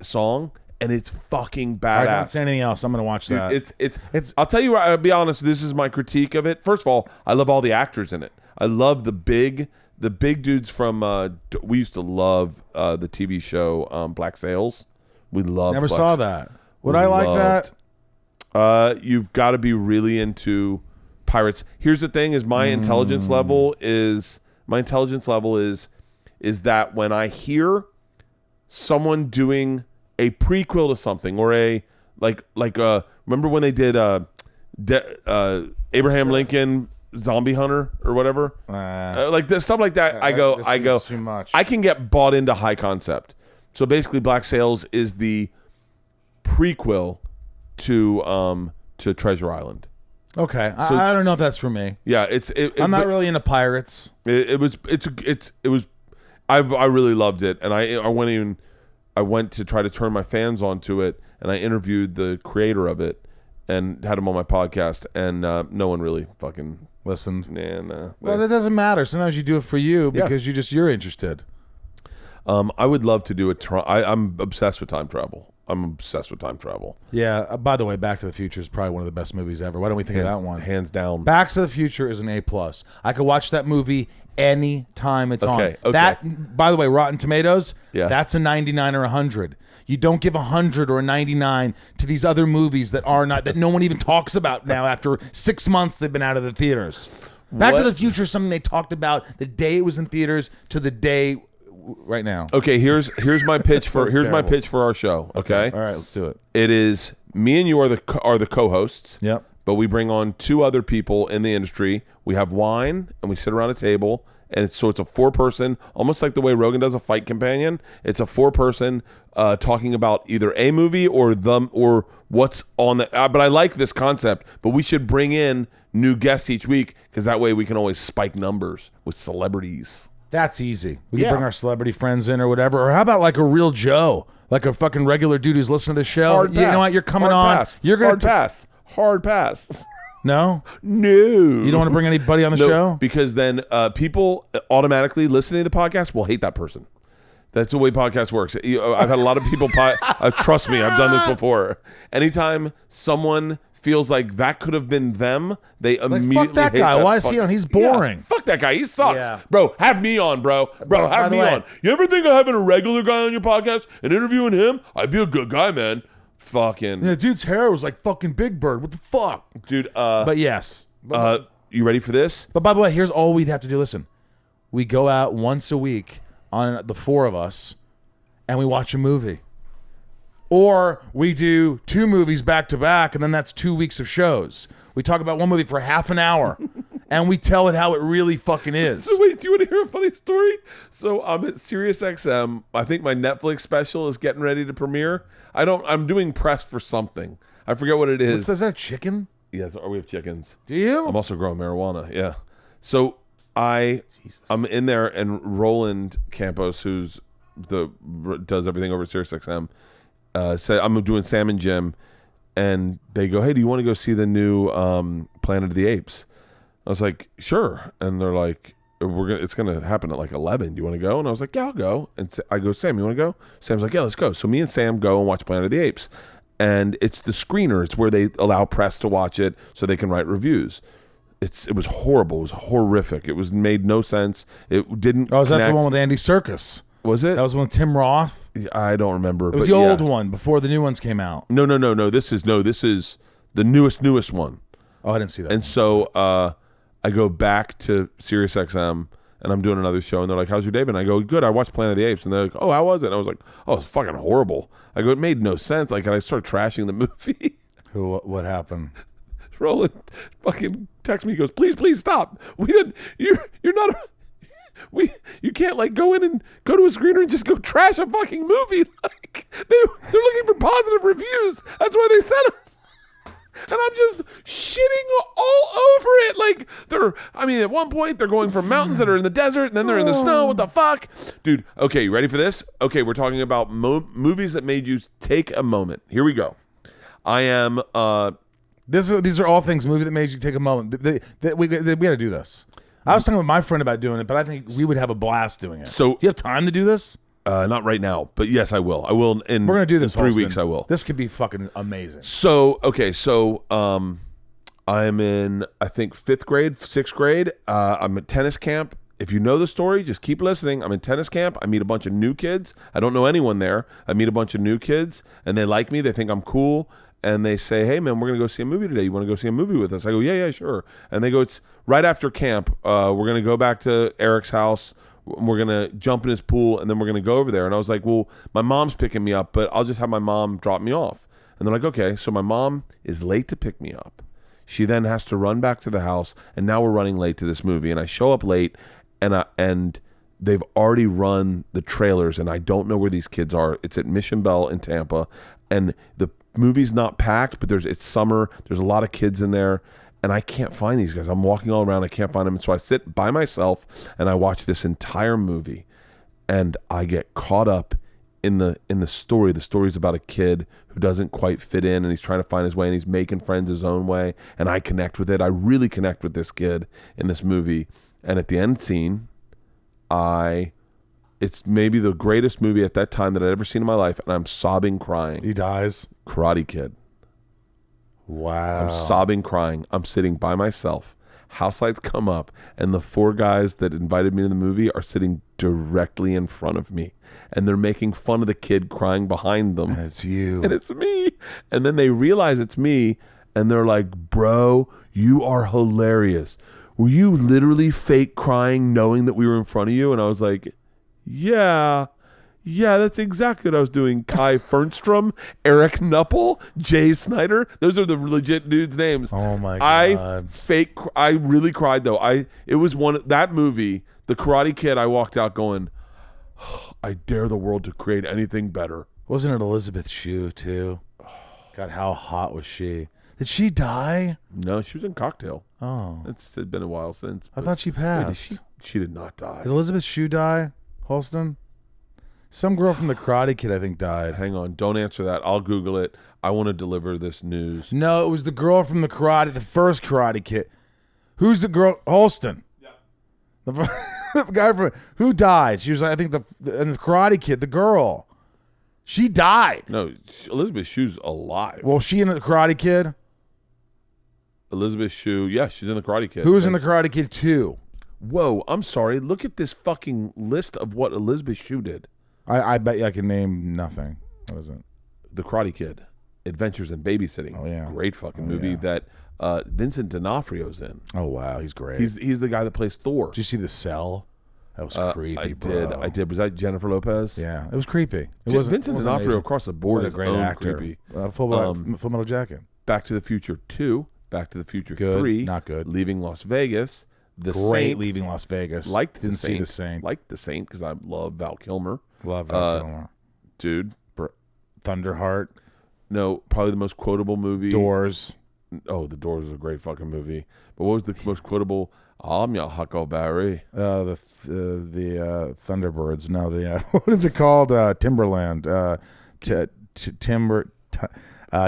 song, and it's fucking All right, don't badass. say anything else. I'm gonna watch Dude, that. it's. I'll tell you. I'll be honest. This is my critique of it. First of all, I love all the actors in it. I love the big dudes from. We used to love the TV show Black Sails. We loved. Never saw that. Would I like that? You've got to be really into pirates. Here's the thing: is my intelligence level is that when I hear someone doing a prequel to something or a remember when they did Abraham Lincoln Zombie Hunter or whatever, like stuff like that. I go too much. I can get bought into high concept. So basically, Black Sails is the prequel to Treasure Island. Okay, I don't know if that's for me. Yeah, I'm not really into pirates. It was. I really loved it, and I went to try to turn my fans onto it, and I interviewed the creator of it, and had him on my podcast, and no one really fucking listened. Nah. Well, that doesn't matter. Sometimes you do it for you Yeah. because you're interested. I would love to do it. I'm obsessed with time travel. Yeah. By the way, Back to the Future is probably one of the best movies ever. Why don't we think of that one? Hands down. Back to the Future is an A+. I could watch that movie any time it's on. Okay. That, by the way, Rotten Tomatoes, Yeah. that's a 99 or 100. You don't give 100 or a 99 to these other movies that no one even talks about now after 6 months they've been out of the theaters. Back to What? the Future is something they talked about the day it was in theaters to the day right now. Okay, here's my pitch for terrible. our show. Okay, All right, let's do it. it is me and you are the co-hosts. Yep. But we bring on two other people in the industry. We have wine and we sit around a table, and it's a 4-person, almost like the way Rogan does a fight companion. It's a 4-person talking about either a movie or what's on the. But I like this concept. But we should bring in new guests each week because that way we can always spike numbers with celebrities. That's easy. We Yeah. can bring our celebrity friends in or whatever. Or how about like a real Joe? Like a fucking regular dude who's listening to the show. Hard You know pass. what? You're coming Hard on. pass. You're going Hard pass. No? No. You don't want to bring anybody on the No, show? because then people automatically listening to the podcast will hate that person. That's the way podcast works. I've had a lot of people. Trust me, I've done this before. Anytime someone feels like that could have been them, they immediately fuck that hate guy. Why is he on? He's boring. Yeah, fuck that guy. He sucks. Yeah. Bro, have me on, bro. Bro, By have the me way- on. You ever think of having a regular guy on your podcast and interviewing him? I'd be a good guy, man. Fucking Yeah, dude's hair was like fucking Big Bird. What the fuck? dude. But yes. You ready for this? But by the way, here's all we'd have to do. Listen, we go out once a week on the 4 of us, and we watch a movie. Or we do 2 movies back to back, and then that's 2 weeks of shows. We talk about one movie for half an hour, and we tell it how it really fucking is. So wait, do you want to hear a funny story? So I'm at SiriusXM. I think my Netflix special is getting ready to premiere. I'm doing press for something. I forget what it is. Is that a chicken? Yes, or we have chickens. Do you? I'm also growing marijuana. Yeah. So I'm in there, and Roland Campos, who's does everything over at SiriusXM, said I'm doing Sam and Jim, and they go, "Hey, do you want to go see the new Planet of the Apes?" I was like, "Sure," and they're like, "It's gonna happen at like 11. Do you want to go?" And I was like, "Yeah, I'll go." And I go, "Sam, you want to go?" Sam's like, "Yeah, let's go." So me and Sam go and watch Planet of the Apes, and it's the screener. It's where they allow press to watch it so they can write reviews. it was horrible. It was horrific. It was made no sense. It didn't. Oh, is that the connect. one with Andy Serkis? Was it? That was one with Tim Roth. I don't remember. It was the old one before the new ones came out. No. This is the newest one. Oh, I didn't see that. And so I go back to Sirius XM and I'm doing another show and they're like, "How's your day been?" I go, "Good. I watched Planet of the Apes." And they're like, "Oh, how was it?" And I was like, "Oh, it's fucking horrible." I go, "It made no sense." Like, and I start trashing the movie. What happened? Roland fucking texts me. He goes, "Please stop. We didn't. You're not. You can't like go in and go to a screener and just go trash a fucking movie. Like they're looking for positive reviews. That's why they sent us." And I'm just shitting all over it. Like at one point they're going from mountains that are in the desert and then they're in the snow. What the fuck? Dude, okay, you ready for this? Okay, we're talking about movies that made you take a moment. Here we go. I am, These are all things, movie that made you take a moment. We got to do this. I was talking with my friend about doing it, but I think we would have a blast doing it. So, do you have time to do this? Not right now, but yes, I will. We're gonna do this in 3 Holston. weeks. I will. This could be fucking amazing. So I'm in, I think, 5th grade, 6th grade. I'm at tennis camp. If you know the story, just keep listening. I'm in tennis camp. I meet a bunch of new kids. I don't know anyone there. I meet a bunch of new kids, and they like me. They think I'm cool. And they say, "Hey, man, we're going to go see a movie today. You want to go see a movie with us?" I go, yeah, sure. And they go, "It's right after camp. We're going to go back to Eric's house. We're going to jump in his pool, and then we're going to go over there." And I was like, "Well, my mom's picking me up, but I'll just have my mom drop me off." And they're like, "Okay." So my mom is late to pick me up. She then has to run back to the house, and now we're running late to this movie. And I show up late, and they've already run the trailers, and I don't know where these kids are. It's at Mission Bell in Tampa, and the movie's not packed, but it's summer. There's a lot of kids in there, and I can't find these guys. I'm walking all around. I can't find them. And so I sit by myself, and I watch this entire movie, and I get caught up in the story. The story's about a kid who doesn't quite fit in, and he's trying to find his way, and he's making friends his own way, and I connect with it. I really connect with this kid in this movie. And at the end scene, it's maybe the greatest movie at that time that I'd ever seen in my life, and I'm sobbing, crying. He dies. Karate Kid. Wow. I'm sobbing, crying. I'm sitting by myself. House lights come up, and the 4 guys that invited me to the movie are sitting directly in front of me, and they're making fun of the kid crying behind them. And it's you. And it's me. And then they realize it's me, and they're like, "Bro, you are hilarious. Were you literally fake crying knowing that we were in front of you?" And I was like, Yeah, that's exactly what I was doing. Kai Fernstrom, Eric Nuppel, Jay Snyder. Those are the legit dudes' names. Oh my God. I really cried though. It was that movie, The Karate Kid, I walked out going, "I dare the world to create anything better." Wasn't it Elizabeth Shue too? God, how hot was she? Did she die? No, she was in Cocktail. Oh. It's been a while since. I thought she passed. Wait, she did not die. Did Elizabeth Shue die, Holston? Some girl from The Karate Kid, I think, died. Hang on. Don't answer that. I'll Google it. I want to deliver this news. No, it was the girl from the first Karate Kid. Who's the girl? Holston. Yeah. The guy from who died? She was, I think, in the Karate Kid, the girl. She died. No, Elizabeth Shue's alive. Well, she in the Karate Kid? Elizabeth Shue. Yeah, she's in The Karate Kid. Who was in the Karate Kid 2? Whoa, I'm sorry. Look at this fucking list of what Elizabeth Shue did. I bet you I can name nothing. What is it? The Karate Kid, Adventures in Babysitting. Oh, yeah. Great fucking movie that Vincent D'Onofrio's in. Oh, wow. He's great. He's the guy that plays Thor. Did you see The Cell? That was creepy, bro. I did. Was that Jennifer Lopez? Yeah, it was creepy. Vincent D'Onofrio across the board What a is great actor. creepy. Full Metal Jacket. Back to the Future 2, Back to the Future Good, 3, not good. Leaving Las Vegas, The Great Saint. Leaving Las Vegas. Didn't see The Saint. Liked The Saint because I love Val Kilmer. Love Val Kilmer. Dude. Thunderheart. No, probably the most quotable movie. Doors. Oh, The Doors is a great fucking movie. But what was the most quotable? I'm your Huckleberry. The Thunderbirds. No, what is it called? Timberland.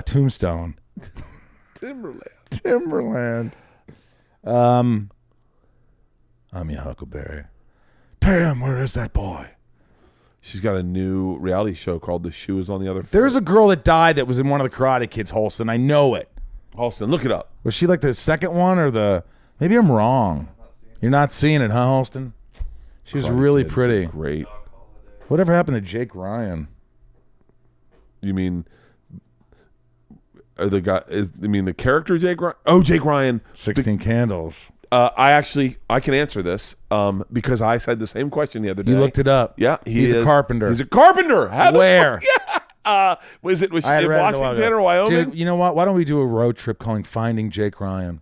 Tombstone. Timberland. I'm your Huckleberry. Damn, where is that boy? She's got a new reality show called The Shoe Is on the Other Foot. There's a girl that died that was in one of the Karate Kids, Holston. I know it. Halston, look it up. Was she like the second one or the Maybe I'm wrong. You're not seeing it, huh, Holston? She was really Kids are pretty. Great. Whatever happened to Jake Ryan? You mean the character Jake Ryan? Oh, Jake Ryan. 16 Candles. I can answer this because I said the same question the other day. You looked it up. Yeah, he's a carpenter. He's a carpenter. Where? Was it I had in read it a while Washington ago. or Wyoming? Dude, you know what? Why don't we do a road trip calling Finding Jake Ryan?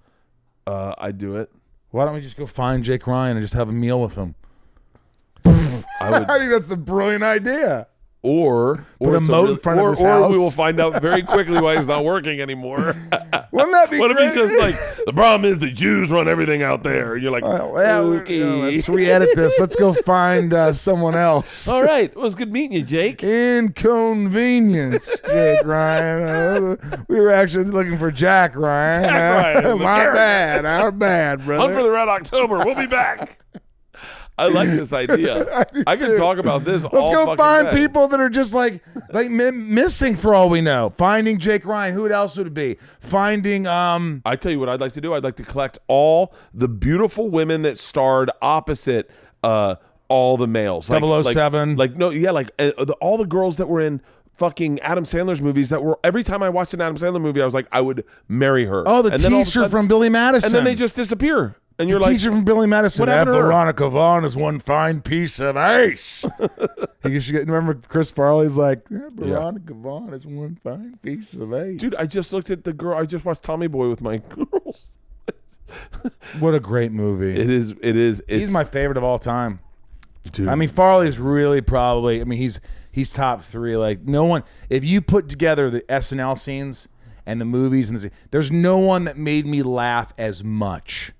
I'd do it. Why don't we just go find Jake Ryan and just have a meal with him? I would. I think that's a brilliant idea. Or Put a it's moat in front of his or house. we will find out very quickly why he's not working anymore. Wouldn't that be What if great? he's just like, the problem is the Jews run everything out there? And you're like, okay. Let's re-edit this. Let's go find someone else. All right. It was good meeting you, Jake. Inconvenience, Jake Ryan. We were actually looking for Jack Ryan. Jack Ryan, the My character. bad. Our bad, brother. Hunt for the Red October. We'll be back. I like this idea. I can talk about this Let's all go fucking find day. people that are just like missing for all we know. Finding Jake Ryan. Who else would it be? Finding I tell you what I'd like to do. I'd like to collect all the beautiful women that starred opposite all the males. 007. All the girls that were in fucking Adam Sandler's movies that were, every time I watched an Adam Sandler movie, I was like, I would marry her. Oh, the And then all of a teacher sudden- from Billy Madison. And then they just disappear. And you're the like, teacher from Billy Madison. what happened That to her? Veronica Vaughn is one fine piece of ace. Remember Chris Farley's like, Veronica Vaughn is one fine piece of ace. dude, I just looked at the girl. I just watched Tommy Boy with my girls. What a great movie. It is. He's my favorite of all time. dude. I mean, Farley's really probably, he's top 3. Like, no one, if you put together the SNL scenes and the movies, there's no one that made me laugh as much.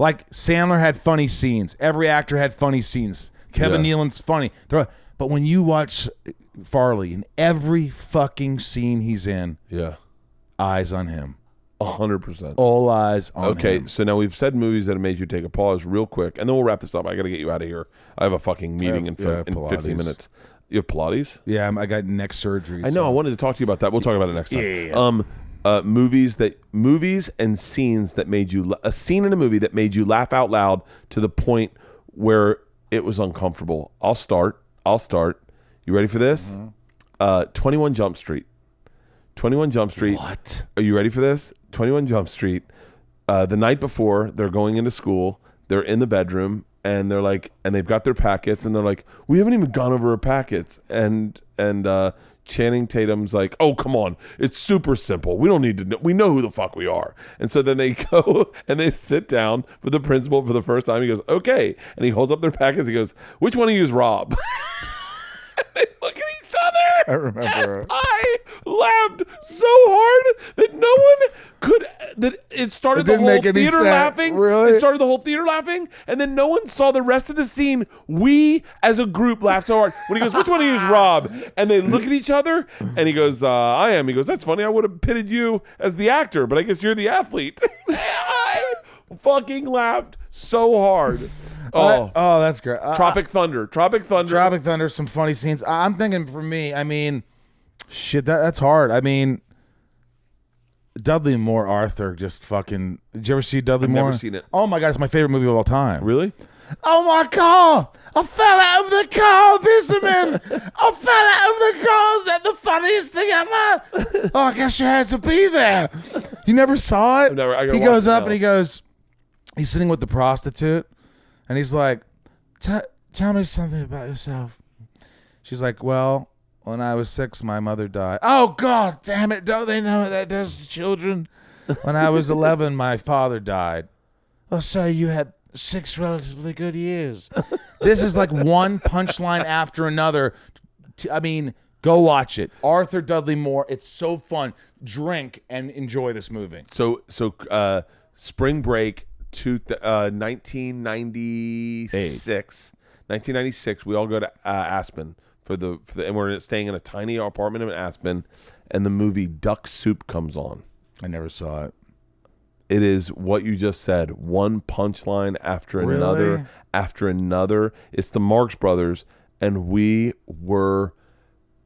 Like, Sandler had funny scenes. Every actor had funny scenes. Kevin Nealon's funny. But when you watch Farley, in every fucking scene he's in, eyes on him. 100%. All eyes on him. Okay, so now we've said movies that have made you take a pause real quick, and then we'll wrap this up. I got to get you out of here. I have a fucking meeting in 15 Pilates. minutes. You have Pilates? Yeah, I got neck surgery. I know. I wanted to talk to you about that. We'll talk about it next time. Movies and scenes that made you a scene in a movie that made you laugh out loud to the point where it was uncomfortable. I'll start. You ready for this? 21 Jump Street. 21 Jump Street. What? Are you ready for this? 21 Jump Street. The night before, they're going into school. They're in the bedroom, and they're like, and they've got their packets, and they're like, we haven't even gone over our packets. And Channing Tatum's like, oh, come on. It's super simple. We don't need to know. We know who the fuck we are. And so then they go and they sit down with the principal for the first time. He goes, okay. And he holds up their packets. He goes, which one of you is Rob? And they look at each other. I remember. And I laughed so hard that no one could, that it started It the didn't whole make any theater sense. laughing. Really? It started the whole theater laughing. And then no one saw the rest of the scene. We as a group laughed so hard. When he goes, which one of you is Rob? And they look at each other and he goes, I am. He goes, that's funny. I would have pitted you as the actor, but I guess you're the athlete. I fucking laughed so hard. Oh, That's great. Tropic Thunder. Tropic Thunder, some funny scenes. I'm thinking for me, shit, that's hard. Dudley Moore, Arthur, just fucking. Did you ever see Dudley I've Moore? never seen it. Oh my God, it's my favorite movie of all time. Really? Oh my God! I fell out of the car, Bisserman! I fell out of the car! Is that the funniest thing ever? Oh, I guess you had to be there. You never saw it? I gotta He watch goes it up now. and he goes, he's sitting with the prostitute, and he's like, tell me something about yourself. She's like, well, when I was 6, my mother died. Oh, God damn it. Don't they know what that does to children? When I was 11, my father died. Oh, so you had 6 relatively good years. This is like one punchline after another. Go watch it. Arthur Dudley Moore. It's so fun. Drink and enjoy this movie. So spring break to 1996. 1996. We all go to Aspen for the and we're staying in a tiny apartment in Aspen, and the movie Duck Soup comes on. I never saw it. It is what you just said. One punchline after Really? another after another. It's the Marx Brothers, and we were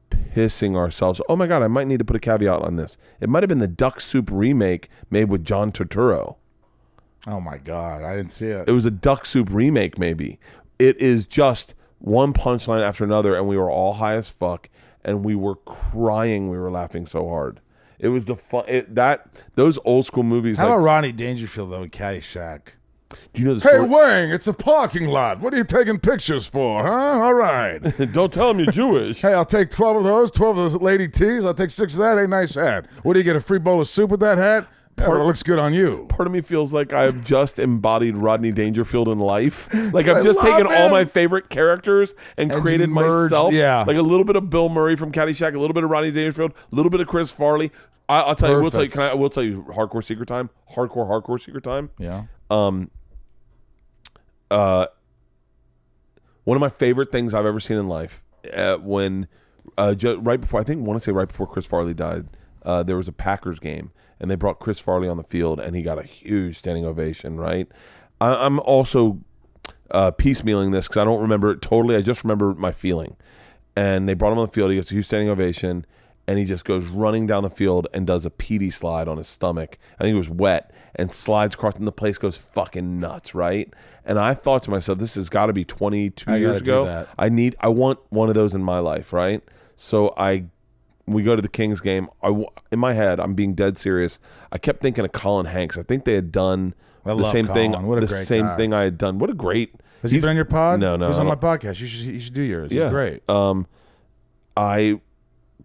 pissing ourselves. Oh my God, I might need to put a caveat on this. It might have been the Duck Soup remake made with John Turturro. Oh my God, I didn't see it. It was a Duck Soup remake, maybe. It is just one punchline after another, and we were all high as fuck, and we were crying. We were laughing so hard. It was the fun. Those old school movies. How like, about Rodney Dangerfield though in Caddyshack? do you know the Hey story? Wang, it's a parking lot. What are you taking pictures for, huh? All right. Don't tell him you're Jewish. Hey, I'll take 12 of those Lady T's. I'll take 6 of that. Hey, nice hat. What do you get, a free bowl of soup with that hat? Yeah, well, it looks good on you. Part of me feels like I've just embodied Rodney Dangerfield in life. Like I've just love taken all him. my favorite characters and created merged, myself. yeah. Like a little bit of Bill Murray from Caddyshack, a little bit of Rodney Dangerfield, a little bit of Chris Farley. I'll tell you. We'll tell you. I will tell you. Hardcore secret time. Hardcore secret time. Yeah. One of my favorite things I've ever seen in life. When right before, I think, want to say right before Chris Farley died, there was a Packers game, and they brought Chris Farley on the field, and he got a huge standing ovation. Right. I'm also piecemealing this because I don't remember it totally. I just remember my feeling. And they brought him on the field. He gets a huge standing ovation. And he just goes running down the field and does a PD slide on his stomach. I think it was wet, and slides across, and the place goes fucking nuts, right? And I thought to myself, this has got to be 22 years ago. I want one of those in my life, right? So we go to the Kings game. In my head, I'm being dead serious. I kept thinking of Colin Hanks. I think they had done the same thing. What a the great same guy. thing I had done. What a great. Has he been on your pod? No. He's on I my podcast. You should do yours. Yeah. He's great.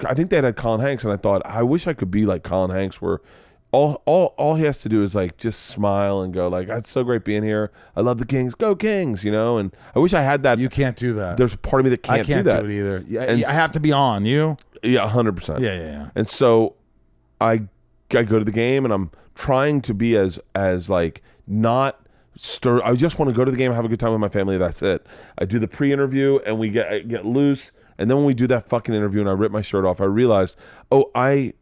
I think they had Colin Hanks, and I thought, I wish I could be like Colin Hanks, where all he has to do is like just smile and go like, it's so great being here. I love the Kings. Go Kings, you know? And I wish I had that. You can't do that. There's a part of me that can't I can't do that. do it either. Yeah, And I have to be on. You? Yeah, 100%. Yeah. And so I go to the game, and I'm trying to be as like not stir. I just want to go to the game, have a good time with my family. That's it. I do the pre-interview, and we get loose. And then when we do that fucking interview and I rip my shirt off, I realized, I've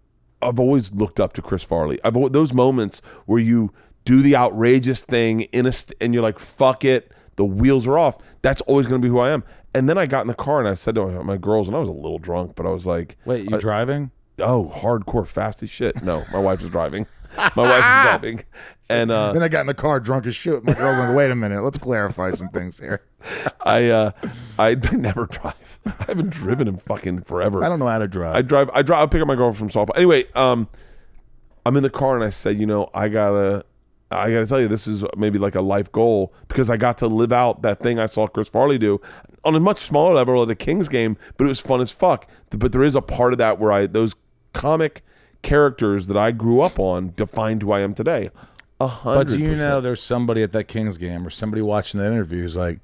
always looked up to Chris Farley. Those moments where you do the outrageous thing and you're like, fuck it, the wheels are off. That's always going to be who I am. And then I got in the car and I said to my girls, and I was a little drunk, but I was like, wait, you driving? Oh, hardcore, fast as shit. No, my wife was driving. My wife was driving. And then I got in the car drunk as shit. My girl's like, wait a minute, let's clarify some things here. I never drive. I haven't driven in fucking forever. I don't know how to drive. I drive. I'll pick up my girlfriend from softball. Anyway, I'm in the car and I said, I gotta tell you, this is maybe like a life goal, because I got to live out that thing I saw Chris Farley do on a much smaller level at the Kings game, but it was fun as fuck. But there is a part of that where those comic characters that I grew up on defined who I am today. 100%. But do you know there's somebody at that Kings game or somebody watching that interview who's like,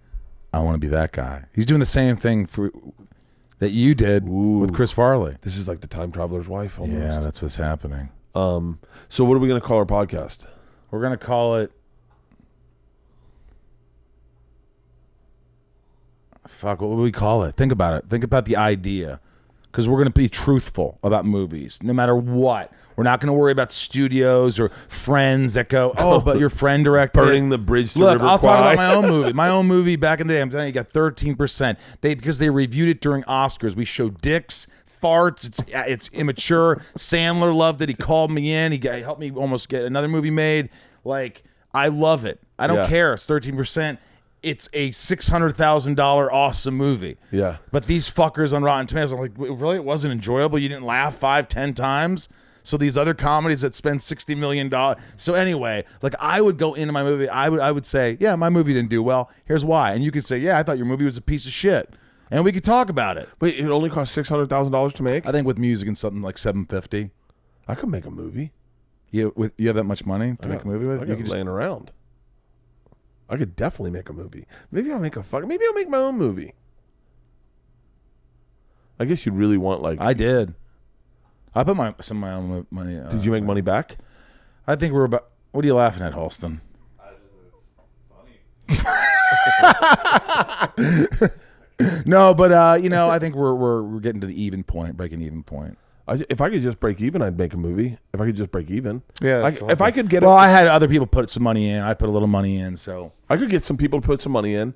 I want to be that guy. He's doing the same thing that you did with Chris Farley. This is like the time traveler's wife almost. Yeah, that's what's happening. So what are we going to call our podcast? We're going to call it... Fuck, what would we call it? Think about it. Think about the idea. Because we're going to be truthful about movies, no matter what. We're not going to worry about studios or friends that go, but your friend directed Burning the bridge to Look, River I'll talk Kwai. about my own movie. My own movie back in the day, I'm telling you, got 13%. Because they reviewed it during Oscars. We showed dicks, farts. It's immature. Sandler loved it. He called me in. He helped me almost get another movie made. Like, I love it. I don't care. It's 13%. It's a $600,000 awesome movie. Yeah. But these fuckers on Rotten Tomatoes, I'm like, really? It wasn't enjoyable? You didn't laugh 5-10 times? So these other comedies that spend $60 million. So anyway, like, I would go into my movie. I would say, yeah, my movie didn't do well. Here's why. And you could say, yeah, I thought your movie was a piece of shit. And we could talk about it. Wait, it only cost $600,000 to make? I think with music and something like $750. I could make a movie. You have that much money to make a movie with? I got laying around. I could definitely make a movie. Maybe I'll make my own movie. I guess you'd really want like... I did. I put some of my own money. Did you make money back? I think we're about... What are you laughing at, Halston? It's funny. No, but I think we're getting to the even point, breaking even point. If I could just break even, I'd make a movie. If I could just break even. Yeah. If I could get... Well, I had other people put some money in. I put a little money in, so... I could get some people to put some money in.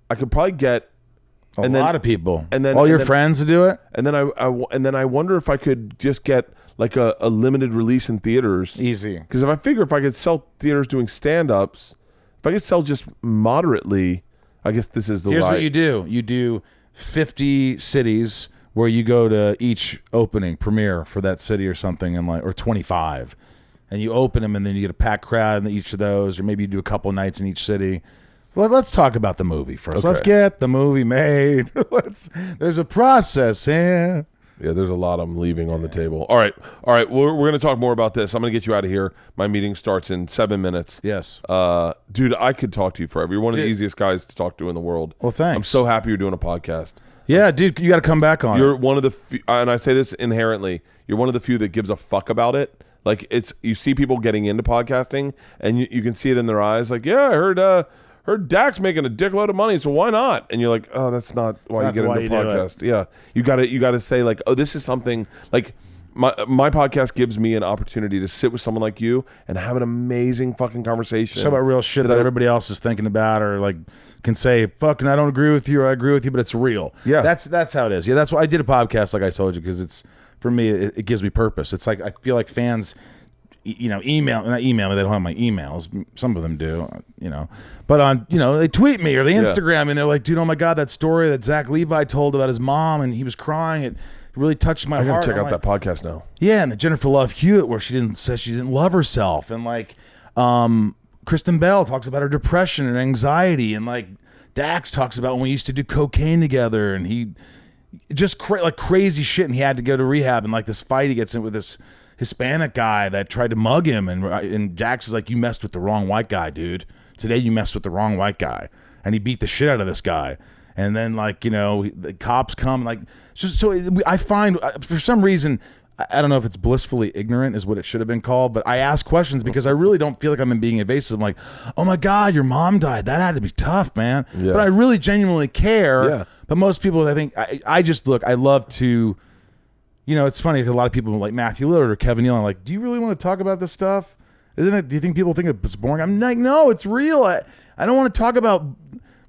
I could probably get... A lot of people. And then all your friends to do it? And then I wonder if I could just get like a limited release in theaters. Easy. Because if I could sell theaters doing stand-ups, if I could sell just moderately, I guess this is the Here's light. what you do. You do 50 cities where you go to each opening premiere for that city or something, and or 25. And you open them, and then you get a packed crowd in each of those, or maybe you do a couple nights in each city. Let's talk about the movie first. Okay. Let's get the movie made. There's a process here. Yeah, there's a lot I'm leaving on the table. All right. We're going to talk more about this. I'm going to get you out of here. My meeting starts in 7 minutes. Yes. Dude, I could talk to you forever. You're one of the Dude. easiest guys to talk to in the world. Well, thanks. I'm so happy you're doing a podcast. Yeah, dude, you got to come back on You're it. one of the few, and I say this inherently, you're one of the few that gives a fuck about it. Like, you see people getting into podcasting, and you can see it in their eyes. Like, yeah, I heard Dak's making a dickload of money, so why not? And you're like, oh, that's not why you get into podcast. Yeah, you got to say like, oh, this is something like my podcast gives me an opportunity to sit with someone like you and have an amazing fucking conversation. Talk about real shit that everybody else is thinking about, or like can say, fucking, I don't agree with you, or I agree with you, but it's real. Yeah. That's how it is. Yeah, that's why I did a podcast, like I told you, because it's, for me, it gives me purpose. It's like, I feel like fans, not email me, they don't have my emails. Some of them do, but on, they tweet me or they Instagram and they're like, dude, oh my God, that story that Zach Levi told about his mom and he was crying, it really touched my I heart. gotta check I'm out like, that podcast now. yeah, and the Jennifer Love Hewitt, where she said she didn't love herself, and like Kristen Bell talks about her depression and anxiety, and like Dax talks about when we used to do cocaine together, and he just like crazy shit, and he had to go to rehab, and like this fight he gets in with this Hispanic guy that tried to mug him, and Dax is like, you messed with the wrong white guy, dude. Today you messed with the wrong white guy, and he beat the shit out of this guy. And then, like, the cops come, like, I find, for some reason, I don't know if it's blissfully ignorant is what it should have been called, but I ask questions because I really don't feel like I'm being evasive. I'm like, oh my God, your mom died. That had to be tough, man. Yeah. But I really genuinely care. Yeah. But most people, I think, I just look, I love to, it's funny because a lot of people like Matthew Lillard or Kevin Nealon are like, do you really want to talk about this stuff? Isn't it? Do you think people think it's boring? I'm like, no, it's real. I don't want to talk about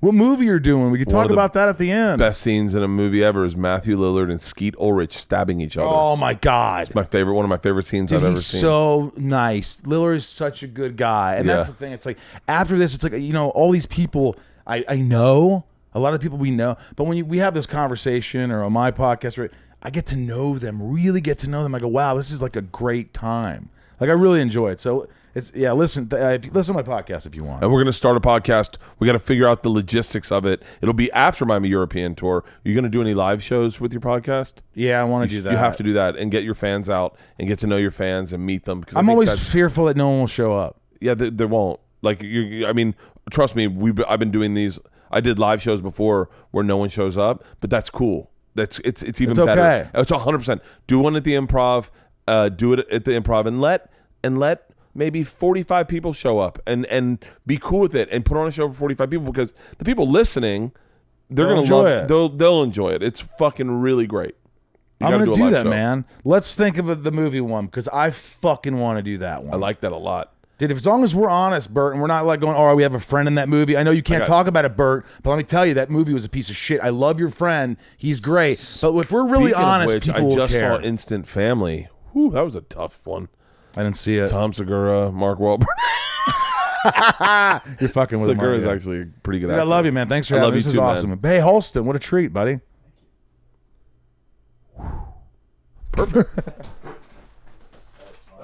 what movie you're doing. We could talk about that at the end. Best scenes in a movie ever is Matthew Lillard and Skeet Ulrich stabbing each other. Oh my God. It's one of my favorite scenes Dude, I've ever he's seen. so nice. Lillard is such a good guy. And that's the thing. It's like, after this, it's like, all these people I know, a lot of people we know, but when we have this conversation or on my podcast, right, I get to know them, really get to know them. I go, wow, this is like a great time. Like, I really enjoy it. So listen to my podcast if you want. And we're going to start a podcast. We got to figure out the logistics of it. It'll be after my European tour. Are you going to do any live shows with your podcast? Yeah, I want to do that. You have to do that and get your fans out and get to know your fans and meet them. Because I'm always fearful that no one will show up. Yeah, they won't. Like, I mean, trust me, I've been doing these. I did live shows before where no one shows up, but that's cool. It's even better. Okay. It's 100%. Do one at the Improv. Do it at the Improv and let maybe 45 people show up and be cool with it and put on a show for 45 people, because the people listening, they're going to love it. They'll enjoy it. It's fucking really great. I'm going to do that, man. Let's think of the movie one, because I fucking want to do that one. I like that a lot. Dude, as long as we're honest, Bert, and we're not like going, all right, we have a friend in that movie. I know you can't talk about it, Bert, but let me tell you, that movie was a piece of shit. I love your friend. He's great. But if we're really Speaking honest, of which, people will I just care. saw Instant Family. Whew, that was a tough one. I didn't see it. Tom Segura, Mark Wahlberg. You're fucking with Segura is Mark, yeah. actually a pretty good Dude, actor. I love you, man. Thanks for I having love me. you This is too, awesome. man. Hey, Holston, what a treat, buddy. Perfect.